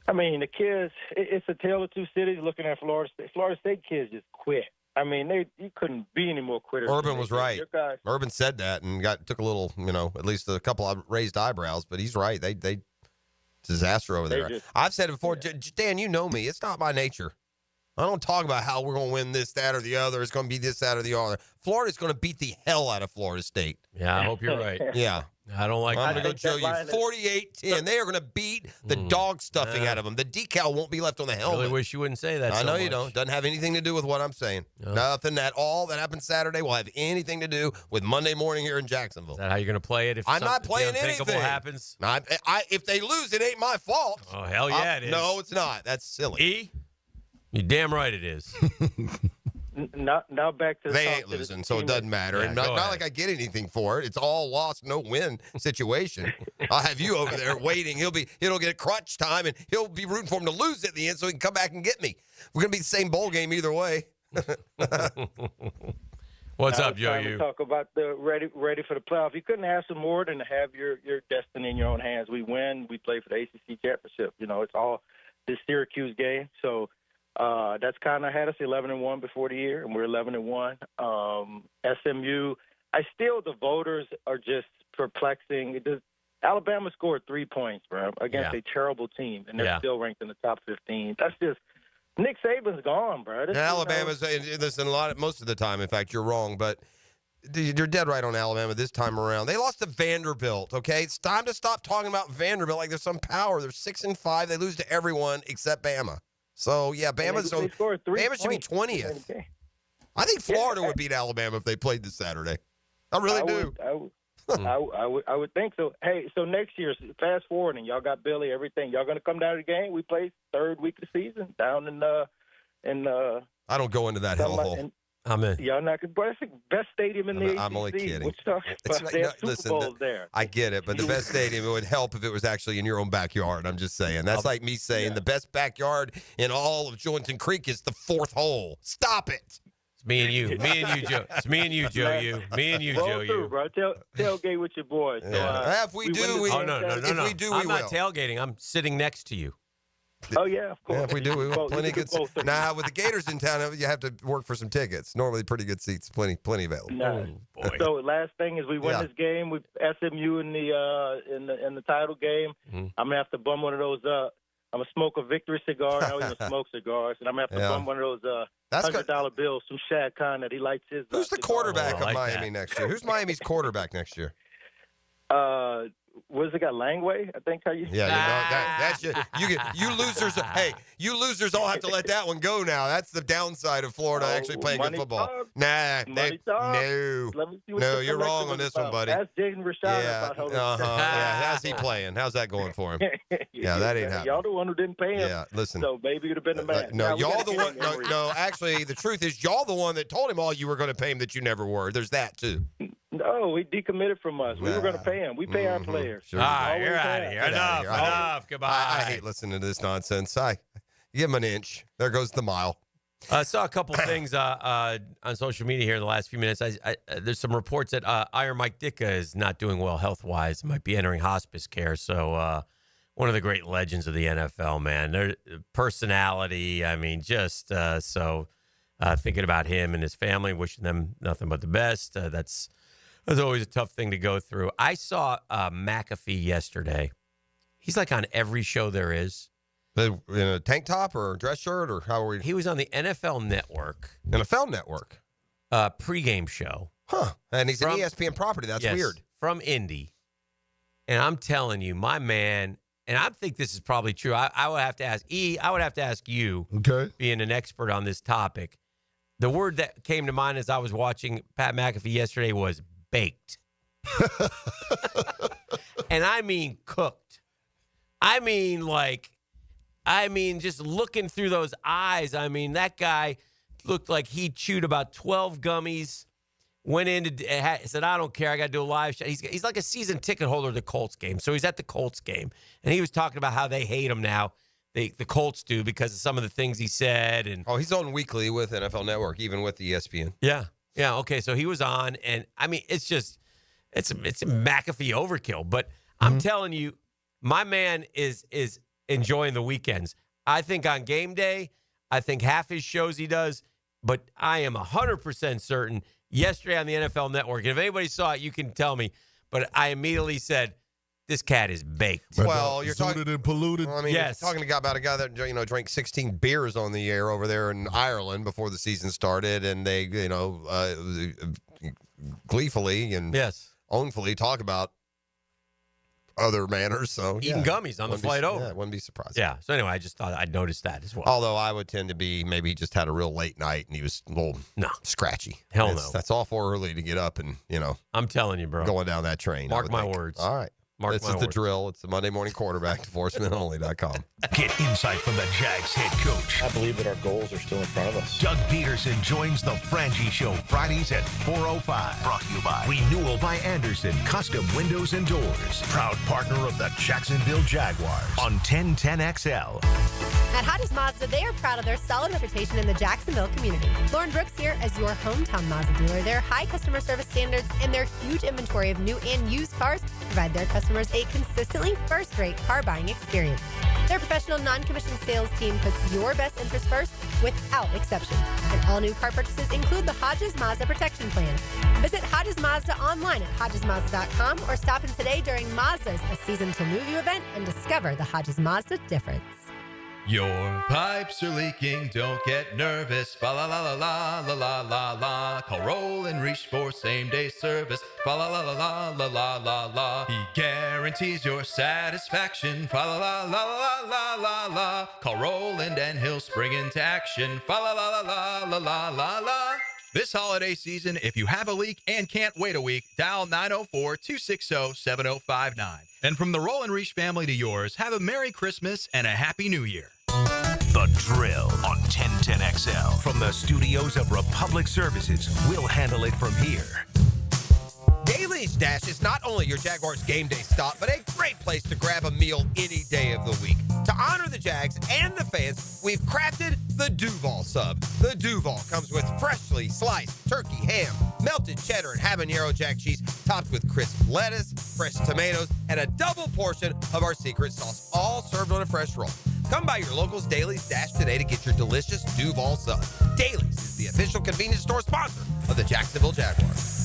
I mean, the kids, it's a tale of two cities looking at Florida State. Florida State kids just quit. I mean, you couldn't be any more quitters. Urban was right. Urban took a little, at least a couple of raised eyebrows, but he's right. They disaster over there. I've said it before, Dan, you know me. It's not my nature. I don't talk about how we're going to win this, that, or the other. It's going to be this, that, or the other. Florida's going to beat the hell out of Florida State. Yeah, I hope you're right. Yeah. I don't like I'm going to go show you 48-10. They are going to beat the dog stuffing out of them. The decal won't be left on the helmet. I really wish you wouldn't say that. I know you don't. Doesn't have anything to do with what I'm saying. No. Nothing at all that happened Saturday will have anything to do with Monday morning here in Jacksonville. Is that how you're going to play it? If I'm not playing anything. Happens? If they lose, it ain't my fault. Oh, hell yeah, it is. No, it's not. That's silly. You're damn right it is. Now back to they ain't losing, so it doesn't matter. Yeah, and not like I get anything for it. It's all lost, no win situation. I'll have you over there waiting. It'll get crunch time, and he'll be rooting for him to lose at the end, so he can come back and get me. We're gonna be the same bowl game either way. What's up, Joe? You talk about the ready for the playoff. You couldn't ask for more than to have your destiny in your own hands. We win, we play for the ACC championship. It's all this Syracuse game, so. That's kind of had us 11-1 before the year, and we're 11-1. SMU, the voters are just perplexing. Alabama scored 3 points, bro, against a terrible team, and they're still ranked in the top 15. That's just Nick Saban's gone, bro. Alabama's listen most of the time. In fact, you're wrong, but you're dead right on Alabama this time around. They lost to Vanderbilt. Okay, it's time to stop talking about Vanderbilt like there's some power. They're 6-5. They lose to everyone except Bama. So, yeah, Bama should be 20th. I think Florida would beat Alabama if they played this Saturday. I really do. I would think so. Hey, so next year, fast forward, and y'all got Billy, everything. Y'all going to come down to the game? We play third week of the season down in I don't go into that hellhole. I'm in. Y'all not good. That's the best stadium in the ACC. I'm only kidding. What you talking about? They have Super Bowls there. I get it, but the best stadium, it would help if it was actually in your own backyard. I'm just saying. That's like me saying the best backyard in all of Jointon Creek is the fourth hole. Stop it. It's me and you. Joe. It's me and you, Joe. Me and you, Joe. Through, bro. Tailgate with your boys. Yeah. If we do, we will. I'm not tailgating. I'm sitting next to you. Oh, yeah, of course. Yeah, if we do, we will. Plenty of good seats. Now, with the Gators in town, you have to work for some tickets. Normally pretty good seats, plenty available. No. So last thing is we win this game with SMU in the title game. Mm-hmm. I'm gonna have to bum one of those. I'm gonna smoke a victory cigar. I don't even smoke cigars, and I'm gonna have to bum one of those $100 bills from Shad Khan that he likes his. Who's the quarterback of Miami next year? Who's Miami's quarterback next year? What's it got? Langway, I think. How you? Yeah, that's you losers. Hey, you losers all have to let that one go now. That's the downside of Florida actually playing good football. No, you're wrong on this one, buddy. That's Jaden Rashad. How's he playing? How's that going for him? Yeah, that ain't happening. Y'all the one who didn't pay him. Yeah, listen. So maybe you'd have been the man. No, y'all the one. No, actually, the truth is, y'all the one that told him all you were going to pay him that you never were. There's that too. No, he decommitted from us. We were going to pay him. We pay our players. Sure. All right, Always you're out of have. here. Enough. Goodbye. I hate listening to this nonsense. Give him an inch. There goes the mile. I saw a couple things on social media here in the last few minutes. There's some reports that Iron Mike Ditka is not doing well health-wise. Might be entering hospice care. So one of the great legends of the NFL, man. Their personality, I mean, just thinking about him and his family, wishing them nothing but the best. That's always a tough thing to go through. I saw McAfee yesterday. He's like on every show there is. In a tank top or a dress shirt or how are we? He was on the NFL Network. NFL Network? Pregame show. Huh. And he's an ESPN property. That's weird. From Indy. And I'm telling you, my man, and I think this is probably true. I would have to ask I would have to ask you, being an expert on this topic. The word that came to mind as I was watching Pat McAfee yesterday was baked. And I mean cooked. I mean just looking through those eyes. I mean, that guy looked like he chewed about 12 gummies, went in said, I don't care. I got to do a live shot. He's like a season ticket holder of the Colts game. So he's at the Colts game. And he was talking about how they hate him now. The Colts do because of some of the things he said. And he's on weekly with NFL Network, even with ESPN. Yeah. Yeah. Okay. So he was on. And, I mean, it's a McAfee overkill. But I'm telling you, my man is enjoying the weekends. I think on game day, I think half his shows he does, but I am 100% certain yesterday on the NFL Network, and if anybody saw it, you can tell me, but I immediately said, this cat is baked. Well, you're talking and polluted. I mean, yes. You're talking about a guy that drank 16 beers on the air over there in Ireland before the season started, and they gleefully and ownfully talk about other manners. So eating gummies on the flight over. Yeah, it wouldn't be surprised. Yeah. So anyway, I just thought I'd noticed that as well. Although I would tend to be maybe he just had a real late night and he was a little scratchy. Hell no. That's awful early to get up and I'm telling you, bro. Going down that train. Mark my words. All right. This is the drill. It's the Monday Morning Quarterback, DivorceMenOnly.com. Get insight from the Jags head coach. I believe that our goals are still in front of us. Doug Peterson joins the Frangie Show Fridays at 4:05. Brought to you by Renewal by Anderson, Custom Windows and Doors. Proud partner of the Jacksonville Jaguars on 1010XL. At Hodges Mazda, they are proud of their solid reputation in the Jacksonville community. Lauren Brooks here as your hometown Mazda dealer. Their high customer service standards and their huge inventory of new and used cars provide their customers a consistently first-rate car buying experience. Their professional non-commissioned sales team puts your best interest first without exception. And all new car purchases include the Hodges Mazda Protection Plan. Visit Hodges Mazda online at HodgesMazda.com or stop in today during Mazda's A Season to Move You event and discover the Hodges Mazda difference. Your pipes are leaking, don't get nervous. Fa la la la la la la la la. Call Roll and Reach for same day service. Fa la la la la la la la la. He guarantees your satisfaction. Fa la la la la la la la. Call Roland and he'll spring into action. Fa la la la la la la la la. This holiday season, if you have a leak and can't wait a week, dial 904-260-7059. And from the Roll and Reach family to yours, have a Merry Christmas and a Happy New Year. The Drill on 1010XL. From the studios of Republic Services, we'll handle it from here. Daly's Dash is not only your Jaguars game day stop, but a great place to grab a meal any day of the week. To honor the Jags and the fans, we've crafted the Duval Sub. The Duval comes with freshly sliced turkey, ham, melted cheddar, and habanero jack cheese, topped with crisp lettuce, fresh tomatoes, and a double portion of our secret sauce, all served on a fresh roll. Come by your local's Daly's Dash today to get your delicious Duval Sub. Daly's is the official convenience store sponsor of the Jacksonville Jaguars.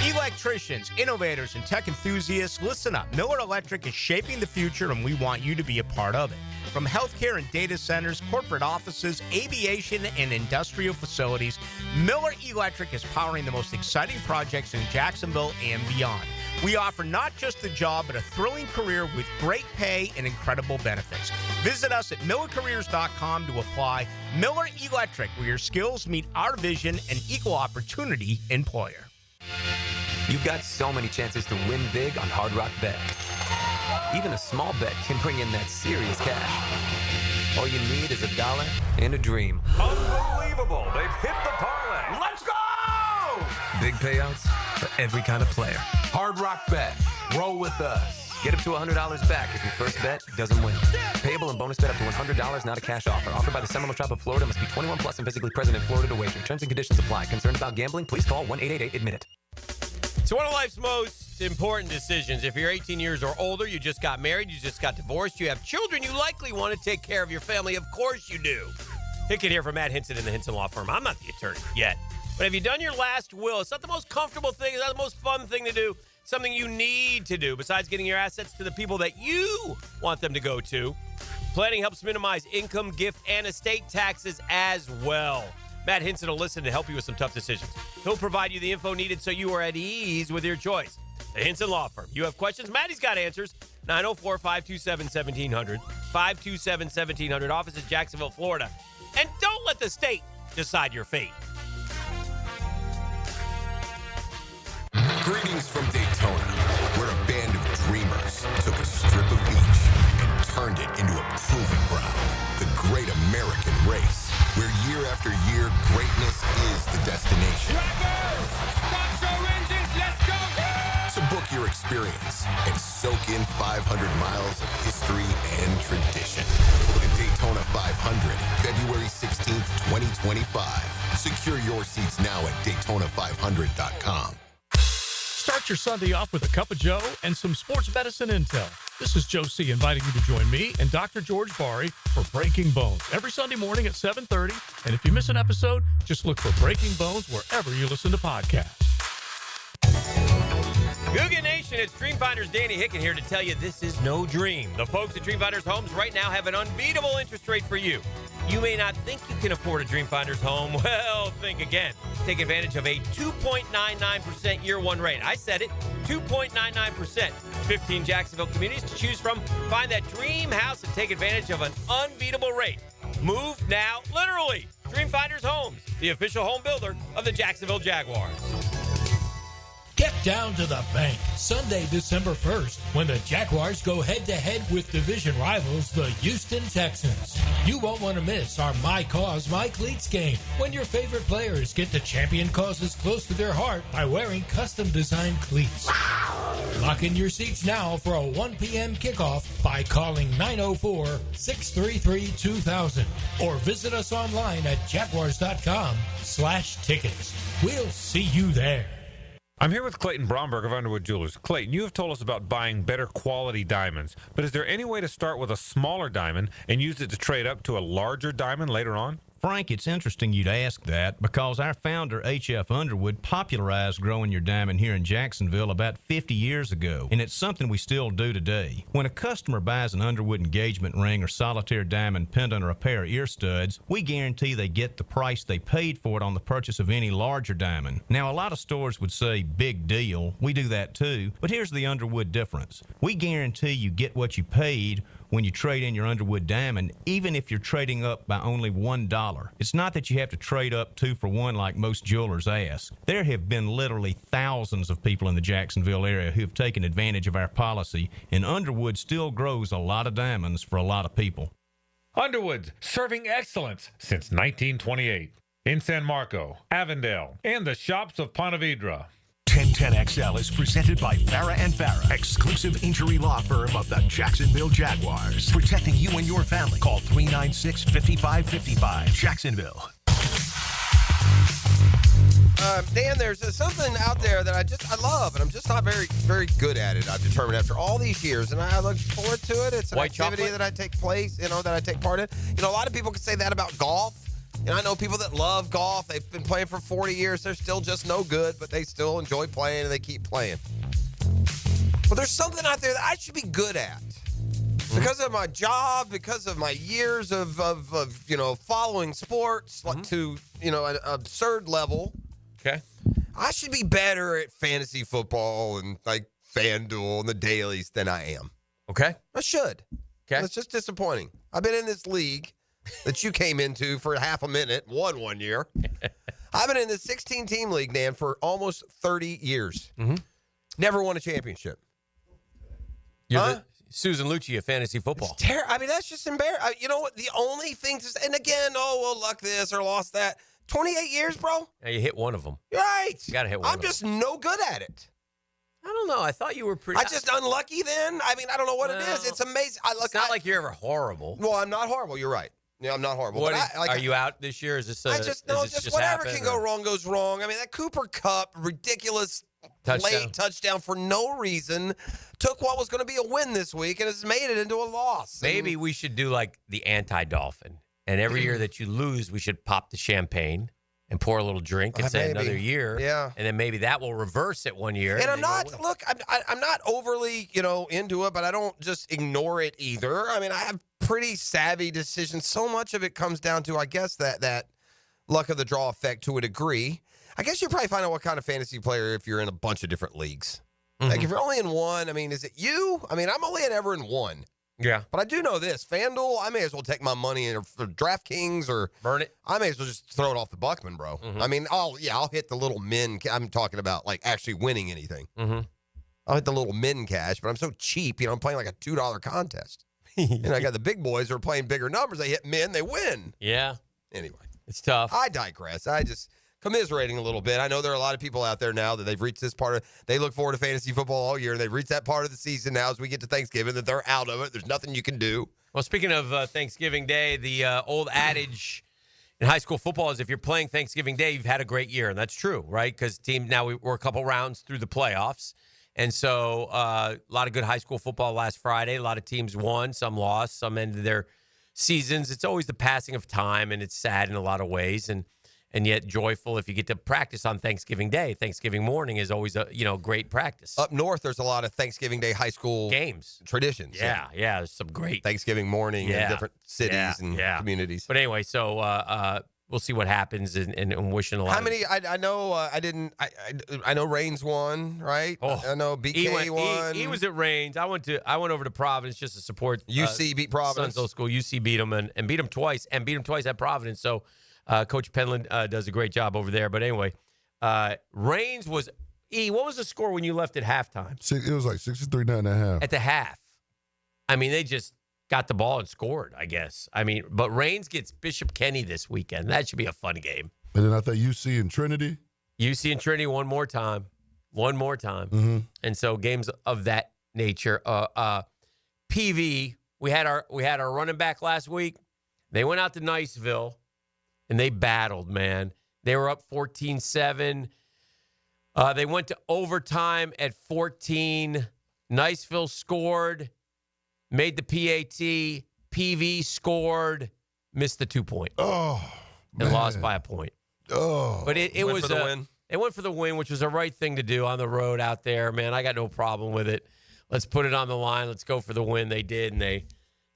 Electricians, innovators, and tech enthusiasts, listen up. Miller Electric is shaping the future, and we want you to be a part of it. From healthcare and data centers, corporate offices, aviation, and industrial facilities, Miller Electric is powering the most exciting projects in Jacksonville and beyond. We offer not just a job, but a thrilling career with great pay and incredible benefits. Visit us at millercareers.com to apply. Miller Electric, where your skills meet our vision, an equal opportunity employer. You've got so many chances to win big on Hard Rock Bet. Even a small bet can bring in that serious cash. All you need is $1 and a dream. Unbelievable. They've hit the parlay. Let's go! Big payouts, for every kind of player. Hard Rock Bet. Roll with us. Get up to $100 back if your first bet doesn't win. Payable and bonus bet up to $100, not a cash offer. Offered by the Seminole Tribe of Florida. Must be 21 plus and physically present in Florida to wager. Terms and conditions apply. Concerned about gambling? Please call 1-888-ADMIT-IT. So one of life's most important decisions. If you're 18 years or older, you just got married, you just got divorced, you have children, you likely want to take care of your family. Of course you do. Hicken here from Matt Hinson in the Hinson Law Firm. I'm not the attorney yet. But have you done your last will? It's not the most comfortable thing. It's not the most fun thing to do. Something you need to do besides getting your assets to the people that you want them to go to. Planning helps minimize income, gift, and estate taxes as well. Matt Hinson will listen to help you with some tough decisions. He'll provide you the info needed so you are at ease with your choice. The Hinson Law Firm. You have questions? Maddie's got answers. 904-527-1700. 527-1700. Office in Jacksonville, Florida. And don't let the state decide your fate. Greetings from Daytona, where a band of dreamers took a strip of beach and turned it into a proving ground. The great American race, where year after year, greatness is the destination. Drivers, start your engines, let's go! So book your experience and soak in 500 miles of history and tradition. The Daytona 500, February 16th, 2025. Secure your seats now at Daytona500.com. Start your Sunday off with a cup of Joe and some sports medicine intel. This is Joe C. inviting you to join me and Dr. George Bari for Breaking Bones every Sunday morning at 7:30. And if you miss an episode, just look for Breaking Bones wherever you listen to podcasts. Googa Nation, it's Dreamfinders Danny Hicken here to tell you this is no dream. The folks at Dreamfinders Homes right now have an unbeatable interest rate for you. You may not think you can afford a Dreamfinders home. Well, think again. Take advantage of a 2.99% year one rate. I said it, 2.99%. 15 Jacksonville communities to choose from. Find that dream house and take advantage of an unbeatable rate. Move now, literally. Dreamfinders Homes, the official home builder of the Jacksonville Jaguars. Get down to the bank Sunday, December 1st, when the Jaguars go head-to-head with division rivals, the Houston Texans. You won't want to miss our My Cause, My Cleats game, when your favorite players get to champion causes close to their heart by wearing custom-designed cleats. Lock in your seats now for a 1 p.m. kickoff by calling 904-633-2000 or visit us online at jaguars.com/tickets. We'll see you there. I'm here with Clayton Bromberg of Underwood Jewelers. Clayton, you have told us about buying better quality diamonds, but is there any way to start with a smaller diamond and use it to trade up to a larger diamond later on? Frank, it's interesting you'd ask that because our founder, H.F. Underwood, popularized growing your diamond here in Jacksonville about 50 years ago, and it's something we still do today. When a customer buys an Underwood engagement ring or solitaire diamond pendant or a pair of ear studs, we guarantee they get the price they paid for it on the purchase of any larger diamond. Now, a lot of stores would say, big deal. We do that too, but here's the Underwood difference. We guarantee you get what you paid when you trade in your Underwood diamond, even if you're trading up by only $1. It's not that you have to trade up 2 for 1 like most jewelers ask. There have been literally thousands of people in the Jacksonville area who have taken advantage of our policy, and Underwood still grows a lot of diamonds for a lot of people. Underwood, serving excellence since 1928. In San Marco, Avondale, and the shops of Ponte Vedra. 1010XL is presented by Farah & Farah, exclusive injury law firm of the Jacksonville Jaguars. Protecting you and your family. Call 396-5555. Jacksonville. Dan, there's something out there that I love, and I'm just not very, very good at it. I've determined after all these years, and I look forward to it. It's an activity that I take part in. You know, a lot of people can say that about golf. And I know people that love golf. They've been playing for 40 years. They're still just no good, but they still enjoy playing, and they keep playing. But there's something out there that I should be good at. Because of my job, because of my years of following sports to, an absurd level. Okay. I should be better at fantasy football and, like, FanDuel and the dailies than I am. Okay. I should. Okay. It's just disappointing. I've been in this league that you came into for half a minute, won one year. I've been in this 16-team league, Dan, for almost 30 years. Mm-hmm. Never won a championship. You're the Susan Lucci of fantasy football. I mean, that's just embarrassing. You know what? The only thing and again, luck this or lost that. 28 years, bro? Yeah, you hit one of them. Right. You got to hit one I'm just no good at it. I don't know. I thought you were pretty. I just unlucky then. I mean, I don't know what it is. It's amazing. It's not like you're ever horrible. Well, I'm not horrible. You're right. Yeah, I'm not horrible. What But are you out this year? Is this? just whatever can go wrong goes wrong. I mean, that Cooper Kupp ridiculous late touchdown for no reason took what was going to be a win this week and has made it into a loss. Maybe we should do like the anti-Dolphin, and every year that you lose, we should pop the champagne and pour a little drink and say another year. Yeah. And then maybe that will reverse it one year. And I'm not overly, into it, but I don't just ignore it either. I mean, I have pretty savvy decisions. So much of it comes down to, I guess, that luck of the draw effect to a degree. I guess you probably find out what kind of fantasy player if you're in a bunch of different leagues. Mm-hmm. Like if you're only in one, I mean, is it you? I mean, I'm only ever in one. Yeah. But I do know this. FanDuel, I may as well take my money for DraftKings or burn it. I may as well just throw it off the Buckman, bro. Mm-hmm. I mean, I'll hit the little min. I'm talking about like actually winning anything. Mm-hmm. I'll hit the little min cash, but I'm so cheap. I'm playing like a $2 contest. And I got the big boys who are playing bigger numbers. They hit min, they win. Yeah. Anyway. It's tough. I digress. I just commiserating a little bit. I know there are a lot of people out there now that they've reached this part of, they look forward to fantasy football all year, and they've reached that part of the season now as we get to Thanksgiving that they're out of it. There's nothing you can do. Well, speaking of Thanksgiving Day, the old adage in high school football is if you're playing Thanksgiving Day, you've had a great year. And that's true, right? Because we're a couple rounds through the playoffs. And so a lot of good high school football last Friday. A lot of teams won, some lost, some ended their seasons. It's always the passing of time, and it's sad in a lot of ways. And yet joyful if you get to practice on Thanksgiving Day. Thanksgiving morning is always a great practice. Up north, there's a lot of Thanksgiving Day high school games traditions. Yeah, there's some great Thanksgiving morning in different cities and communities. But anyway, so we'll see what happens, and wishing a lot. How many? I know. I know Reigns won, right? Oh, I know BK won. He was at Reigns. I went over to Providence just to support. UC beat Providence. Sun's old school. UC beat them and beat them twice, at Providence. So. Coach Penland does a great job over there. But anyway, Reigns was what was the score when you left at halftime? It was like 63-9.5. At the half. I mean, they just got the ball and scored, I guess. I mean, but Reigns gets Bishop Kenny this weekend. That should be a fun game. And then I think UC and Trinity. UC and Trinity one more time. Mm-hmm. And so games of that nature. PV, we had our running back last week. They went out to Niceville. And they battled, man. They were up 14-7. They went to overtime at 14. Niceville scored, made the PAT. PV scored, missed the 2-point. Oh, and lost by a point. Oh, but it was for the win. It went for the win, which was the right thing to do on the road out there, man. I got no problem with it. Let's put it on the line. Let's go for the win. They did, and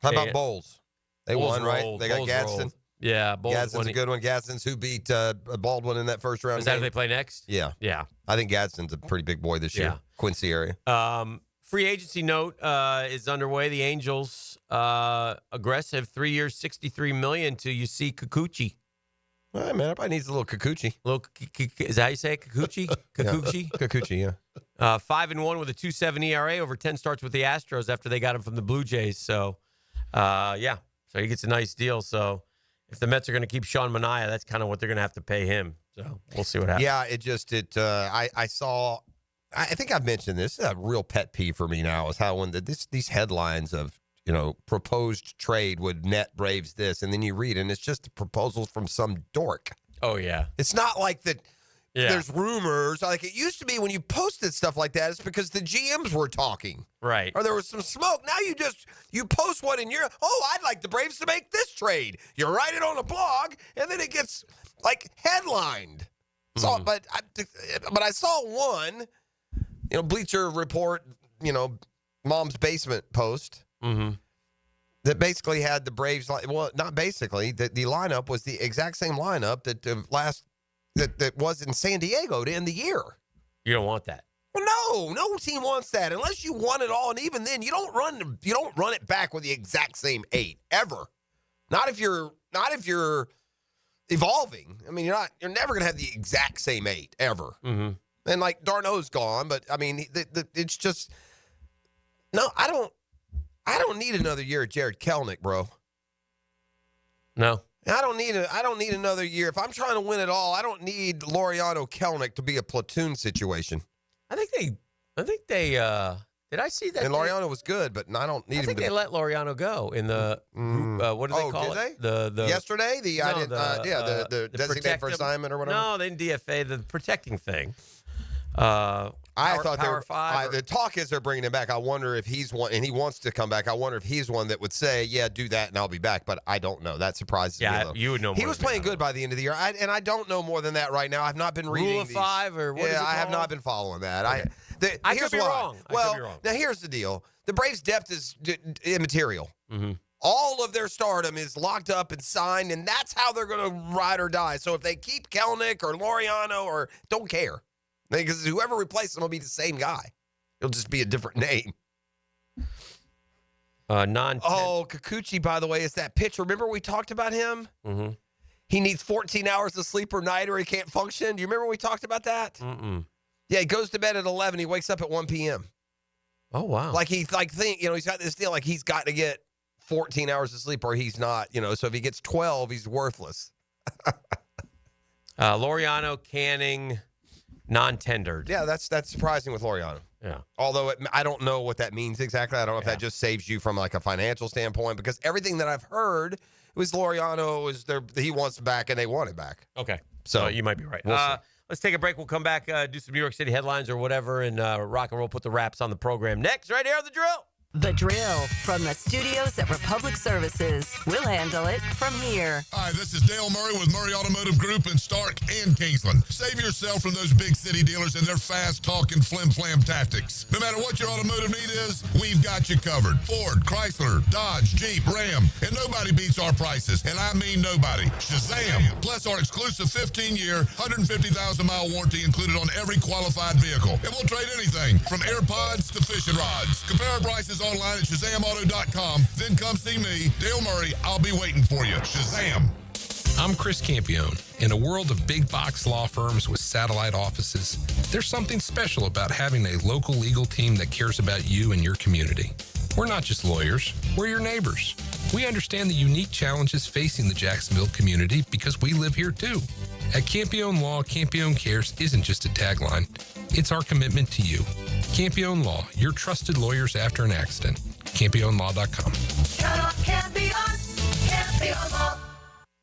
How about Bowles? They won, right? Rolled. They got Bowles Gadsden. rolled. Yeah, Gadsden's a good one. Gadsden's who beat Baldwin in that first round. Is that game. who they play next? Yeah. Yeah. I think Gadsden's a pretty big boy this year. Yeah. Quincy area. Free agency note is underway. The Angels aggressive 3 years, $63 million to UC Kikuchi. All right, man. Everybody needs a little Kikuchi. Is that how you say it? Kikuchi? Kikuchi? Kikuchi, yeah. 5-1 with a 2.7 ERA over 10 starts with the Astros after they got him from the Blue Jays. So, so he gets a nice deal. So if the Mets are going to keep Sean Manaea, that's kind of what they're going to have to pay him. So we'll see what happens. Yeah, I saw, I think I've mentioned this. This is a real pet peeve for me now is how when these headlines of, proposed trade would net Braves this, and then you read, and it's just proposals from some dork. Oh, yeah. It's not like that. Yeah. There's rumors. Like it used to be when you posted stuff like that, it's because the GMs were talking. Right. Or there was some smoke. Now you post one in I'd like the Braves to make this trade. You write it on a blog, and then it gets, headlined. Mm-hmm. But I saw one, Bleacher Report, Mom's Basement post that basically had the Braves, not basically, the lineup was the exact same lineup that that was in San Diego to end the year. You don't want that. Well, no team wants that unless you won it all, and even then, you don't run it back with the exact same 8 ever. Not if you're evolving. I mean, you're never gonna have the exact same 8 ever. Mm-hmm. And Darno's gone, but I mean, it's just no. I don't need another year of Jared Kelnick, bro. No. I don't need another year. If I'm trying to win it all, I don't need Laureano Kelnick to be a platoon situation. I think they. Did I see that? And Laureano was good, but I don't need him. I think they let Laureano go in the what do they call it? Did they? Yesterday, the designated for assignment or whatever. No, they didn't DFA the protecting thing. I thought Power Five. The talk is they're bringing him back. I wonder if he's one, and he wants to come back. I wonder if he's one that would say, "Yeah, do that, and I'll be back." But I don't know. That surprises me. Yeah, you would know. He was playing good by the end of the year, and I don't know more than that right now. I've not been reading Rule of Five or what? Yeah, I have not been following that. Okay. I could be wrong. Well, now here's the deal: the Braves' depth is immaterial. Mm-hmm. All of their stardom is locked up and signed, and that's how they're going to ride or die. So if they keep Kelnick or Laureano or don't care. Because whoever replaces him will be the same guy. It'll just be a different name. Kikuchi, by the way, is that pitcher. Remember we talked about him? Mm-hmm. He needs 14 hours of sleep per night or he can't function. Do you remember we talked about that? Mm-mm. Yeah, he goes to bed at 11. He wakes up at 1 p.m. Oh, wow. He's got this deal like he's got to get 14 hours of sleep or he's not, so if he gets 12, he's worthless. Laureano, Canning, non-tendered. Yeah, that's surprising with Laureano. Yeah. Although I don't know what that means exactly. I don't know if that just saves you from like a financial standpoint because everything that I've heard was Laureano he wants him back and they want him back. Okay. So you might be right. We'll see. Let's take a break. We'll come back, do some New York City headlines or whatever, and rock and roll, put the wraps on the program. Next, right here on The Drill. The Drill from the studios at Republic Services. We'll handle it from here. Hi, this is Dale Murray with Murray Automotive Group in Stark and Kingsland. Save yourself from those big city dealers and their fast-talking flim-flam tactics. No matter what your automotive need is, we've got you covered. Ford, Chrysler, Dodge, Jeep, Ram, and nobody beats our prices. And I mean nobody. Shazam! Plus our exclusive 15-year, 150,000-mile warranty included on every qualified vehicle. And we'll trade anything from AirPods to fishing rods. Compare our prices online at ShazamAuto.com. Then come see me, Dale Murray. I'll be waiting for you. Shazam! I'm Chris Campione. In a world of big box law firms with satellite offices, there's something special about having a local legal team that cares about you and your community. We're not just lawyers, we're your neighbors. We understand the unique challenges facing the Jacksonville community because we live here too. At Campione Law, Campione Cares isn't just a tagline, it's our commitment to you. Campione Law, your trusted lawyers after an accident. CampioneLaw.com. Shut up, Campione Law.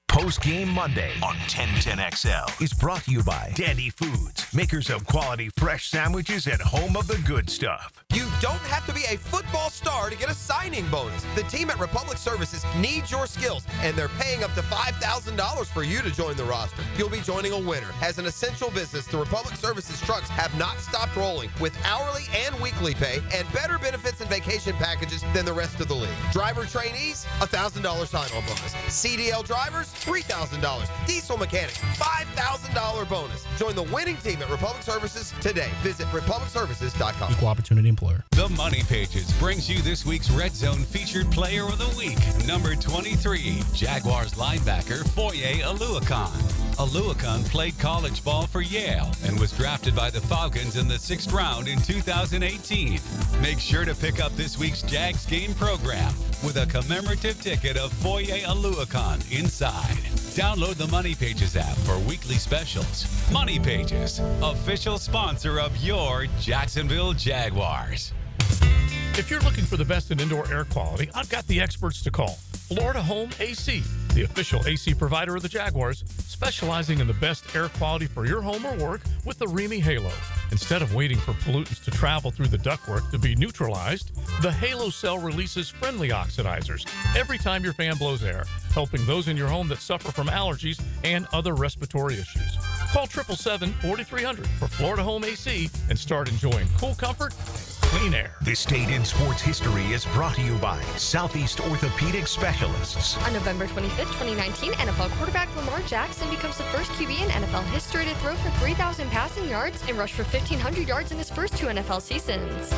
Post-Game Monday on 1010XL is brought to you by Dandy Foods, makers of quality fresh sandwiches and home of the good stuff. You don't have to be a football star to get a signing bonus. The team at Republic Services needs your skills, and they're paying up to $5,000 for you to join the roster. You'll be joining a winner. As an essential business, the Republic Services trucks have not stopped rolling with hourly and weekly pay and better benefits and vacation packages than the rest of the league. Driver trainees, $1,000 sign-on bonus. CDL drivers, $3,000. Diesel mechanics, $5,000 bonus. Join the winning team at Republic Services today. Visit republicservices.com. Equal opportunity employer. The Money Pages brings you this week's Red Zone featured player of the week, number 23, Jaguars linebacker Foye Oluokun. Oluokun played college ball for Yale and was drafted by the Falcons in the 6th round in 2018. Make sure to pick up this week's Jags game program with a commemorative ticket of Foye Oluokun inside. Download the Money Pages app for weekly specials. Money Pages, official sponsor of your Jacksonville Jaguars. If you're looking for the best in indoor air quality, I've got the experts to call. Florida Home AC, the official AC provider of the Jaguars, specializing in the best air quality for your home or work with the Remy Halo. Instead of waiting for pollutants to travel through the ductwork to be neutralized, the Halo cell releases friendly oxidizers every time your fan blows air, helping those in your home that suffer from allergies and other respiratory issues. Call 777-4300 for Florida Home AC and start enjoying cool comfort and clean air. This Date in Sports History is brought to you by Southeast Orthopedic Specialists. On November 25th, 2019, NFL quarterback Lamar Jackson becomes the first QB in NFL history to throw for 3,000 passing yards and rush for 1,500 yards in his first 2 NFL seasons.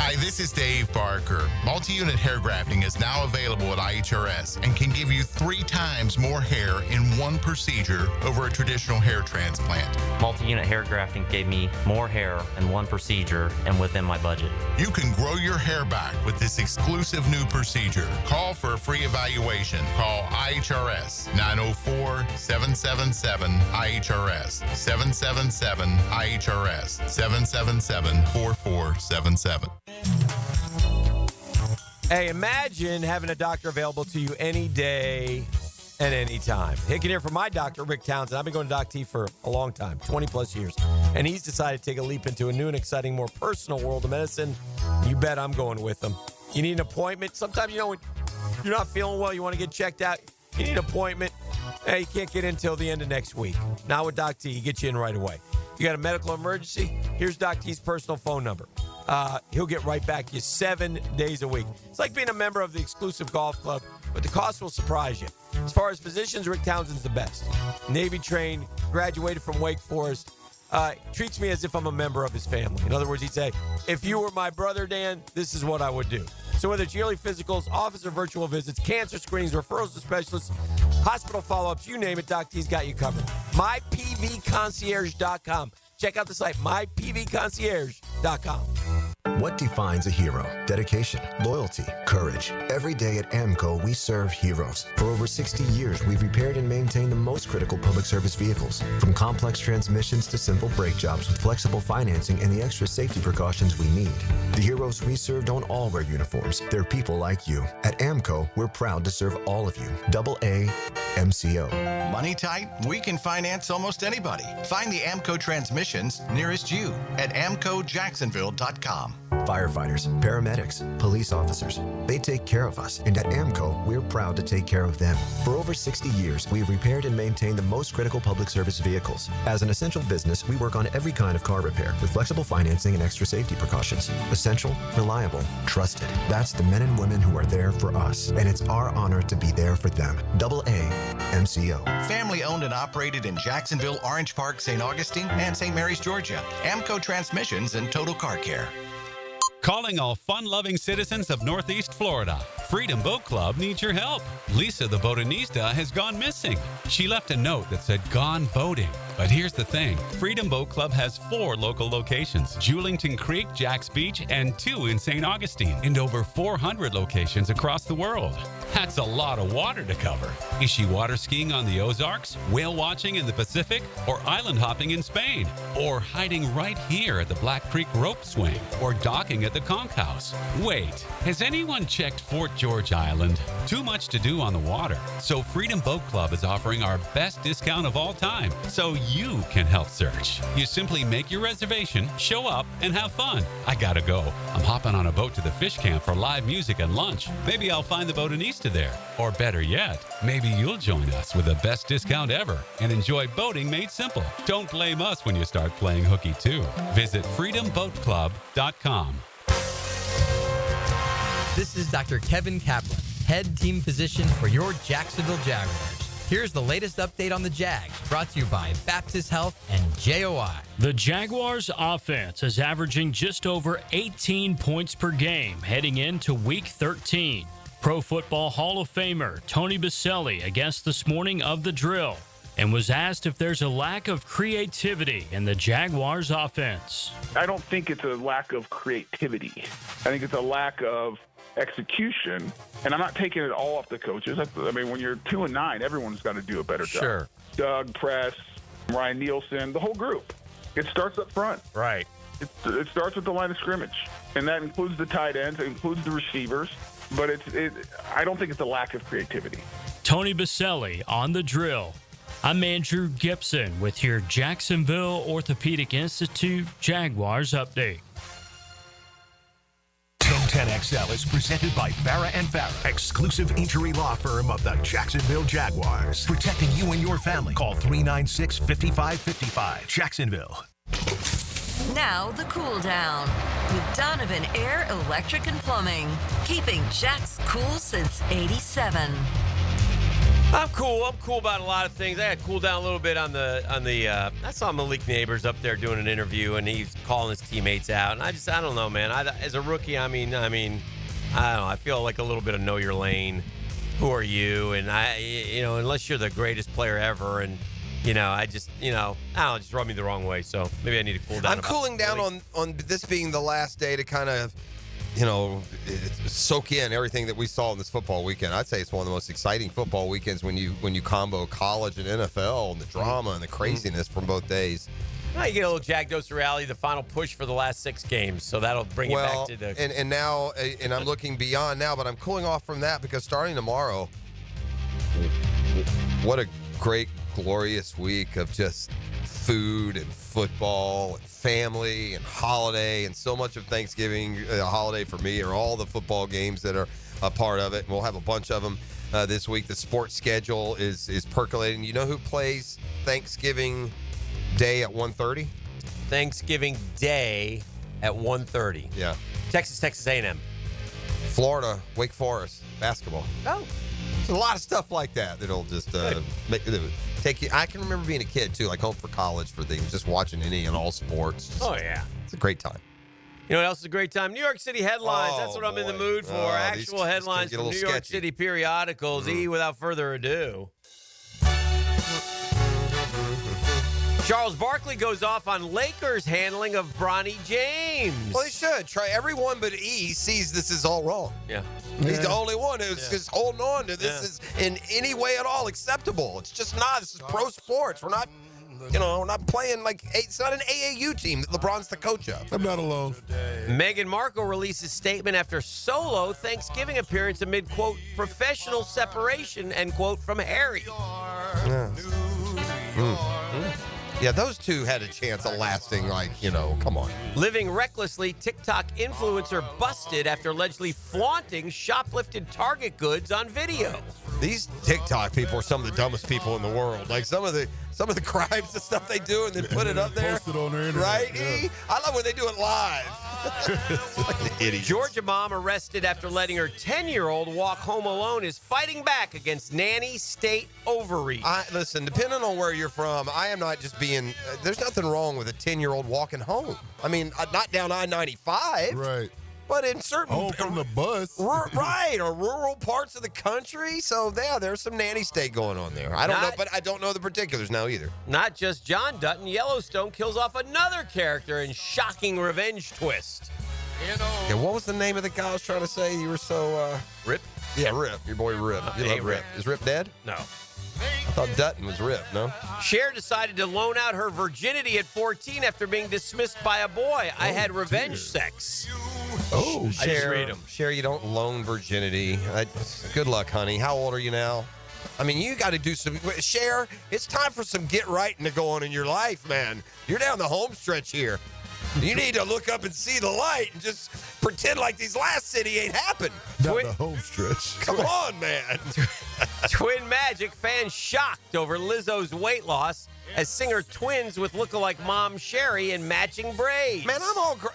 Hi, this is Dave Barker. Multi-unit hair grafting is now available at IHRS and can give you 3 times more hair in one procedure over a traditional hair transplant. Multi-unit hair grafting gave me more hair in one procedure and within my budget. You can grow your hair back with this exclusive new procedure. Call for a free evaluation. Call IHRS 904-777-IHRS 777-IHRS 777-4477. Hey, imagine having a doctor available to you any day and any time. Hicken here from my doctor, Rick Townsend. I've been going to Doc T for a long time, 20 plus years. And he's decided to take a leap into a new and exciting, more personal world of medicine. You bet I'm going with him. You need an appointment. Sometimes, when you're not feeling well, you want to get checked out. You need an appointment. Hey, you can't get in until the end of next week. Now with Doc T, he gets you in right away. You got a medical emergency? Here's Doc T's personal phone number. He'll get right back to you 7 days a week. It's like being a member of the exclusive golf club, but the cost will surprise you. As far as physicians, Rick Townsend's the best. Navy trained, graduated from Wake Forest, treats me as if I'm a member of his family. In other words, he'd say, if you were my brother, Dan, this is what I would do. So whether it's yearly physicals, office or virtual visits, cancer screenings, referrals to specialists, hospital follow-ups, you name it, Doc T's got you covered. MyPVConcierge.com. Check out the site, mypvconcierge.com. What defines a hero? Dedication, loyalty, courage. Every day at AMCO, we serve heroes. For over 60 years, we've repaired and maintained the most critical public service vehicles. From complex transmissions to simple brake jobs with flexible financing and the extra safety precautions we need. The heroes we serve don't all wear uniforms. They're people like you. At AMCO, we're proud to serve all of you. AA MCO. Money tight? We can finance almost anybody. Find the AMCO transmissions nearest you at amcojacksonville.com. Firefighters, paramedics, police officers, they take care of us, and at AMCO, we're proud to take care of them. For over 60 years, we've repaired and maintained the most critical public service vehicles. As an essential business, we work on every kind of car repair with flexible financing and extra safety precautions. Essential, reliable, trusted. That's the men and women who are there for us, and it's our honor to be there for them. AA MCO. Family owned and operated in Jacksonville, Orange Park, St. Augustine, and St. Mary's, Georgia. AMCO Transmissions and Total Car Care. Calling all fun-loving citizens of Northeast Florida. Freedom Boat Club needs your help. Lisa the Botanista has gone missing. She left a note that said gone boating. But here's the thing. Freedom Boat Club has 4 local locations. Julington Creek, Jax Beach, and 2 in St. Augustine. And over 400 locations across the world. That's a lot of water to cover. Is she water skiing on the Ozarks, whale watching in the Pacific, or island hopping in Spain? Or hiding right here at the Black Creek Rope Swing? Or docking at the Conch House? Wait, has anyone checked Fort George Island? Too much to do on the water. So Freedom Boat Club is offering our best discount of all time, so you can help search. You simply make your reservation, show up, and have fun. I gotta go. I'm hopping on a boat to the fish camp for live music and lunch. Maybe I'll find the Botanista there. Or better yet, maybe you'll join us with the best discount ever and enjoy boating made simple. Don't blame us when you start playing hooky too. Visit freedomboatclub.com. This is Dr. Kevin Kaplan, head team physician for your Jacksonville Jaguars. Here's the latest update on the Jags, brought to you by Baptist Health and JOI. The Jaguars' offense is averaging just over 18 points per game heading into Week 13. Pro Football Hall of Famer Tony Baselli asked this morning of the drill and was asked if there's a lack of creativity in the Jaguars' offense. I don't think it's a lack of creativity. I think it's a lack of execution, and I'm not taking it all off the coaches. I mean, when you're 2-9, everyone's got to do a better job. Sure. Doug, Press, Ryan Nielsen, the whole group. It starts up front. Right. It starts with the line of scrimmage, and that includes the tight ends, it includes the receivers, but I don't think it's a lack of creativity. Tony Baselli on the drill. I'm Andrew Gibson with your Jacksonville Orthopedic Institute Jaguars update. 1010XL is presented by Farah & Farah, exclusive injury law firm of the Jacksonville Jaguars. Protecting you and your family. Call 396-5555. Jacksonville. Now the cool down with Donovan Air, Electric and Plumbing, keeping Jack's cool since '87. I'm cool. I'm cool about a lot of things. I got to cool down a little bit on the. I saw Malik Neighbors up there doing an interview, and he's calling his teammates out. And I don't know, man. As a rookie, I don't know. I feel like a little bit of know your lane. Who are you? And unless you're the greatest player ever, and I just rub me the wrong way. So maybe I need to cool down. I'm cooling down on this being the last day to kind of. Soak in everything that we saw in this football weekend. I'd say it's one of the most exciting football weekends when you combo college and NFL and the drama and the craziness from both days. Well, you get a little Jag Dose reality, the final push for the last 6 games, so that'll bring you back to the. And now, and I'm looking beyond now, but I'm cooling off from that because starting tomorrow, what a great, glorious week of just food and football and family and holiday, and so much of Thanksgiving, a holiday for me, are all the football games that are a part of it. And we'll have a bunch of them this week. The sports schedule is percolating. You know who plays Thanksgiving Day at 1:30? Thanksgiving Day at 1:30. Yeah. Texas A&M. Florida, Wake Forest, basketball. Oh. There's a lot of stuff like that that'll just take you. I can remember being a kid, too, like home for college for things, just watching any and all sports. Oh, yeah. It's a great time. You know what else is a great time? New York City headlines. That's what I'm in the mood for. Actual headlines from New York City periodicals. Without further ado. Charles Barkley goes off on Lakers handling of Bronny James. Well, he should. Everyone but E sees this is all wrong. Yeah. He's the only one who's just holding on to this is in any way at all acceptable. It's just not. This is pro sports. We're not, we're not playing like, it's not an AAU team that LeBron's the coach of. I'm not alone. Meghan Markle releases statement after solo Thanksgiving appearance amid, quote, professional separation, end quote, from Harry. Yeah. Yeah, those two had a chance of lasting, come on. Living recklessly, TikTok influencer busted after allegedly flaunting shoplifted Target goods on video. These TikTok people are some of the dumbest people in the world. Like some of the crimes and stuff they do and then put it up there. Post it on their internet. Right? Yeah. I love when they do it live. Like an idiot. Georgia mom arrested after letting her 10-year-old walk home alone is fighting back against nanny state overreach. Listen, depending on where you're from, I am not just being. There's nothing wrong with a 10-year-old walking home. I mean, not down I-95. Right. But in certain home from the bus, right, or rural parts of the country, so there's some nanny state going on there. I don't know, but I don't know the particulars now either. Not just John Dutton, Yellowstone kills off another character in shocking revenge twist. Yeah, what was the name of the guy I was trying to say? You were so Rip. Yeah, Rip. Your boy Rip. You love Rip. Is Rip dead? No. I thought Dutton was Rip, no? Cher decided to loan out her virginity at 14 after being dismissed by a boy. I had revenge sex. Oh, I just read them. Cher, you don't loan virginity. Good luck, honey. How old are you now? I mean, you got to do some. Cher, it's time for some get righting to go on in your life, man. You're down the home stretch here. You need to look up and see the light and just pretend like these last city ain't happened. Not the home stretch. Come on, man. Twin Magic fans shocked over Lizzo's weight loss as singer twins with lookalike mom Sherry in matching braids. Man,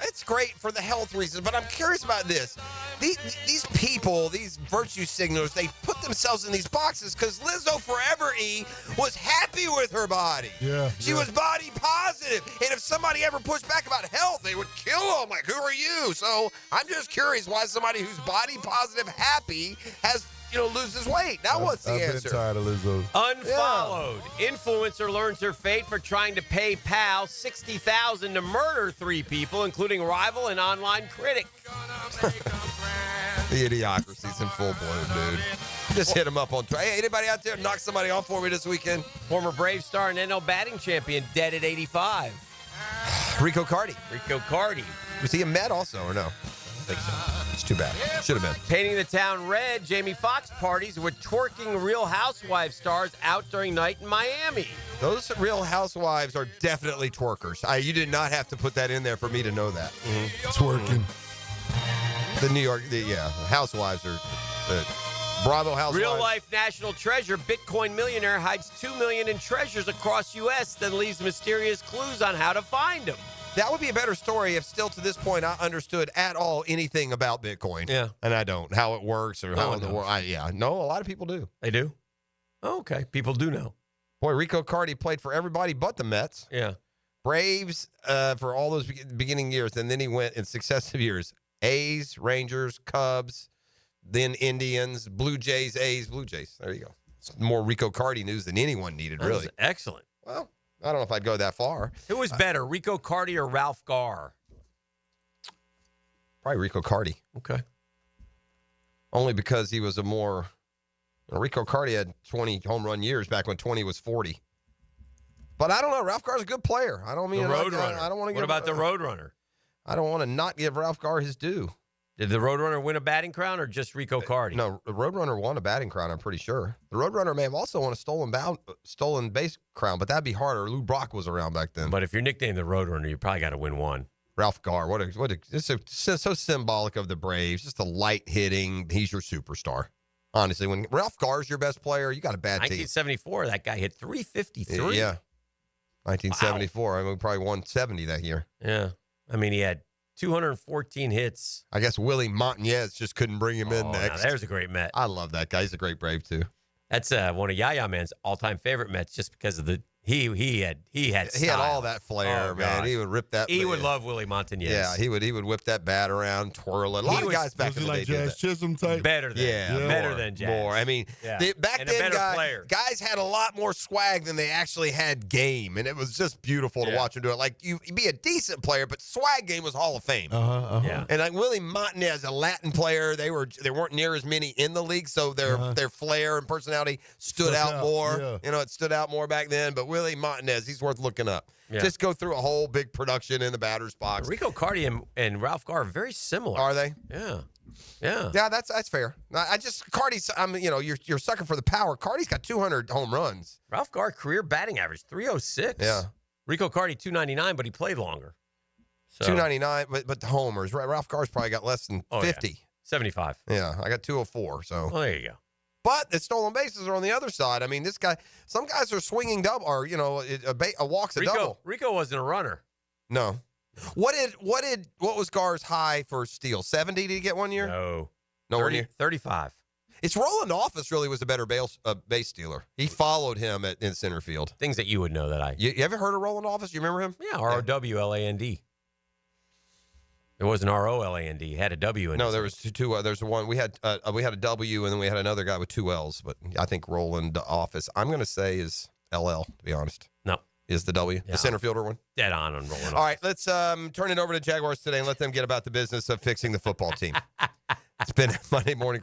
it's great for the health reasons, but I'm curious about this. These people, these virtue signalers, they put themselves in these boxes because Lizzo forever, was happy with her body. Yeah. She was body positive. And if somebody ever pushed back about health, they would kill them. Like, who are you? So I'm just curious why somebody who's body positive happy has loses weight. Now what's the answer? I've been tired of Lizzo. Unfollowed. Yeah. Influencer learns her fate for trying to pay pal $60,000 to murder 3 people, including rival and online critic. The idiocracy's in full bloom, dude. Just hit him up on Twitter. Hey, anybody out there knock somebody off for me this weekend? Former Brave star and NL batting champion dead at 85. Rico Cardi. Was he a Met also or no? I think so. It's too bad. Should have been. Painting the town red, Jamie Foxx parties with twerking Real Housewives stars out during night in Miami. Those Real Housewives are definitely twerkers. You did not have to put that in there for me to know that. Mm-hmm. Twerking. The New York, Housewives are Bravo Housewives. Real-life national treasure, Bitcoin millionaire hides $2 million in treasures across U.S., then leaves mysterious clues on how to find them. That would be a better story if still to this point I understood at all anything about Bitcoin. Yeah. And I don't. How it works or how in the world. A lot of people do. They do? Oh, okay. People do know. Boy, Rico Carty played for everybody but the Mets. Yeah. Braves for all those beginning years, and then he went in successive years. A's, Rangers, Cubs, then Indians, Blue Jays, A's, Blue Jays. There you go. It's more Rico Carty news than anyone needed, That really. was excellent. Well, I don't know if I'd go that far. Who was better, Rico Carty or Ralph Garr? Probably Rico Carty. Okay. Only because he was a more... Rico Carty had 20 home run years back when 20 was 40. But I don't know. Ralph Garr's a good player. I don't mean... The Roadrunner. I don't want to What about the Roadrunner? I don't want to not give Ralph Garr his due. Did the Roadrunner win a batting crown or just Rico Carty? No, the Roadrunner won a batting crown, I'm pretty sure. The Roadrunner may have also won a stolen base crown, but that'd be harder. Lou Brock was around back then. But if you're nicknamed the Roadrunner, you probably got to win one. Ralph Garr, it's so symbolic of the Braves. Just a light hitting. He's your superstar. Honestly, when Ralph Garr's your best player, you got a bad team. 1974, that guy hit 353. Yeah. 1974. Wow. I mean, we probably won 70 that year. Yeah. I mean, he had 214 hits. I guess Willie Montañez just couldn't bring him in next. There's a great Met. I love that guy. He's a great Brave, too. That's one of Yaya Man's all-time favorite Mets just because of the he had style. He had all that flair, man. God. He would rip that. He would love Willie Montañez. Yeah, he would whip that bat around, twirl it. A lot of guys back in the day like did Jazz that. Chisholm type? Better than better than Jags. More. I mean, back and then, a better player. guys had a lot more swag than they actually had game, and it was just beautiful to watch them do it. Like you'd be a decent player, but swag game was Hall of Fame. Yeah. And like Willie Montañez, a Latin player, there weren't near as many in the league, so their flair and personality stood out more. Yeah. You know, it stood out more back then. But Willie Montañez, he's worth looking up. Yeah. Just go through a whole big production in the batter's box. Rico Carty and Ralph Garr are very similar. Are they? Yeah. Yeah. Yeah, that's fair. Carty's. You're sucking for the power. Carty's got 200 home runs. Ralph Garr career batting average 306. Yeah. Rico Carty 299, but he played longer. So, 299, but the homers. Ralph Garr's probably got less than 50. Yeah. 75. Yeah, I got 204. So. Well, there you go. But the stolen bases are on the other side. I mean, this guy. Some guys are swinging double, or a walk's a double. Rico wasn't a runner. No. What was Garr's high for steal? 70? Did he get one year? No. No 30, year. 35. It's Roland Office really was a better base stealer. He followed him in center field. Things that you would know that I. You ever heard of Roland Office? You remember him? Yeah, ROWLAND. It wasn't ROLAND. He had a W in it. No, there was two. There's one. We had a W, and then we had another guy with two L's. But I think Roland Office, I'm going to say is LL, to be honest. No. Is the W. Yeah. The center fielder one. Dead on Roland. All right, let's turn it over to Jaguars today and let them get about the business of fixing the football team. It's been Monday Morning